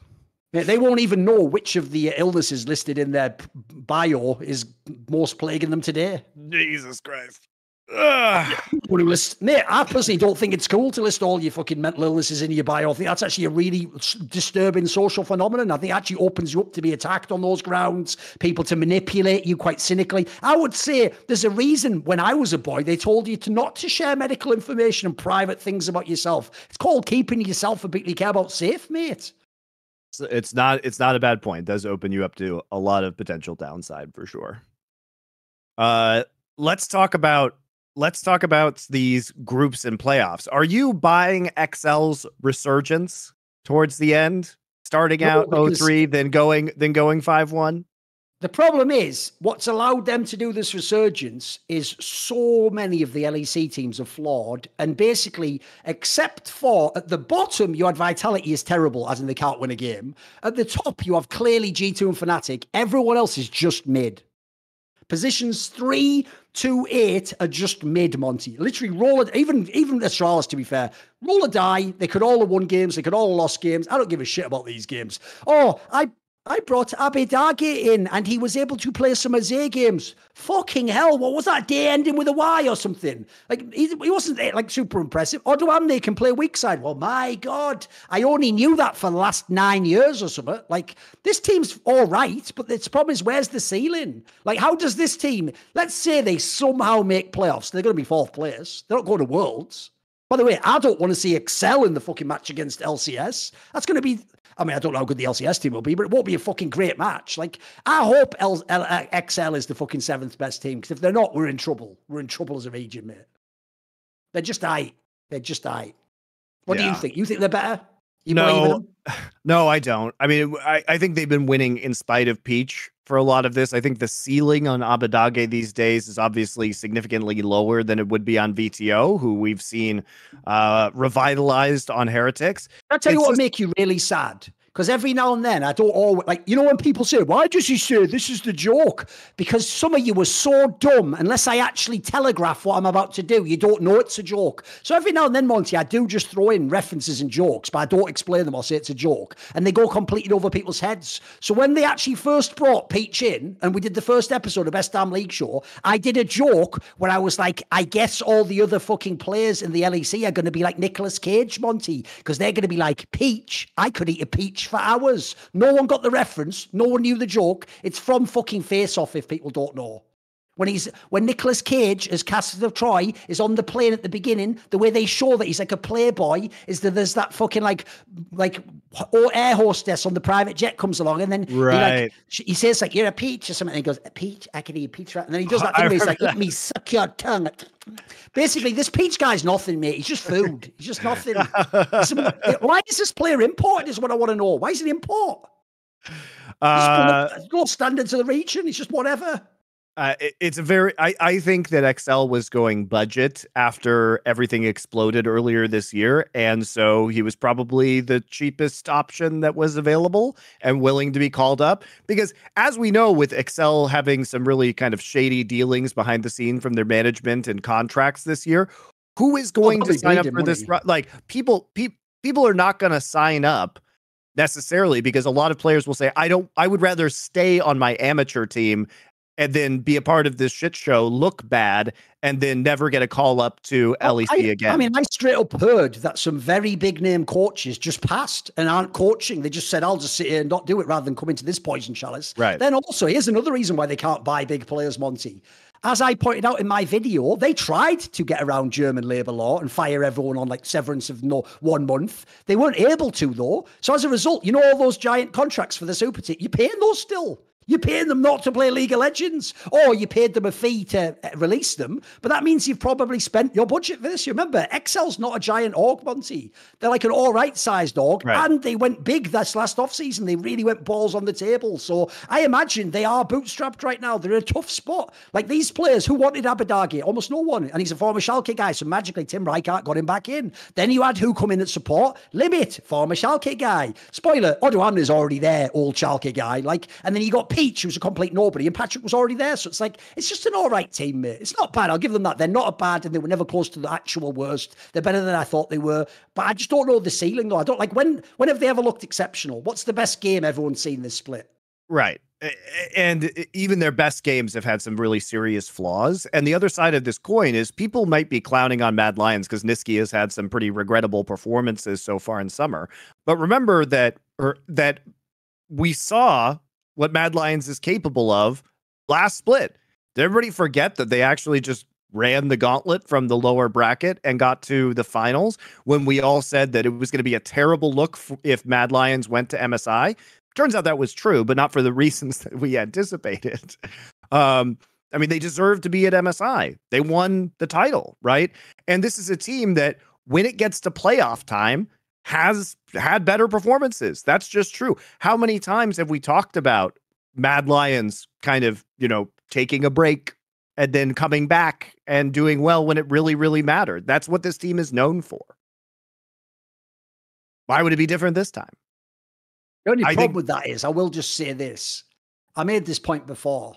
They won't even know which of the illnesses listed in their bio is most plaguing them today. Jesus Christ. Mate, I personally don't think it's cool to list all your fucking mental illnesses in your bio. I think that's actually a really disturbing social phenomenon. I think it actually opens you up to be attacked on those grounds, people to manipulate you quite cynically. I would say there's a reason when I was a boy, they told you not to share medical information and private things about yourself. It's called keeping yourself and people you care about safe, mate. It's not a bad point. It does open you up to a lot of potential downside for sure. Let's talk about these groups and playoffs. Are you buying XL's resurgence towards the end, starting out 0-3, then going 5-1? The problem is what's allowed them to do this resurgence is so many of the LEC teams are flawed. And basically, except for at the bottom, you had Vitality is terrible, as in they can't win a game. At the top, you have clearly G2 and Fnatic. Everyone else is just mid. Positions 3 to 8 are just mid, Monty. Literally roll it. Even Astralis, to be fair, roll a die. They could all have won games. They could all have lost games. I don't give a shit about these games. Oh, I brought Abedage in and he was able to play some Azay games. Fucking hell, what was that day ending with a Y or something? Like, he wasn't like super impressive. Odoamne can play weak side. Well, my God, I only knew that for the last 9 years or something. Like, this team's all right, but the problem is, where's the ceiling? Like, how does this team, let's say they somehow make playoffs. They're going to be 4th place. They're not going to Worlds. By the way, I don't want to see Excel in the fucking match against LCS. That's going to be, I mean, I don't know how good the LCS team will be, but it won't be a fucking great match. Like, I hope XL is the fucking 7th best team, because if they're not, we're in trouble. We're in trouble as a region, mate. They're just aight. What do you think? You think they're better? No, I don't. I mean, I think they've been winning in spite of Peach for a lot of this. I think the ceiling on Abedage these days is obviously significantly lower than it would be on VTO, who we've seen revitalized on Heretics. I'll tell you what would make you really sad. Because every now and then, I don't always, like, you know, when people say, why does he say this is the joke? Because some of you were so dumb, unless I actually telegraph what I'm about to do, you don't know it's a joke. So every now and then, Monty, I do just throw in references and jokes, but I don't explain them or say it's a joke. And they go completely over people's heads. So when they actually first brought Peach in, and we did the first episode of Best Damn League Show, I did a joke where I was like, I guess all the other fucking players in the LEC are going to be like Nicolas Cage, Monty, because they're going to be like, Peach, I could eat a peach for hours. No one got the reference. No one knew the joke. It's from fucking Face Off, if people don't know. When Nicolas Cage as Castle of Troy is on the plane at the beginning, the way they show that he's like a playboy is that there's that fucking like air hostess on the private jet comes along, and then he says like, you're a peach or something, and he goes, a peach, I can eat a peach, right? And then he does that thing where he's like, let me suck your tongue. Basically, this Peach guy's nothing, mate. He's just food. He's just nothing. Why is this player important is what I want to know. Why is he import? No standard to the region. He's just whatever. It's a very, I think that XL was going budget after everything exploded earlier this year. And so he was probably the cheapest option that was available and willing to be called up. Because as we know, with XL having some really kind of shady dealings behind the scene from their management and contracts this year, who is going to sign up for this? Like people are not going to sign up necessarily, because a lot of players will say, I would rather stay on my amateur team and then be a part of this shit show, look bad, and then never get a call up to LEC again. I mean, I straight up heard that some very big name coaches just passed and aren't coaching. They just said, I'll just sit here and not do it rather than come into this poison chalice. Right. Then also, here's another reason why they can't buy big players, Monty. As I pointed out in my video, they tried to get around German labour law and fire everyone on like severance of 1 month. They weren't able to, though. So as a result, all those giant contracts for the super team, you're paying those still. You're paying them not to play League of Legends, or you paid them a fee to release them. But that means you've probably spent your budget for this. You remember, XL's not a giant org, Monty. They're like an all right sized org, right. And they went big this last offseason. They really went balls on the table. So I imagine they are bootstrapped right now. They're in a tough spot. Like these players who wanted Abadagi, almost no one. And he's a former Schalke guy, so magically Tim Rijkaard got him back in. Then you had who come in at support? Limit, former Schalke guy. Spoiler, Odoamne is already there, old Schalke guy. And then you got Peach, who's a complete nobody, and Patrick was already there. So it's like, it's just an all right team, mate. It's not bad. I'll give them that. They're not bad, and they were never close to the actual worst. They're better than I thought they were. But I just don't know the ceiling, though. I don't like, when have they ever looked exceptional? What's the best game everyone's seen this split? Right. And even their best games have had some really serious flaws. And the other side of this coin is people might be clowning on Mad Lions because Niski has had some pretty regrettable performances so far in summer. But remember that we saw what Mad Lions is capable of last split. Did everybody forget that they actually just ran the gauntlet from the lower bracket and got to the finals when we all said that it was going to be a terrible look if Mad Lions went to MSI? Turns out that was true, but not for the reasons that we anticipated. I mean, they deserve to be at MSI. They won the title, right? And this is a team that, when it gets to playoff time, has had better performances. That's just true. How many times have we talked about Mad Lions kind of, taking a break and then coming back and doing well when it really, really mattered? That's what this team is known for. Why would it be different this time? The only problem with that is, I will just say this. I made this point before.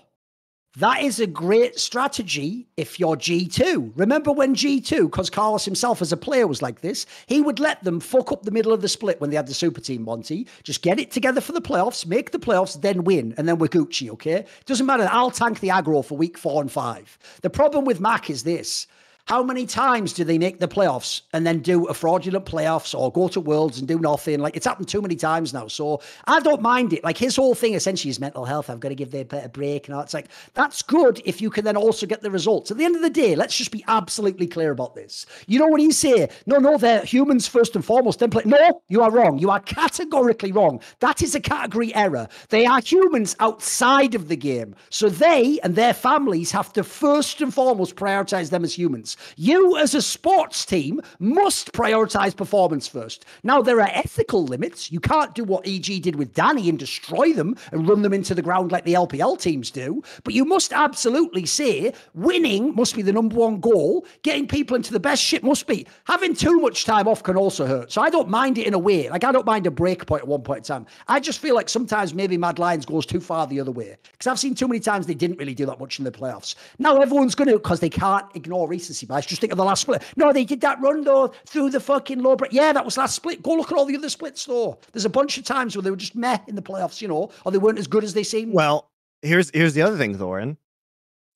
That is a great strategy if you're G2. Remember when G2, because Carlos himself as a player was like this, he would let them fuck up the middle of the split when they had the super team, Monty. Just get it together for the playoffs, make the playoffs, then win, and then we're Gucci, okay? Doesn't matter. I'll tank the aggro for week 4 and 5. The problem with Mac is this. How many times do they make the playoffs and then do a fraudulent playoffs or go to Worlds and do nothing? Like, it's happened too many times now. So I don't mind it. Like, his whole thing essentially is mental health. I've got to give them a break. And it's like, that's good if you can then also get the results. At the end of the day, let's just be absolutely clear about this. When you say, no, they're humans first and foremost, then play. No, you are wrong. You are categorically wrong. That is a category error. They are humans outside of the game. So they and their families have to first and foremost prioritize them as humans. You, as a sports team, must prioritize performance first. Now, there are ethical limits. You can't do what EG did with Danny and destroy them and run them into the ground like the LPL teams do. But you must absolutely say winning must be the number one goal. Getting people into the best shit must be. Having too much time off can also hurt. So I don't mind it in a way. Like, I don't mind a break point at one point in time. I just feel like sometimes maybe Mad Lions goes too far the other way. Because I've seen too many times they didn't really do that much in the playoffs. Now everyone's going to, because they can't ignore recency bias, just think of the last split. No, they did that run though through the fucking low break. Yeah, that was last split. Go look at all the other splits though. There's a bunch of times where they were just meh in the playoffs, or they weren't as good as they seemed. Well, here's the other thing, Thorin.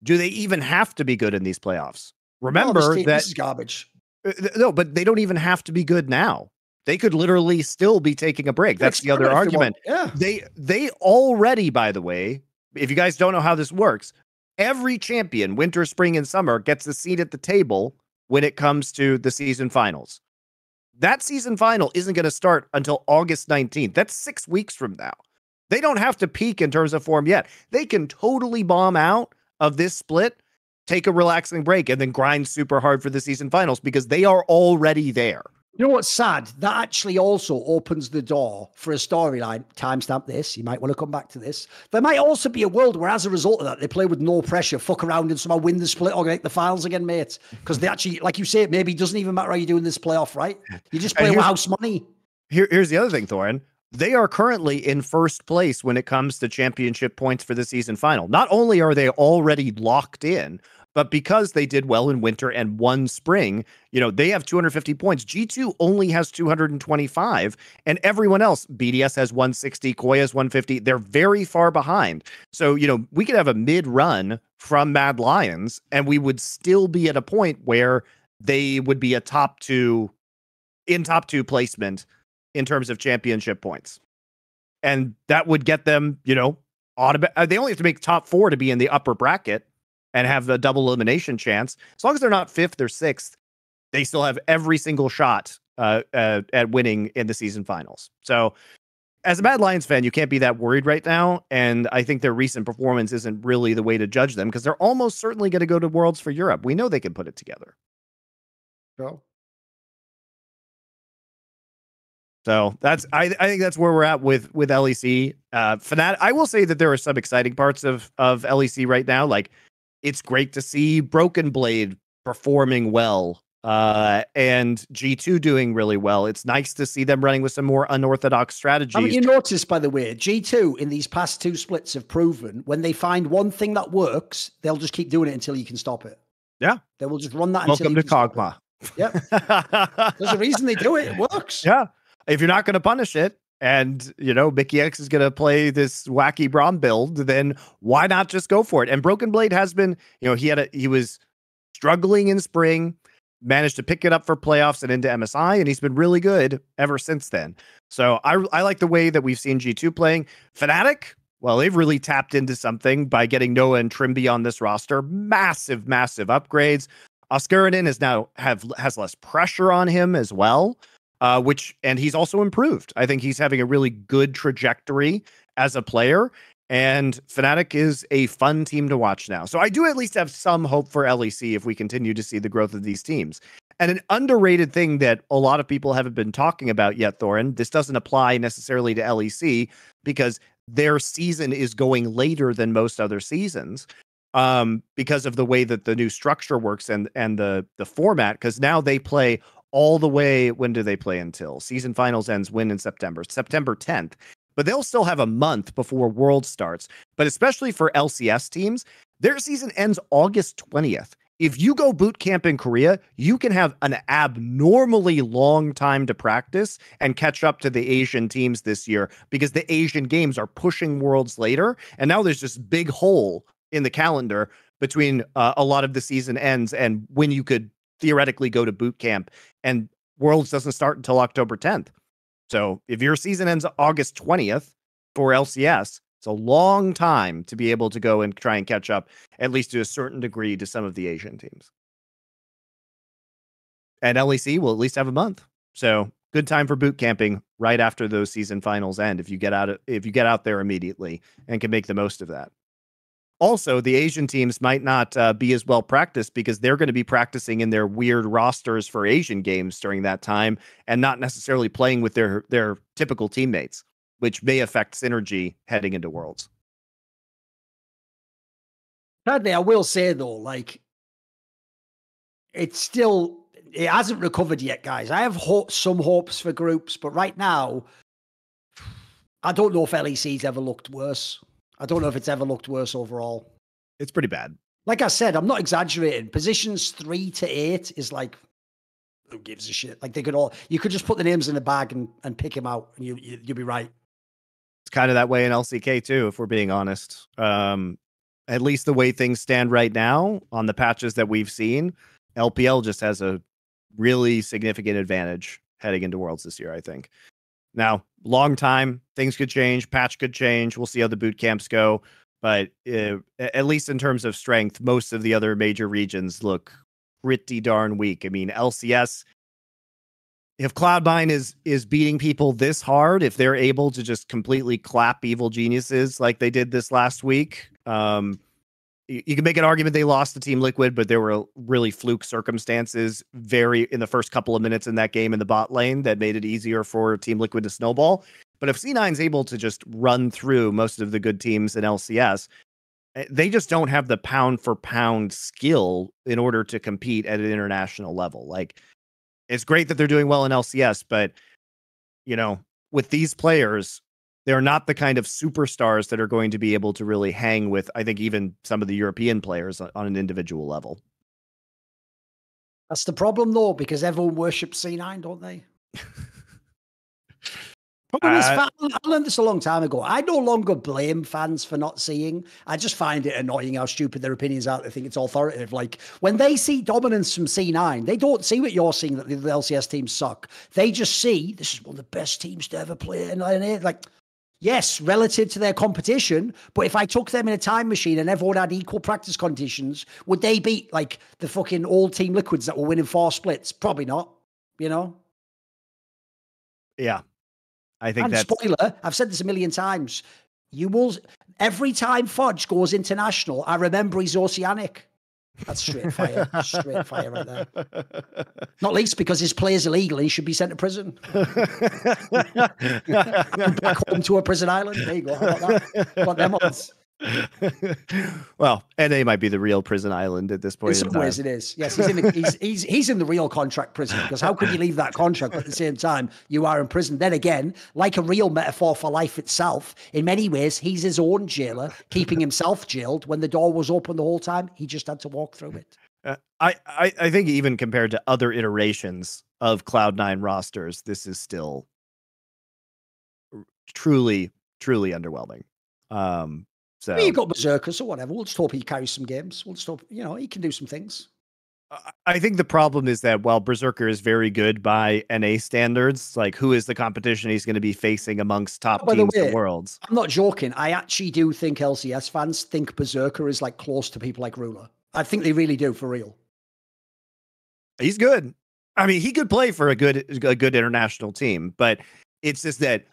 Do they even have to be good in these playoffs? Remember that this is garbage. No, but they don't even have to be good now. They could literally still be taking a break. That's the other argument. Yeah. They already, by the way, if you guys don't know how this works, every champion, winter, spring, and summer, gets a seat at the table when it comes to the season finals. That season final isn't going to start until August 19th. That's 6 weeks from now. They don't have to peak in terms of form yet. They can totally bomb out of this split, take a relaxing break, and then grind super hard for the season finals because they are already there. You know what's sad? That actually also opens the door for a storyline. Timestamp this. You might want to come back to this. There might also be a world where, as a result of that, they play with no pressure, fuck around and somehow win the split or make the finals again, mate. Because they actually, like you say, maybe it doesn't even matter how you do in this playoff, right? You just play with house money. Here's the other thing, Thorin. They are currently in first place when it comes to championship points for the season final. Not only are they already locked in, but because they did well in winter and won spring, they have 250 points. G2 only has 225, and everyone else, BDS has 160, Koi has 150. They're very far behind. So, we could have a mid-run from Mad Lions, and we would still be at a point where they would be a top two placement in terms of championship points. And that would get them, they only have to make top 4 to be in the upper bracket and have the double elimination chance. As long as they're not 5th or 6th, they still have every single shot at winning in the season finals. So as a Mad Lions fan, you can't be that worried right now. And I think their recent performance isn't really the way to judge them, because they're almost certainly going to go to Worlds for Europe. We know they can put it together. Bro. So I think that's where we're at with LEC. Fnatic, I will say that there are some exciting parts of LEC right now. Like, it's great to see Broken Blade performing well, and G2 doing really well. It's nice to see them running with some more unorthodox strategies. Haven't you noticed, by the way, G2 in these past 2 splits have proven when they find one thing that works, they'll just keep doing it until you can stop it. Yeah. They will just run that Welcome until to Kog'Maw. Yep. There's a reason they do it. It works. Yeah. If you're not going to punish it, and Mickey X is going to play this wacky Braum build, then why not just go for it? And Broken Blade has been, he was struggling in spring, managed to pick it up for playoffs and into MSI, and he's been really good ever since then. So I like the way that we've seen G2 playing. Fnatic, well, they've really tapped into something by getting Noah and Trimby on this roster. Massive, massive upgrades. Oscarinin has less pressure on him as well. And he's also improved. I think he's having a really good trajectory as a player, and Fnatic is a fun team to watch now. So I do at least have some hope for LEC if we continue to see the growth of these teams. And an underrated thing that a lot of people haven't been talking about yet, Thorin, this doesn't apply necessarily to LEC because their season is going later than most other seasons, because of the way that the new structure works and the format, because now they play all the way. When do they play until? Season finals ends in September 10th. But they'll still have a month before World starts. But especially for LCS teams, their season ends August 20th. If you go boot camp in Korea, you can have an abnormally long time to practice and catch up to the Asian teams this year, because the Asian games are pushing Worlds later. And now there's this big hole in the calendar between a lot of the season ends and when you could theoretically go to boot camp, and Worlds doesn't start until October 10th. So if your season ends August 20th for LCS, it's a long time to be able to go and try and catch up, at least to a certain degree, to some of the Asian teams. And LEC will at least have a month. So good time for boot camping right after those season finals end, if you get out there immediately and can make the most of that. Also, the Asian teams might not be as well practiced because they're going to be practicing in their weird rosters for Asian games during that time and not necessarily playing with their typical teammates, which may affect synergy heading into Worlds. Sadly, I will say, though, like, it hasn't recovered yet, guys. I have some hopes for groups, but right now, I don't know if LEC's ever looked worse. I don't know if it's ever looked worse overall. It's pretty bad. Like I said, I'm not exaggerating. Positions 3 to 8 is like, who gives a shit? Like, you could just put the names in the bag and pick him out, and you'll be right. It's kind of that way in LCK too, if we're being honest. At least the way things stand right now on the patches that we've seen, LPL just has a really significant advantage heading into Worlds this year, I think. Now, long time, things could change, patch could change. We'll see how the boot camps go. But at least in terms of strength, most of the other major regions look pretty darn weak. I mean, LCS, if Cloud9 is beating people this hard, if they're able to just completely clap evil geniuses like they did this last week, you can make an argument they lost to Team Liquid, but there were really fluke circumstances in the first couple of minutes in that game in the bot lane that made it easier for Team Liquid to snowball. But if C9's able to just run through most of the good teams in LCS, they just don't have the pound for pound skill in order to compete at an international level. Like, it's great that they're doing well in LCS, but with these players, they're not the kind of superstars that are going to be able to really hang with, I think, even some of the European players on an individual level. That's the problem, though, because everyone worships C9, don't they? Problem is, I learned this a long time ago. I no longer blame fans for not seeing. I just find it annoying how stupid their opinions are. They think it's authoritative. Like, when they see dominance from C9, they don't see what you're seeing, that the LCS teams suck. They just see, this is one of the best teams to ever play. And like, yes, relative to their competition, but if I took them in a time machine and everyone had equal practice conditions, would they beat, like, the fucking old Team Liquids that were winning 4 splits? Probably not, Yeah. I think that's... spoiler, I've said this a million times. You will... Every time Fudge goes international, I remember he's oceanic. That's straight fire. Straight fire right there. Not least because his play is illegal. He should be sent to prison. Back home to a prison island. There you go. How about that? What them odds? Well, NA might be the real prison island at this point. In some ways it is. Yes, he's in the real contract prison, because how could you leave that contract at the same time you are in prison? Then again, like a real metaphor for life itself, in many ways, he's his own jailer, keeping himself jailed when the door was open the whole time. He just had to walk through it. I think even compared to other iterations of Cloud9 rosters, this is still truly, truly underwhelming. So you've got Berserkers or whatever. We'll just hope he carries some games. We'll just hope, he can do some things. I think the problem is that while Berserker is very good by NA standards, like, who is the competition he's going to be facing amongst top teams in the world? I'm not joking. I actually do think LCS fans think Berserker is, like, close to people like Ruler. I think they really do, for real. He's good. I mean, he could play for a good international team, but it's just that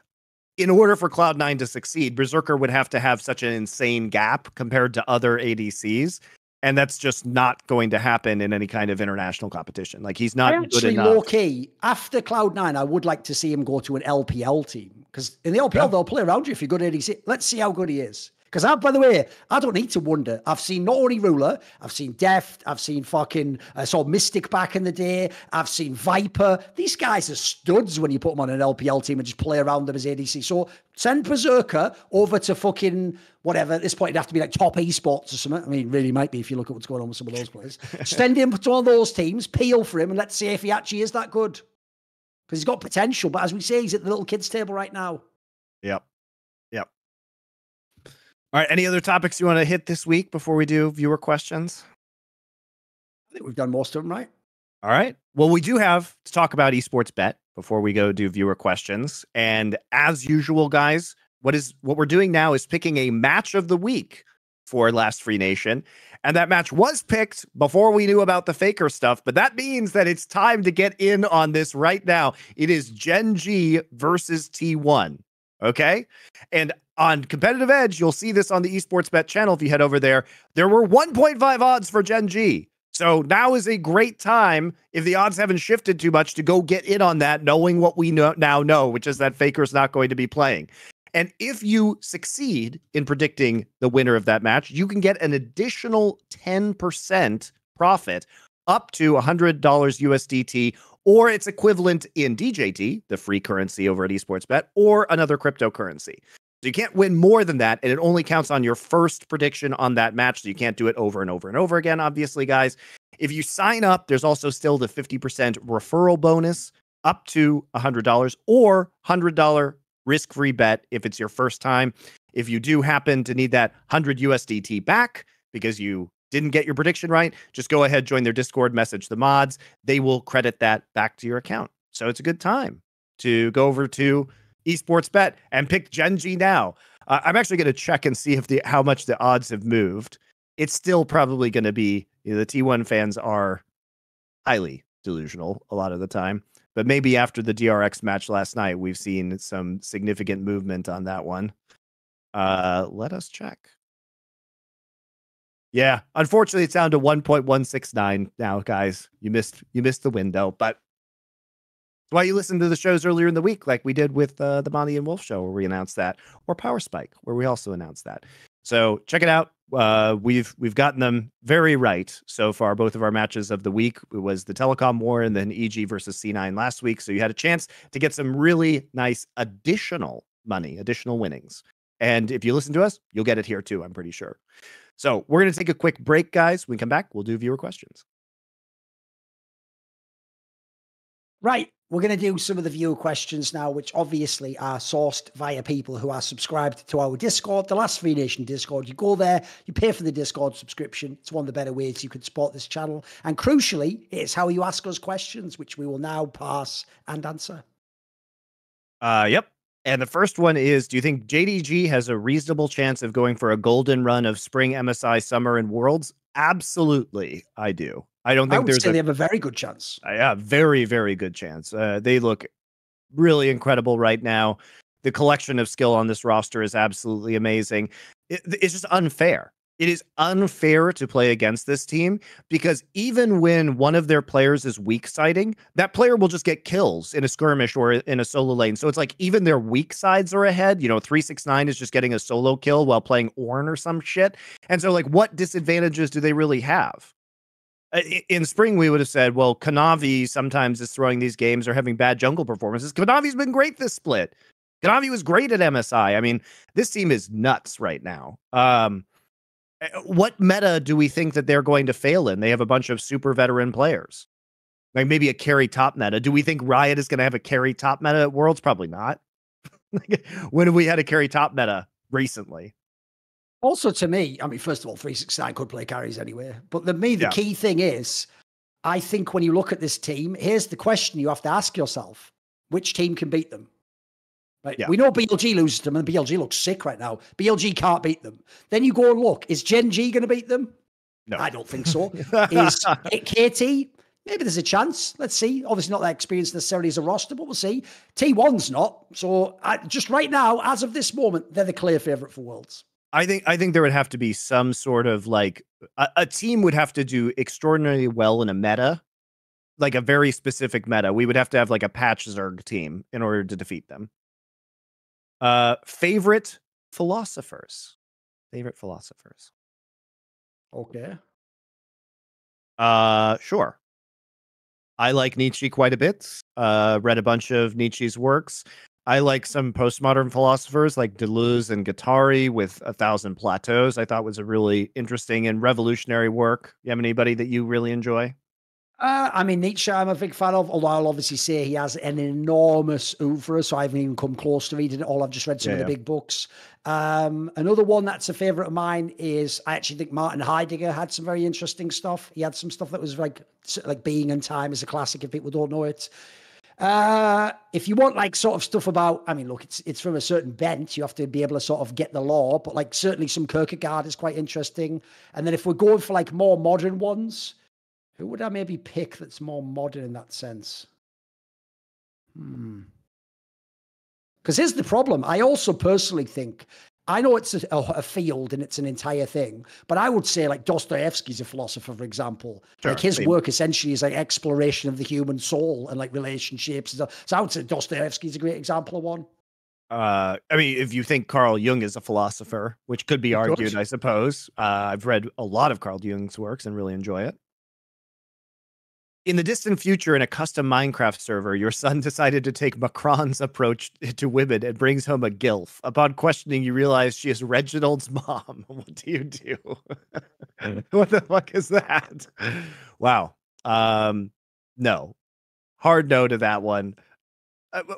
in order for Cloud9 to succeed, Berserker would have to have such an insane gap compared to other ADCs. And that's just not going to happen in any kind of international competition. Like, he's not good enough. Low key, after Cloud9, I would like to see him go to an LPL team. Because in the LPL, they'll play around you if you're good at ADC. Let's see how good he is. Because, by the way, I don't need to wonder. I've seen not only Ruler, I've seen Deft, I've seen fucking, I saw Mystic back in the day, I've seen Viper. These guys are studs when you put them on an LPL team and just play around them as ADC. So send Berserker over to fucking whatever. At this point, it'd have to be like top esports or something. I mean, really might be if you look at what's going on with some of those players. Send him to one of those teams, peel for him, and let's see if he actually is that good. Because he's got potential, but as we say, he's at the little kids' table right now. Yep. All right. Any other topics you want to hit this week before we do viewer questions? I think we've done most of them, right? All right. Well, we do have to talk about esports bet before we go do viewer questions. And as usual, guys, what we're doing now is picking a match of the week for Last Free Nation. And that match was picked before we knew about the Faker stuff, but that means that it's time to get in on this right now. It is Gen G versus T1. Okay. And on Competitive Edge, you'll see this on the Esports Bet channel. If you head over there, there were 1.5 odds for Gen G. So now is a great time, if the odds haven't shifted too much, to go get in on that, knowing what we now know, which is that Faker's not going to be playing. And if you succeed in predicting the winner of that match, you can get an additional 10% profit up to $100 USDT, or its equivalent in DJT, the free currency over at Esports Bet, or another cryptocurrency. So you can't win more than that, and it only counts on your first prediction on that match, so you can't do it over and over and over again, obviously, guys. If you sign up, there's also still the 50% referral bonus up to $100, or $100 risk-free bet if it's your first time. If you do happen to need that 100 USDT back because you didn't get your prediction right, just go ahead, join their Discord, message the mods. They will credit that back to your account. So it's a good time to go over to Esports Bet and pick Gen G now. I'm actually going to check and see if how much the odds have moved. It's still probably going to be, the T1 fans are highly delusional a lot of the time, but maybe after the DRX match last night, we've seen some significant movement on that one. Let us check. Yeah, unfortunately, it's down to 1.169 now, guys. You missed the window, but that's why you listen to the shows earlier in the week, like we did with the Monty and Wolf show, where we announced that, or Power Spike, where we also announced that. So check it out. We've gotten them very right so far. Both of our matches of the week, it was the Telecom War and then EG versus C9 last week. So you had a chance to get some really nice additional money, additional winnings. And if you listen to us, you'll get it here too, I'm pretty sure. So we're going to take a quick break, guys. When we come back, we'll do viewer questions. Right. We're going to do some of the viewer questions now, which obviously are sourced via people who are subscribed to our Discord, the Last Free Nation Discord. You go there, you pay for the Discord subscription. It's one of the better ways you can support this channel. And crucially, it's how you ask us questions, which we will now pass and answer. Yep. And the first one is, do you think JDG has a reasonable chance of going for a golden run of spring, MSI, summer, and worlds? Absolutely, I do. I don't think they have a very good chance. Yeah, very, very good chance. They look really incredible right now. The collection of skill on this roster is absolutely amazing. It's just unfair. It is unfair to play against this team because even when one of their players is weak siding, that player will just get kills in a skirmish or in a solo lane. So it's like even their weak sides are ahead. 369 is just getting a solo kill while playing Ornn or some shit. And so like, what disadvantages do they really have? In spring, we would have said, well, Kanavi sometimes is throwing these games or having bad jungle performances. Kanavi's been great this split. Kanavi was great at MSI. I mean, this team is nuts right now. What meta do we think that they're going to fail in? They have a bunch of super veteran players. Like maybe a carry top meta. Do we think Riot is going to have a carry top meta at Worlds? Probably not. When have we had a carry top meta recently? Also, to me, I mean, first of all, 369 could play carries anyway. But the key thing is, I think when you look at this team, here's the question you have to ask yourself. Which team can beat them? Right? Yeah. We know BLG loses them, and BLG looks sick right now. BLG can't beat them. Then you go and look. Is Gen G going to beat them? No. I don't think so. Is KT? Maybe there's a chance. Let's see. Obviously not that experience necessarily as a roster, but we'll see. T1's not. So just right now, as of this moment, they're the clear favorite for Worlds. I think there would have to be some sort of like a team would have to do extraordinarily well in a meta, like a very specific meta. We would have to have like a patch Zerg team in order to defeat them. Favorite philosophers. Okay. Sure. I like Nietzsche quite a bit. Read a bunch of Nietzsche's works. I like some postmodern philosophers like Deleuze and Guattari with 1,000 Plateaus. I thought was a really interesting and revolutionary work. You have anybody that you really enjoy? I mean, Nietzsche, I'm a big fan of, although I'll obviously say he has an enormous oeuvre, so I haven't even come close to reading it all. I've just read some of the big books. Another one that's a favorite of mine is, I actually think Martin Heidegger had some very interesting stuff. He had some stuff that was like Being and Time is a classic if people don't know it. If you want like sort of stuff about, I mean, look, it's from a certain bent. You have to be able to sort of get the law, but like certainly some Kierkegaard is quite interesting. And then if we're going for like more modern ones, who would I maybe pick that's more modern in that sense? Because here's the problem. I also personally think, I know it's a field and it's an entire thing, but I would say like Dostoevsky's a philosopher, for example. Sure, like his work essentially is like exploration of the human soul and like relationships. So I would say Dostoevsky's a great example of one. I mean, if you think Carl Jung is a philosopher, which could be argued, I suppose. I've read a lot of Carl Jung's works and really enjoy it. In the distant future, in a custom Minecraft server, your son decided to take Macron's approach to women and brings home a gilf. Upon questioning, you realize she is Reginald's mom. What do you do? What the fuck is that? Wow. No. Hard no to that one.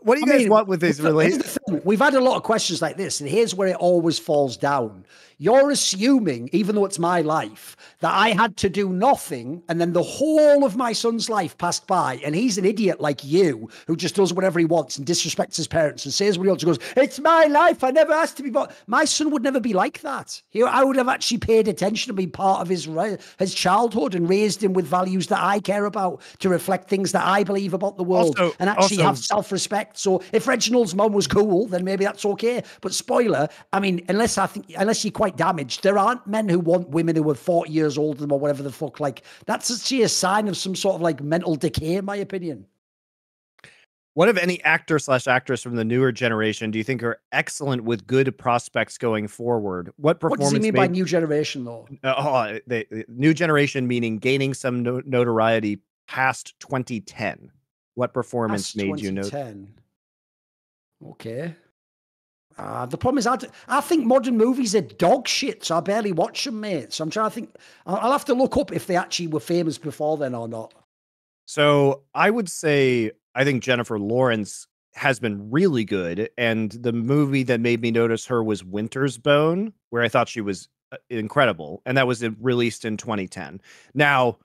What do you guys want with this relationship? We've had a lot of questions like this, and here's where it always falls down. You're assuming, even though it's my life, that I had to do nothing, and then the whole of my son's life passed by, and he's an idiot like you, who just does whatever he wants and disrespects his parents and says what he wants and goes, it's my life, I never asked to be born. My son would never be like that. I would have actually paid attention and been part of his childhood and raised him with values that I care about to reflect things that I believe about the world and actually have self-respect. So if Reginald's mom was cool, then maybe that's okay. But spoiler, I mean, unless you're quite quite damaged. There aren't men who want women who are 40 years older than them or whatever the fuck. Like, that's actually a sign of some sort of like mental decay, in my opinion. What if any actor / actress from the newer generation do you think are excellent with good prospects going forward? What performance? What does he mean by new generation, though? The new generation meaning gaining some notoriety past 2010. What performance made you know? 2010. Okay. The problem is, I think modern movies are dog shit, so I barely watch them, mate. So I'm trying to think. I'll have to look up if they actually were famous before then or not. So I would say I think Jennifer Lawrence has been really good, and the movie that made me notice her was Winter's Bone, where I thought she was incredible, and that was released in 2010. Now,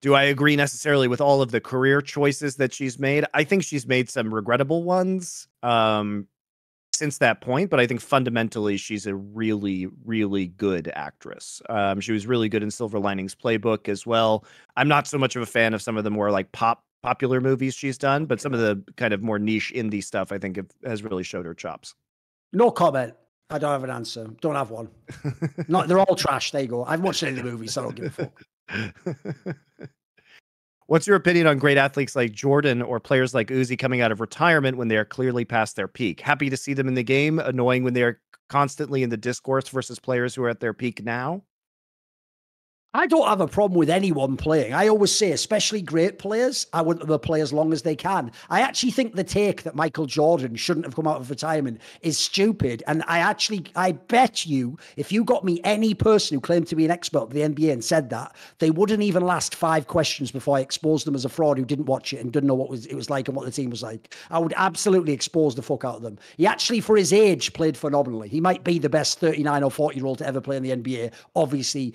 do I agree necessarily with all of the career choices that she's made? I think she's made some regrettable ones since that point, but I think fundamentally she's a really, really good actress. She was really good in Silver Linings Playbook as well. I'm not so much of a fan of some of the more like popular movies she's done, but some of the kind of more niche indie stuff I think has really showed her chops. No comment. I don't have an answer. Don't have one. No, they're all trash. There you go. I've watched any of the movies, so I don't give a fuck. What's your opinion on great athletes like Jordan or players like Uzi coming out of retirement when they are clearly past their peak? Happy to see them in the game, annoying when they're constantly in the discourse versus players who are at their peak now? I don't have a problem with anyone playing. I always say, especially great players, I want them to play as long as they can. I actually think the take that Michael Jordan shouldn't have come out of retirement is stupid. And I bet you, if you got me any person who claimed to be an expert of the NBA and said that, they wouldn't even last 5 questions before I exposed them as a fraud who didn't watch it and didn't know what it was like and what the team was like. I would absolutely expose the fuck out of them. He actually, for his age, played phenomenally. He might be the best 39 or 40-year-old to ever play in the NBA. Obviously,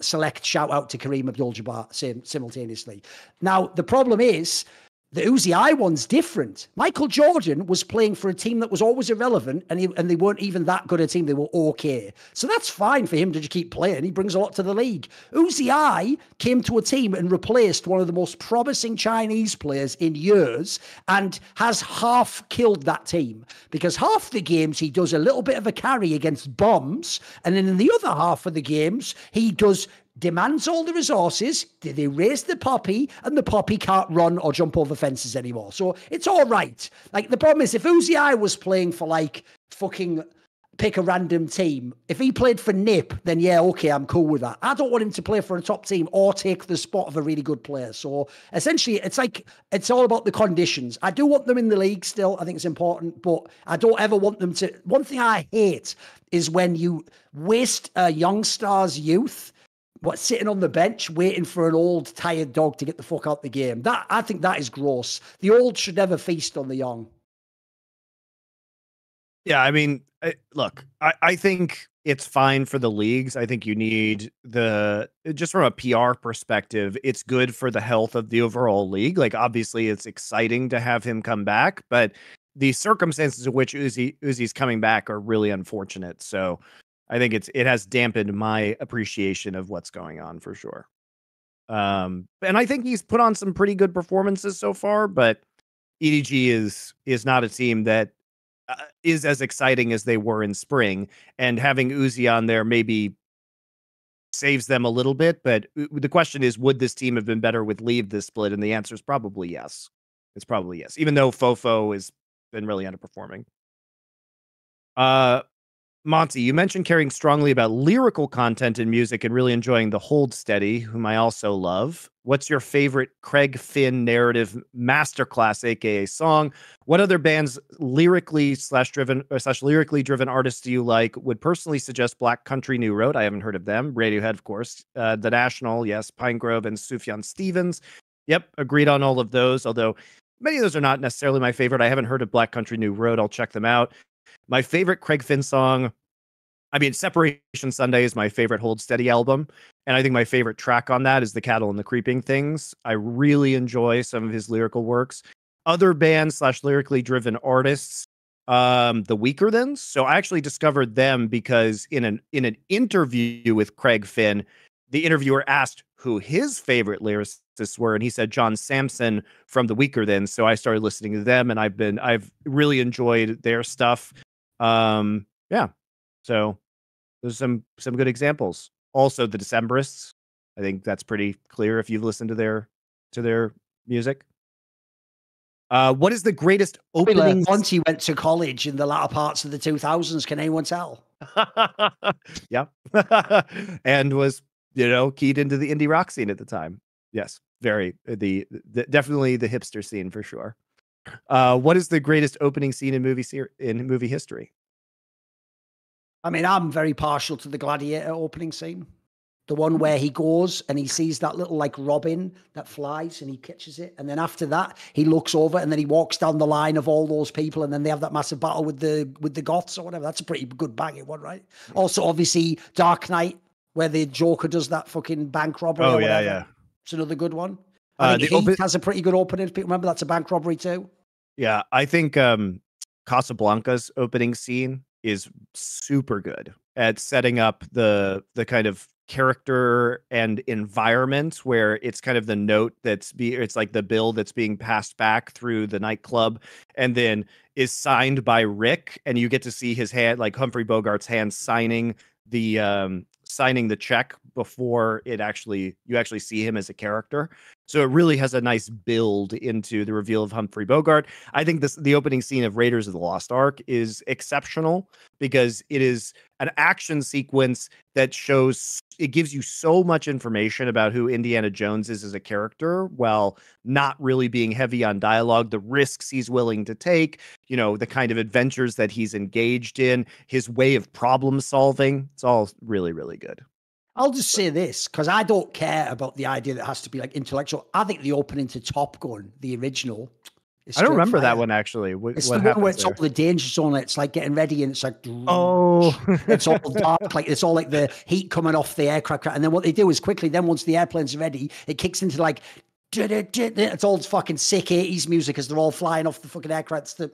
select shout out to Kareem Abdul-Jabbar simultaneously. Now, the problem is the Uzi I one's different. Michael Jordan was playing for a team that was always irrelevant, and they weren't even that good a team. They were okay. So that's fine for him to just keep playing. He brings a lot to the league. Uzi I came to a team and replaced one of the most promising Chinese players in years and has half killed that team because half the games he does a little bit of a carry against bombs, and then in the other half of the games he demands all the resources, they raise the poppy, and the poppy can't run or jump over fences anymore. So it's all right. Like, the problem is, if Uzi I was playing for, like, fucking pick a random team, if he played for Nip, then yeah, okay, I'm cool with that. I don't want him to play for a top team or take the spot of a really good player. So essentially, it's all about the conditions. I do want them in the league still. I think it's important, but I don't ever want them to. One thing I hate is when you waste a young star's youth sitting on the bench waiting for an old tired dog to get the fuck out the game. I think that is gross. The old should never feast on the young. Yeah, I mean, look, I think it's fine for the leagues. I think you need just from a PR perspective, it's good for the health of the overall league. Like, obviously it's exciting to have him come back, but the circumstances in which Uzi's coming back are really unfortunate. So I think it has dampened my appreciation of what's going on for sure. And I think he's put on some pretty good performances so far, but EDG is not a team that is as exciting as they were in spring, and having Uzi on there maybe saves them a little bit. But the question is, would this team have been better with Leave this split? And the answer is probably yes. It's probably yes, even though Fofo has been really underperforming. Monty, you mentioned caring strongly about lyrical content in music and really enjoying the Hold Steady, whom I also love. What's your favorite Craig Finn narrative masterclass, aka song? What other bands lyrically driven artists do you like? Would personally suggest Black Country New Road. I haven't heard of them. Radiohead, of course. The National, yes. Pinegrove and Sufjan Stevens. Yep, agreed on all of those, although many of those are not necessarily my favorite. I haven't heard of Black Country New Road. I'll check them out. My favorite Craig Finn song, I mean, Separation Sunday is my favorite Hold Steady album. And I think my favorite track on that is The Cattle and the Creeping Things. I really enjoy some of his lyrical works. Other bands / lyrically driven artists, The Weaker Thans. So I actually discovered them because in an interview with Craig Finn, the interviewer asked who his favorite lyricists were, and he said John Samson from The Weaker Thans. So I started listening to them, and I've really enjoyed their stuff. Yeah. So There's some good examples. Also, the Decemberists. I think that's pretty clear if you've listened to their music. What is the greatest opening? Monty went to college in the latter parts of the 2000s. Can anyone tell? Yeah. And was, keyed into the indie rock scene at the time. Yes. Very definitely the hipster scene for sure. What is the greatest opening scene in movie history? I mean, I'm very partial to the Gladiator opening scene. The one where he goes and he sees that little like robin that flies and he catches it. And then after that, he looks over and then he walks down the line of all those people. And then they have that massive battle with the Goths or whatever. That's a pretty good banging one, right? Also, obviously, Dark Knight, where the Joker does that fucking bank robbery. Oh, or whatever. yeah. It's another good one. I think Heat has a pretty good opening. People remember that's a bank robbery too. Yeah, I think Casablanca's opening scene is super good at setting up the kind of character and environment where it's kind of the note it's like the bill that's being passed back through the nightclub and then is signed by Rick, and you get to see his hand, like Humphrey Bogart's hand signing the check before you actually see him as a character. So it really has a nice build into the reveal of Humphrey Bogart. I think the opening scene of Raiders of the Lost Ark is exceptional because it is an action sequence that gives you so much information about who Indiana Jones is as a character while not really being heavy on dialogue, the risks he's willing to take, the kind of adventures that he's engaged in, his way of problem solving. It's all really, really good. I'll just say this, because I don't care about the idea that it has to be like intellectual. I think the opening to Top Gun, the original, I don't remember that one actually. It's the one where it's all the danger zone. It's like getting ready, and it's like, it's all dark, like it's all like the heat coming off the aircraft. And then what they do is quickly, then once the airplane's ready, it kicks into like, it's all fucking sick 80s music as they're all flying off the fucking aircraft. It's the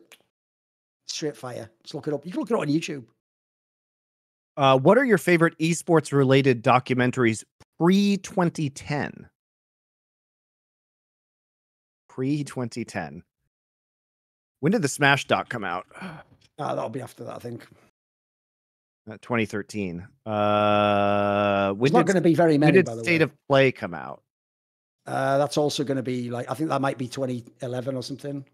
straight fire. Just look it up. You can look it up on YouTube. What are your favorite esports related documentaries pre-2010? Pre-2010. When did the Smash doc come out? That'll be after that, I think. 2013. It's not going to be very many. When did State of Play come out? That's also going to be like, I think that might be 2011 or something.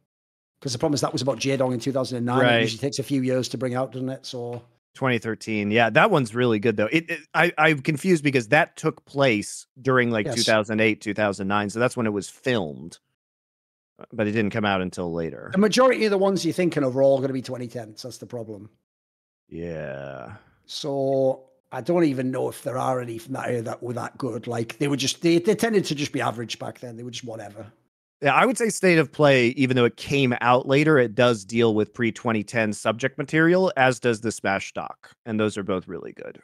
Because the problem is that was about J-Dong in 2009. Right. It usually takes a few years to bring out, doesn't it? So 2013. Yeah, that one's really good though. I'm confused because that took place during like 2008, 2009. So that's when it was filmed. But it didn't come out until later. The majority of the ones you're thinking of are all going to be 2010s. That's the problem. Yeah. So I don't even know if there are any from that era that were that good. Like they tended to just be average back then. They were just whatever. Yeah, I would say State of Play, even though it came out later, it does deal with pre-2010 subject material, as does the Smash doc. And those are both really good.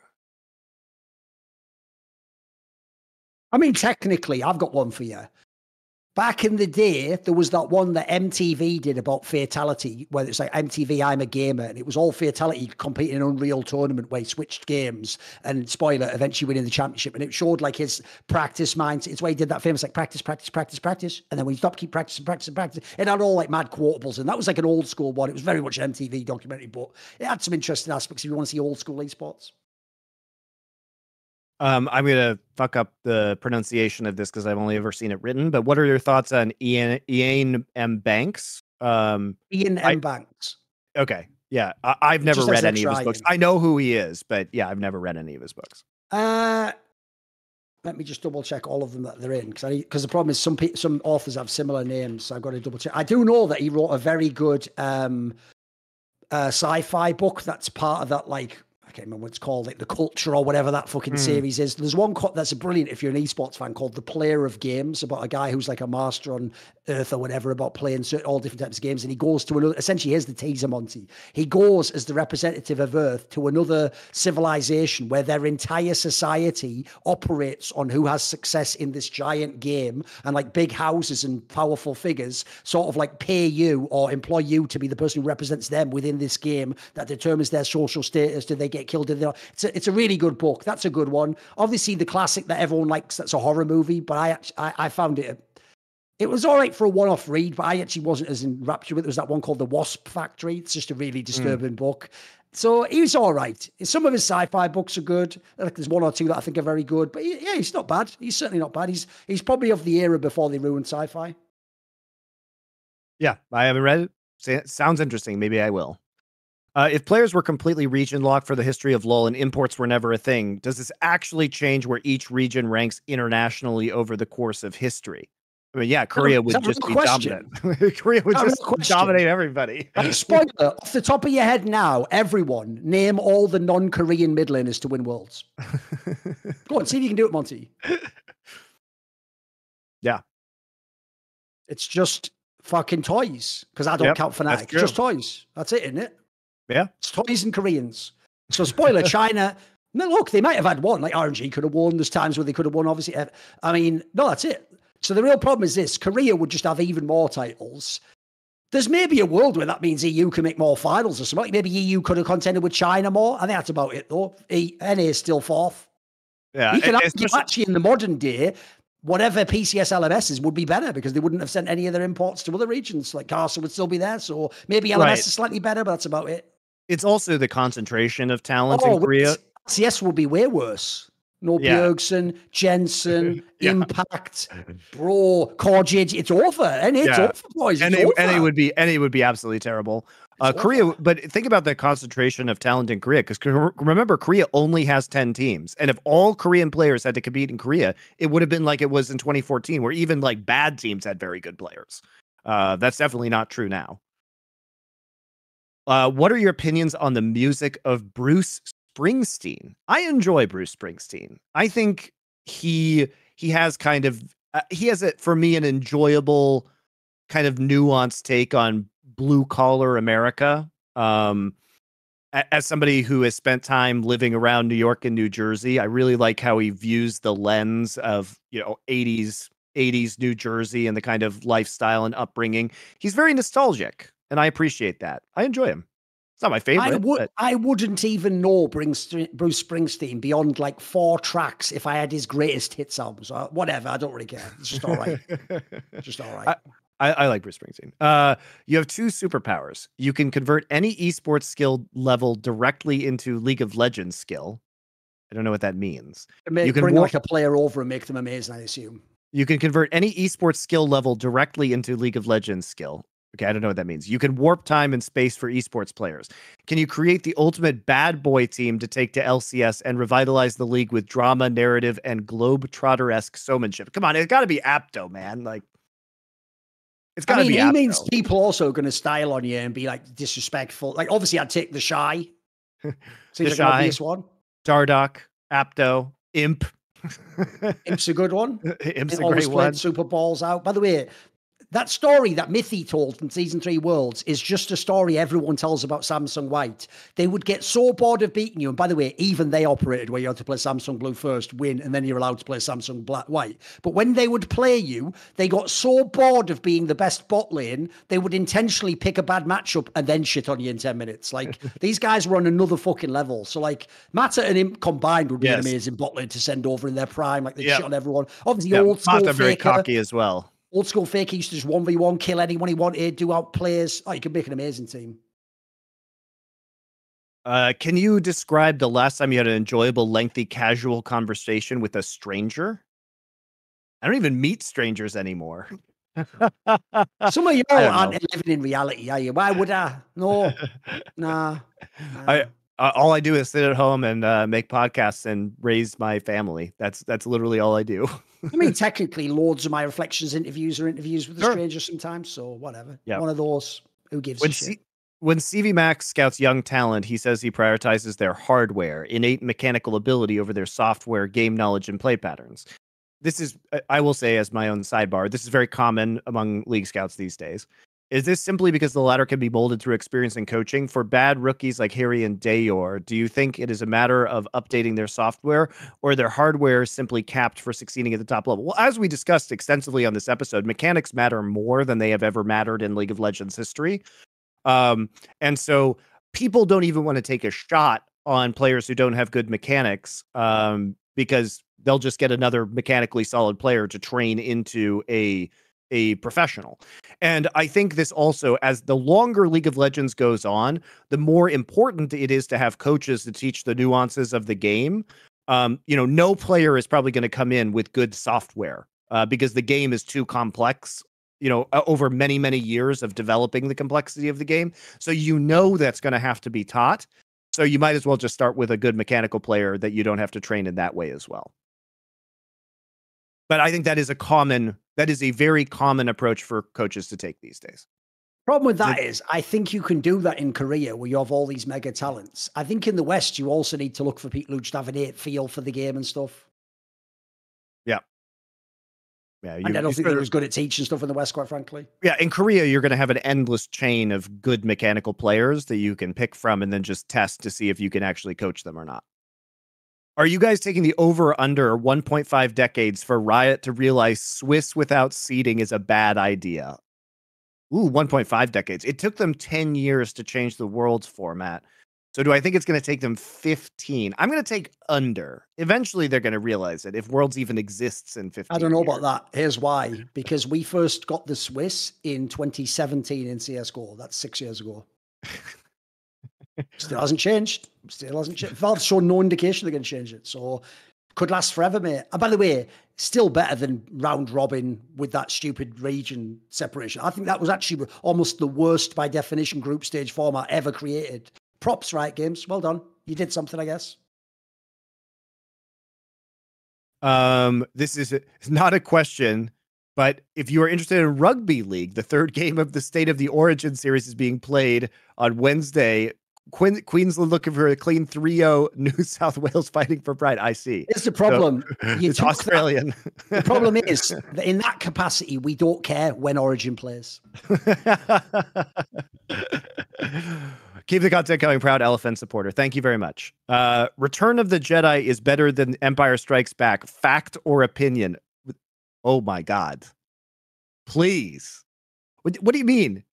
I mean, technically, I've got one for you. Back in the day, there was that one that MTV did about Fatality, where it's like MTV, I'm a Gamer, and it was all Fatality competing in an Unreal tournament where he switched games, and spoiler, eventually winning the championship. And it showed like his practice mindset. It's why he did that famous like practice, and then when he stopped, keep practicing. It had all like mad quotables, and that was like an old school one. It was very much an MTV documentary, but it had some interesting aspects if you want to see old school esports. I'm going to fuck up the pronunciation of this because I've only ever seen it written, but what are your thoughts on Ian M. Banks? Ian M. Banks. Okay. Yeah. I've never read any of his books. I know who he is, but yeah, I've never read any of his books. Let me just double check all of them that they're in. Because the problem is some authors have similar names. So I've got to double check. I do know that he wrote a very good sci-fi book that's part of that, like, I can't remember what it's called, like The Culture or whatever that fucking series is. There's one that's brilliant if you're an esports fan called The Player of Games, about a guy who's like a master on Earth or whatever, about playing all different types of games. And he goes to another, essentially here's the teaser, Monty. He goes as the representative of Earth to another civilization where their entire society operates on who has success in this giant game, and like big houses and powerful figures sort of like pay you or employ you to be the person who represents them within this game that determines their social status. Do they get killed? It's a really good book. That's a good one. Obviously, the classic that everyone likes, that's a horror movie, but I found it It was all right for a one-off read, but I actually wasn't as enraptured with it. There was that one called The Wasp Factory. It's just a really disturbing book. So he was all right. Some of his sci-fi books are good. Like there's one or two that I think are very good. But yeah, he's not bad. He's certainly not bad. He's probably of the era before they ruined sci-fi. Yeah, I haven't read it. Sounds interesting. Maybe I will. If players were completely region locked for the history of LoL and imports were never a thing, does this actually change where each region ranks internationally over the course of history? I mean, yeah, Korea would just be dominant. Korea would just dominate everybody. Like, spoiler, off the top of your head now, everyone, name all the non-Korean mid laners to win Worlds. Go on, see if you can do it, Monty. Yeah. It's just fucking toys, because I don't count Fnatic. It's just toys. That's it, isn't it? Yeah. It's toys and Koreans. So spoiler, China, no, look, they might have had one. Like RNG could have won. There's times where they could have won, obviously. I mean, no, that's it. So the real problem is this. Korea would just have even more titles. There's maybe a world where that means EU can make more finals or something. Maybe EU could have contended with China more. I think that's about it, though. NA is still fourth. Yeah. You can argue actually in the modern day, whatever PCS LMSs would be better because they wouldn't have sent any of their imports to other regions. Like Carson would still be there. So maybe LMS is slightly better, but that's about it. It's also the concentration of talent in Korea. CS will be way worse. No Bjergsen, Jensen, Impact, Bro, Korjid. It's over. And it's over, boys. And it would be absolutely terrible. Korea, but think about the concentration of talent in Korea, because remember, Korea only has 10 teams. And if all Korean players had to compete in Korea, it would have been like it was in 2014, where even like bad teams had very good players. That's definitely not true now. What are your opinions on the music of Bruce Springsteen? I enjoy Bruce Springsteen. I think he has kind of he has for me an enjoyable kind of nuanced take on blue collar America. As somebody who has spent time living around New York and New Jersey, I really like how he views the lens of 80s New Jersey and the kind of lifestyle and upbringing. He's very nostalgic. And I appreciate that. I enjoy him. It's not my favorite. I wouldn't even know Bruce Springsteen beyond like 4 tracks if I had his greatest hits albums. Whatever. I don't really care. It's just all right. Just all right. I like Bruce Springsteen. You have 2 superpowers. You can convert any esports skill level directly into League of Legends skill. I don't know what that means. You can bring like a player over and make them amazing, I assume. You can convert any esports skill level directly into League of Legends skill. Okay, I don't know what that means. You can warp time and space for esports players. Can you create the ultimate bad boy team to take to LCS and revitalize the league with drama, narrative, and globetrotter-esque showmanship? Come on, it's got to be Apto, man. Like, it's got to be Apto. He means people also going to style on you and be like disrespectful. Like, obviously, I'd take the Shy. Seems like an obvious one. Dardoch, Apto, Imp. Imp's a good one. Imp's a great one. Super Balls out. By the way, that story that Mithy told from Season 3 Worlds is just a story everyone tells about Samsung White. They would get so bored of beating you. And by the way, even they operated where you had to play Samsung Blue first, win, and then you're allowed to play Samsung White. But when they would play you, they got so bored of being the best bot lane, they would intentionally pick a bad matchup and then shit on you in 10 minutes. Like, these guys were on another fucking level. So, like, Mata and Imp combined would be an amazing bot lane to send over in their prime. Like, they shit on everyone. Obviously, old school Mata very cocky as well. Old school Faker used to just 1v1, kill anyone he wanted, do out players. Oh, you could make an amazing team. Can you describe the last time you had an enjoyable, lengthy, casual conversation with a stranger? I don't even meet strangers anymore. Some of you aren't living in reality, are you? Why would I? No. Nah. All I do is sit at home and make podcasts and raise my family. That's literally all I do. I mean, technically, loads of my reflections interviews are interviews with a stranger sometimes. So whatever. Yeah. One of those. Who gives a shit? When CV Max scouts young talent, he says he prioritizes their hardware, innate mechanical ability over their software, game knowledge, and play patterns. This is, I will say, as my own sidebar, this is very common among league scouts these days. Is this simply because the latter can be molded through experience and coaching? For bad rookies like Harry and Dayor, do you think it is a matter of updating their software, or their hardware is simply capped for succeeding at the top level? Well, as we discussed extensively on this episode, mechanics matter more than they have ever mattered in League of Legends history. And so people don't even want to take a shot on players who don't have good mechanics, because they'll just get another mechanically solid player to train into a a professional. And I think this also, as the longer League of Legends goes on, the more important it is to have coaches to teach the nuances of the game. No player is probably going to come in with good software because the game is too complex, over many, many years of developing the complexity of the game. So that's going to have to be taught. So you might as well just start with a good mechanical player that you don't have to train in that way as well. But I think that is a very common approach for coaches to take these days. Problem with that is, I think you can do that in Korea where you have all these mega talents. I think in the West, you also need to look for people who just have an innate feel for the game and stuff. Yeah. Yeah. And I don't think they're as good at teaching stuff in the West, quite frankly. Yeah. In Korea, you're going to have an endless chain of good mechanical players that you can pick from and then just test to see if you can actually coach them or not. Are you guys taking the over or under 1.5 decades for Riot to realize Swiss without seeding is a bad idea? Ooh, 1.5 decades. It took them 10 years to change the world's format. So do I think it's going to take them 15? I'm going to take under. Eventually, they're going to realize it if Worlds even exists in 15 I don't know years. about that. Here's why. Because we first got the Swiss in 2017 in CSGO. That's 6 years ago. Still hasn't changed. Valve's shown no indication they're going to change it. So could last forever, mate. And by the way, still better than round robin with that stupid region separation. I think that was actually almost the worst by definition group stage format ever created. Props, Riot Games. Well done. You did something, I guess. This is not a question, but if you are interested in Rugby League, the third game of the State of the Origin series is being played on Wednesday. Queensland looking for a clean 3-0. New South Wales fighting for pride. I see. It's the problem. So, it's Australian. The problem is that in that capacity, we don't care when Origin plays. Keep the content coming, proud Elephant supporter. Thank you very much. Return of the Jedi is better than Empire Strikes Back. Fact or opinion? Oh my God. Please. What do you mean?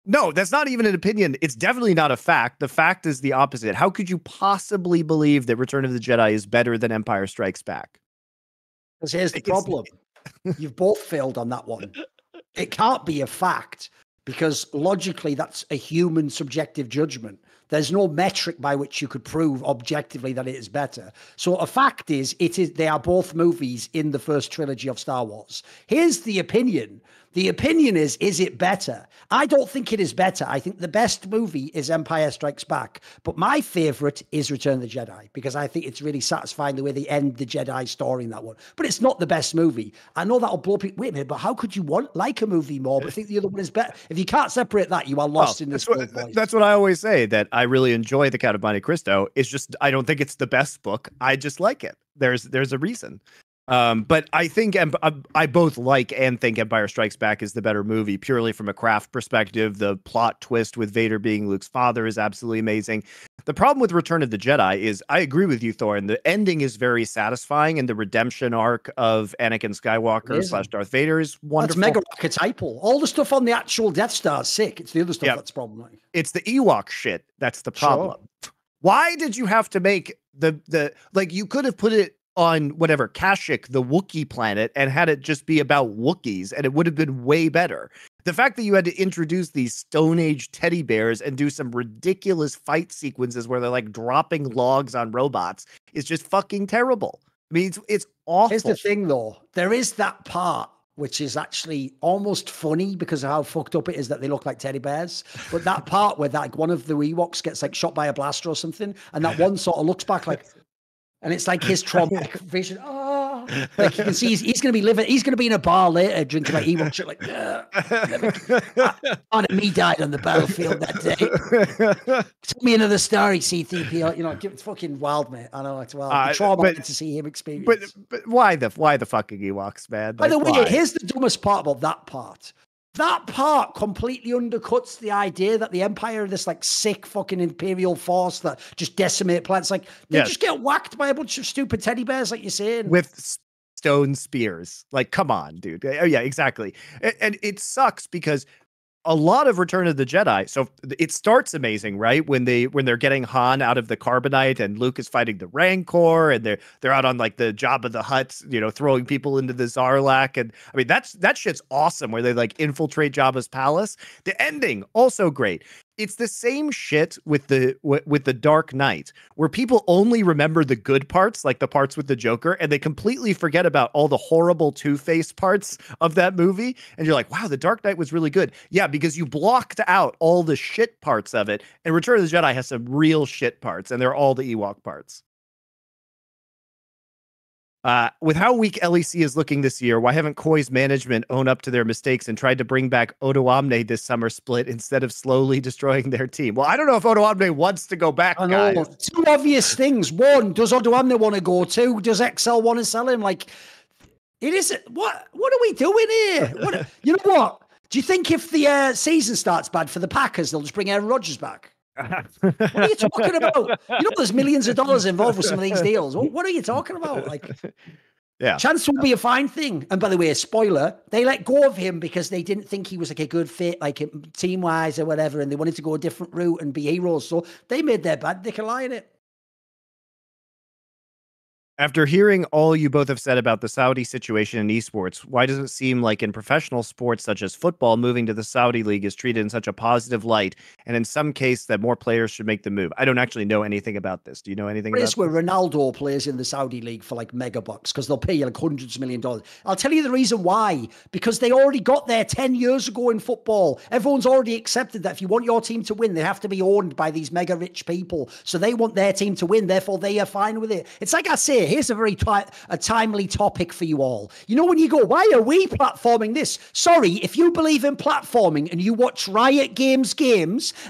No, that's not even an opinion. It's definitely not a fact. The fact is the opposite. How could you possibly believe that Return of the Jedi is better than Empire Strikes Back? Because here's the problem. You've both failed on that one. It can't be a fact because logically that's a human subjective judgment. There's no metric by which you could prove objectively that it is better. So a fact is, they are both movies in the first trilogy of Star Wars. Here's the opinion. The opinion is it better? I don't think it is better. I think the best movie is Empire Strikes Back. But my favorite is Return of the Jedi because I think it's really satisfying the way they end the Jedi story in that one. But it's not the best movie. I know that'll blow people. Wait a minute, but how could you like a movie more but think the other one is better? If you can't separate that, you are lost in this world. That's what I always say, that I really enjoy The Count of MonteCristo. It's just, I don't think it's the best book. I just like it. There's a reason. But I think I both like and think Empire Strikes Back is the better movie purely from a craft perspective. The plot twist with Vader being Luke's father is absolutely amazing. The problem with Return of the Jedi is I agree with you, Thorin. The ending is very satisfying and the redemption arc of Anakin Skywalker / Darth Vader is wonderful. That's mega archetypal. All the stuff on the actual Death Star is sick. It's the other stuff that's problematic. It's the Ewok shit that's the problem. Sure. Why did you have to make the you could have put it on whatever Kashyyyk, the Wookiee planet, and had it just be about Wookiees, and it would have been way better. The fact that you had to introduce these Stone Age teddy bears and do some ridiculous fight sequences where they're like dropping logs on robots is just fucking terrible. I mean, it's awful. Here's the thing, though. There is that part which is actually almost funny because of how fucked up it is that they look like teddy bears. But that part where one of the Ewoks gets like shot by a blaster or something, and that one sort of looks back like, and it's like his traumatic vision. Oh, like you can see he's going to be living. He's going to be in a bar later drinking like Ewok shit. Like, me died on the battlefield that day. Tell me another story, C3PO. It's fucking wild, mate. I know it's wild. Trauma to see him experience. But why the fucking Ewoks, man? By the way, here's the dumbest part about that part. That part completely undercuts the idea that the Empire are this like sick fucking imperial force that just decimate planets. Like they just get whacked by a bunch of stupid teddy bears, like you're saying. With stone spears. Like, come on, dude. Oh, yeah, exactly. And it sucks because a lot of Return of the Jedi. So it starts amazing, right? When they're getting Han out of the carbonite and Luke is fighting the Rancor and they're out on like the Jabba the Hutt, throwing people into the Zarlak. And I mean, that shit's awesome where they like infiltrate Jabba's palace. The ending also great. It's the same shit with the Dark Knight, where people only remember the good parts, like the parts with the Joker, and they completely forget about all the horrible Two-Face parts of that movie. And you're like, wow, the Dark Knight was really good. Yeah, because you blocked out all the shit parts of it. And Return of the Jedi has some real shit parts, and they're all the Ewok parts. With how weak LEC is looking this year, why haven't Koi's management owned up to their mistakes and tried to bring back Odoamne this summer split instead of slowly destroying their team? Well, I don't know if Odoamne wants to go back, guys. Two obvious things. One, does Odoamne want to go? Two, does XL want to sell him? Like, it is. What are we doing here? You know what? Do you think if the season starts bad for the Packers, they'll just bring Aaron Rodgers back? What are you talking about? There's millions of dollars involved with some of these deals. What are you talking about? Like, yeah, chance will be a fine thing. And by the way, spoiler, they let go of him because they didn't think he was like a good fit, like team wise or whatever, and they wanted to go a different route and be heroes. So they made their bed. They can lie in it. After hearing all you both have said about the Saudi situation in esports, why does it seem like in professional sports such as football, moving to the Saudi league is treated in such a positive light, and in some case that more players should make the move? I don't actually know anything about this. Do you know anything about this? Where Ronaldo plays in the Saudi league for like mega bucks because they'll pay you like hundreds of $millions. I'll tell you the reason why. Because they already got there 10 years ago in football. Everyone's already accepted that if you want your team to win, they have to be owned by these mega rich people. So they want their team to win. Therefore, they are fine with it. It's like I say, here's a very timely topic for you all. When you go, why are we platforming this? Sorry, if you believe in platforming and you watch Riot games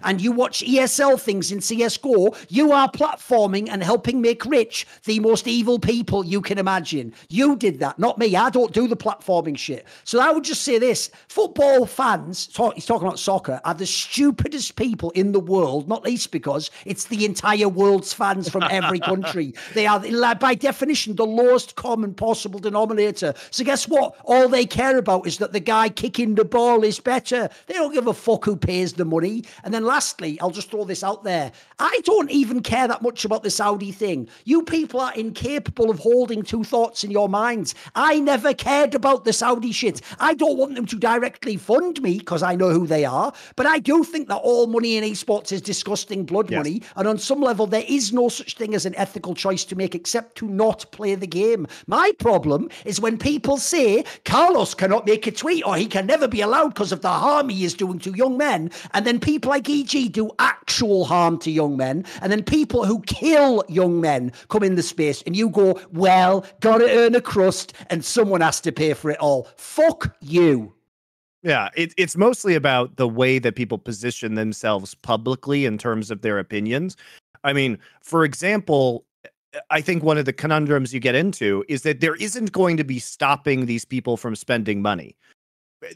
and you watch ESL things in CSGO, you are platforming and helping make rich the most evil people you can imagine. You did that, not me. I don't do the platforming shit. So I would just say this. Football fans, he's talking about soccer, are the stupidest people in the world, not least because it's the entire world's fans from every country. They are, by definition, the lowest common possible denominator. So guess what? All they care about is that the guy kicking the ball is better. They don't give a fuck who pays the money. And then lastly, I'll just throw this out there. I don't even care that much about the Saudi thing. You people are incapable of holding two thoughts in your minds. I never cared about the Saudi shit. I don't want them to directly fund me because I know who they are. But I do think that all money in esports is disgusting blood money. And on some level, there is no such thing as an ethical choice to make except to not play the game. My problem is when people say Carlos cannot make a tweet or he can never be allowed because of the harm he is doing to young men, and then people like EG do actual harm to young men, and then people who kill young men come in the space and you go, well, gotta earn a crust and someone has to pay for it all. Fuck you. Yeah, it's mostly about the way that people position themselves publicly in terms of their opinions. I mean, for example, I think one of the conundrums you get into is that there isn't going to be stopping these people from spending money.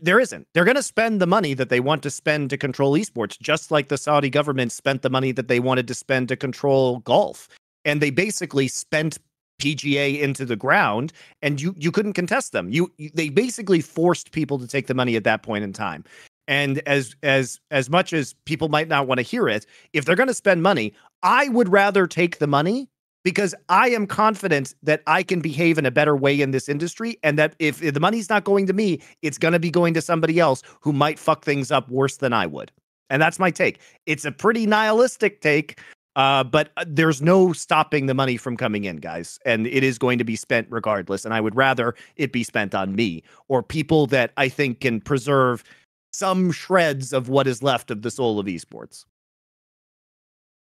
There isn't. They're going to spend the money that they want to spend to control esports, just like the Saudi government spent the money that they wanted to spend to control golf. And they basically spent PGA into the ground, and you couldn't contest them. They basically forced people to take the money at that point in time. And as much as people might not want to hear it, if they're going to spend money, I would rather take the money, because I am confident that I can behave in a better way in this industry, and that if the money's not going to me, it's going to be going to somebody else who might fuck things up worse than I would. And that's my take. It's a pretty nihilistic take, but there's no stopping the money from coming in, guys. And it is going to be spent regardless. And I would rather it be spent on me or people that I think can preserve some shreds of what is left of the soul of esports.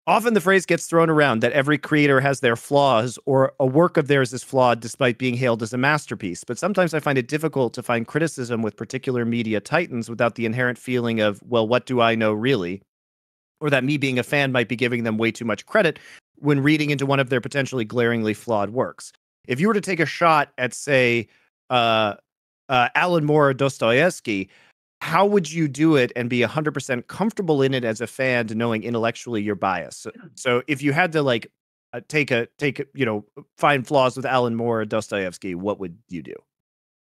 Often the phrase gets thrown around that every creator has their flaws, or a work of theirs is flawed despite being hailed as a masterpiece. But sometimes I find it difficult to find criticism with particular media titans without the inherent feeling of, well, what do I know really? Or that me being a fan might be giving them way too much credit when reading into one of their potentially glaringly flawed works. If you were to take a shot at, say, Alan Moore or Dostoevsky, how would you do it and be 100% comfortable in it as a fan, to knowing intellectually you're biased? So if you had to like find flaws with Alan Moore or Dostoevsky, what would you do?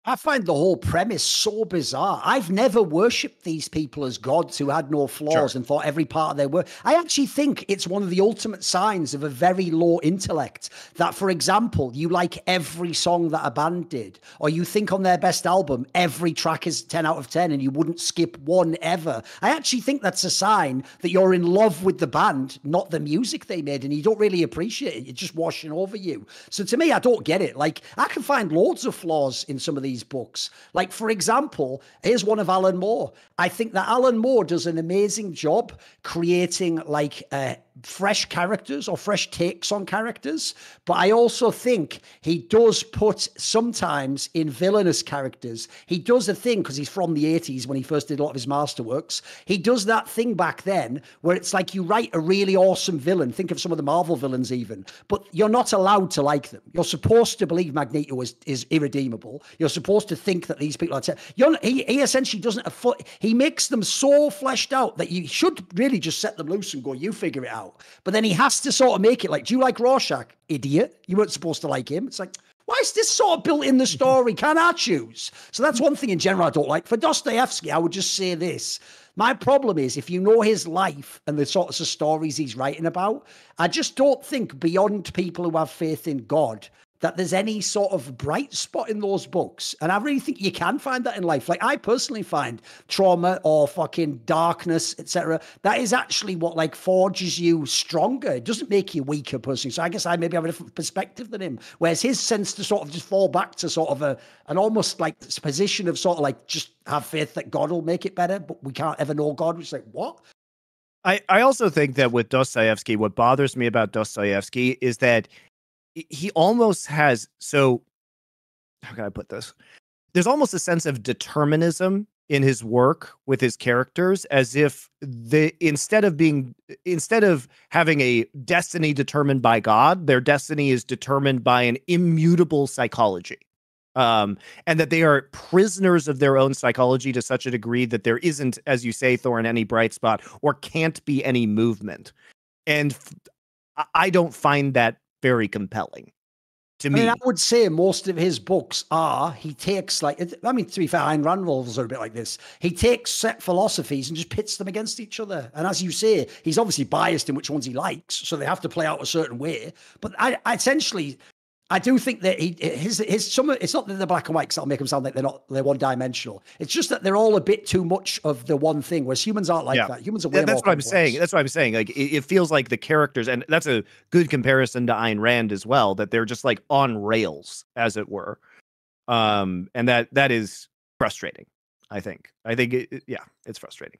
I find the whole premise so bizarre. I've never worshipped these people as gods who had no flaws and thought every part of their work. I actually think it's one of the ultimate signs of a very low intellect that, for example, you like every song that a band did, or you think on their best album, every track is 10 out of 10 and you wouldn't skip one ever. I actually think that's a sign that you're in love with the band, not the music they made, and you don't really appreciate it. It's just washing over you. So to me, I don't get it. Like, I can find loads of flaws in some of these books. Like, for example, here's one of Alan Moore. I think that Alan Moore does an amazing job creating like fresh characters or fresh takes on characters. But I also think he does put sometimes in villainous characters. He does a thing because he's from the 80s when he first did a lot of his masterworks. He does that thing back then where it's like you write a really awesome villain. Think of some of the Marvel villains even, but you're not allowed to like them. You're supposed to believe Magneto is irredeemable. You're supposed to think that these people are he essentially doesn't he makes them so fleshed out that you should really just set them loose and go, you figure it out. But then he has to sort of make it like, do you like Rorschach? Idiot. You weren't supposed to like him. It's like, why is this sort of built in the story? Can I choose? So that's one thing in general I don't like. For Dostoevsky, I would just say this. My problem is if you know his life and the sorts of stories he's writing about, I just don't think beyond people who have faith in God that there's any sort of bright spot in those books. And I really think you can find that in life. Like, I personally find trauma or fucking darkness, etc., that is actually what like forges you stronger. It doesn't make you weaker personally. So I guess I maybe have a different perspective than him. Whereas his sense to sort of just fall back to sort of an almost like position of sort of like just have faith that God will make it better, but we can't ever know God. Which is like, what? I also think that with Dostoevsky, what bothers me about Dostoevsky is that he almost has, so how can I put this? There's almost a sense of determinism in his work with his characters, as if instead of having a destiny determined by God, their destiny is determined by an immutable psychology. And that they are prisoners of their own psychology to such a degree that there isn't, as you say, Thorin, any bright spot or can't be any movement. And I don't find that very compelling to me. I mean, I would say most of his books he takes like, I mean, to be fair, Ayn Rand novels are a bit like this. He takes set philosophies and just pits them against each other. And as you say, he's obviously biased in which ones he likes, so they have to play out a certain way. But I essentially, I do think that his it's not that they're black and white because that'll make them sound like they're one dimensional. It's just that they're all a bit too much of the one thing, whereas humans aren't like that. Humans are way more That's what I'm saying. That's what I'm saying. Like it feels like the characters, and that's a good comparison to Ayn Rand as well, that they're just like on rails, as it were. And that is frustrating, I think. It's frustrating.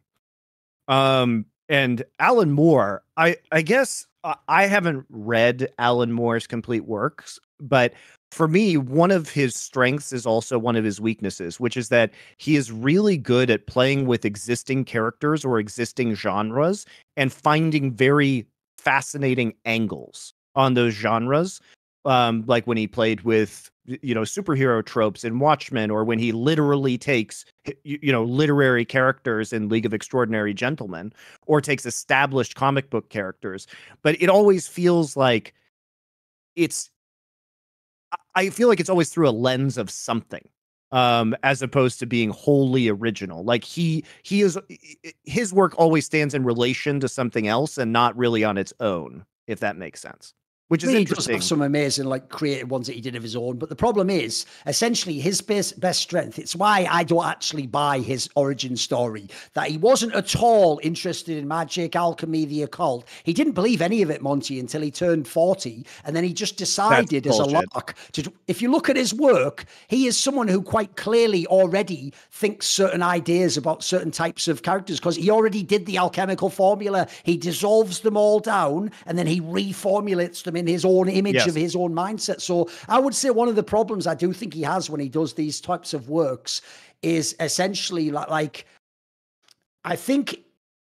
And Alan Moore, I guess I haven't read Alan Moore's complete works, but for me, one of his strengths is also one of his weaknesses, which is that he is really good at playing with existing characters or existing genres and finding very fascinating angles on those genres. Like when he played with, superhero tropes in Watchmen, or when he literally takes, literary characters in League of Extraordinary Gentlemen, or takes established comic book characters. But it always feels like I feel like it's always through a lens of something, as opposed to being wholly original. Like his work always stands in relation to something else and not really on its own, if that makes sense. Which is interesting. He does have some amazing, like, creative ones that he did of his own. But the problem is, essentially, his best strength, it's why I don't actually buy his origin story, that he wasn't at all interested in magic, alchemy, the occult. He didn't believe any of it, Monty, until he turned 40. And then he just decided as a lark to, if you look at his work, he is someone who quite clearly already thinks certain ideas about certain types of characters, because he already did the alchemical formula. He dissolves them all down, and then he reformulates them in his own image of his own mindset. So I would say one of the problems I do think he has when he does these types of works is essentially like I think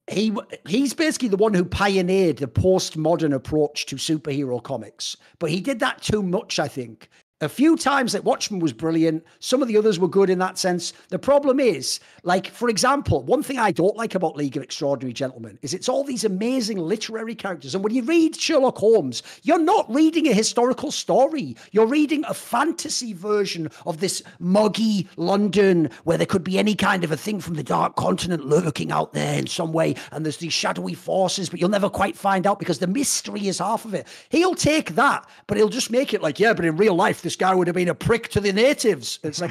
he's basically the one who pioneered the postmodern approach to superhero comics, but he did that too much, I think. A few times that Watchmen was brilliant. Some of the others were good in that sense. The problem is, like, for example, one thing I don't like about League of Extraordinary Gentlemen is it's all these amazing literary characters. And when you read Sherlock Holmes, you're not reading a historical story. You're reading a fantasy version of this muggy London where there could be any kind of a thing from the Dark Continent lurking out there in some way. And there's these shadowy forces, but you'll never quite find out because the mystery is half of it. He'll take that, but he'll just make it like, yeah, but in real life, this guy would have been a prick to the natives. It's like,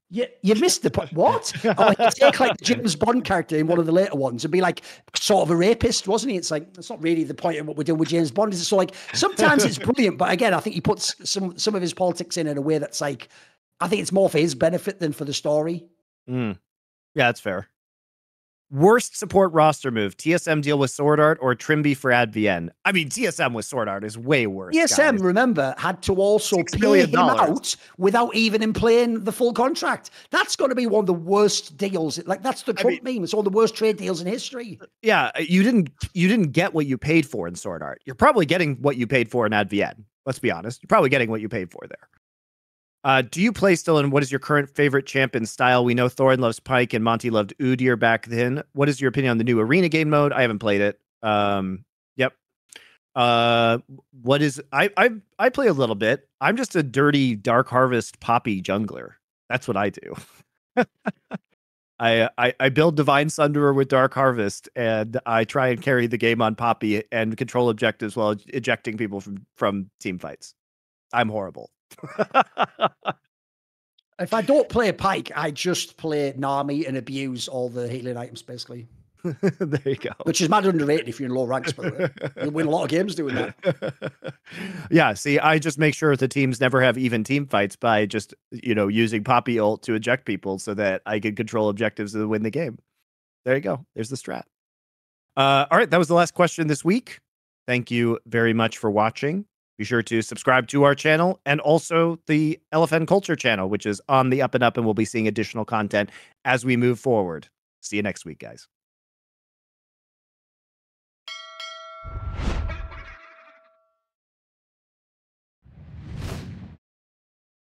you missed the point. What? Or he'd take like the James Bond character in one of the later ones and be like sort of a rapist, wasn't he? It's like, that's not really the point of what we're doing with James Bond. Is it? So like, sometimes it's brilliant, but again, I think he puts some of his politics in a way that's like, I think it's more for his benefit than for the story. Yeah, that's fair. Worst support roster move: TSM deal with Sword Art or Trimby for AdVN? I mean, TSM with Sword Art is way worse. TSM, guys. Remember, had to also pay him out without even him playing the full contract. That's got to be one of the worst deals. Like, that's the Trump meme. It's all the worst trade deals in history. Yeah, you didn't get what you paid for in Sword Art. You're probably getting what you paid for in AdVN. Let's be honest. You're probably getting what you paid for there. Do you play still, and what is your current favorite champion style? We know Thorin loves Pyke and Monty loved Udyr back then. What is your opinion on the new arena game mode? I haven't played it. Yep. What is I play a little bit. I'm just a dirty Dark Harvest Poppy jungler. That's what I do. I build Divine Sunderer with Dark Harvest, and I try and carry the game on Poppy and control objectives while ejecting people from team fights. I'm horrible. If I don't play Pyke, I just play Nami and abuse all the healing items, basically. There you go. Which is mad underrated if you're in low ranks, by the way. You'll win a lot of games doing that. Yeah, see, I just make sure the teams never have even team fights by just, using Poppy ult to eject people so that I can control objectives and win the game. There you go. There's the strat. All right, that was the last question this week. Thank you very much for watching. Be sure to subscribe to our channel and also the LFN Culture channel, which is on the up and up, and we'll be seeing additional content as we move forward. See you next week, guys.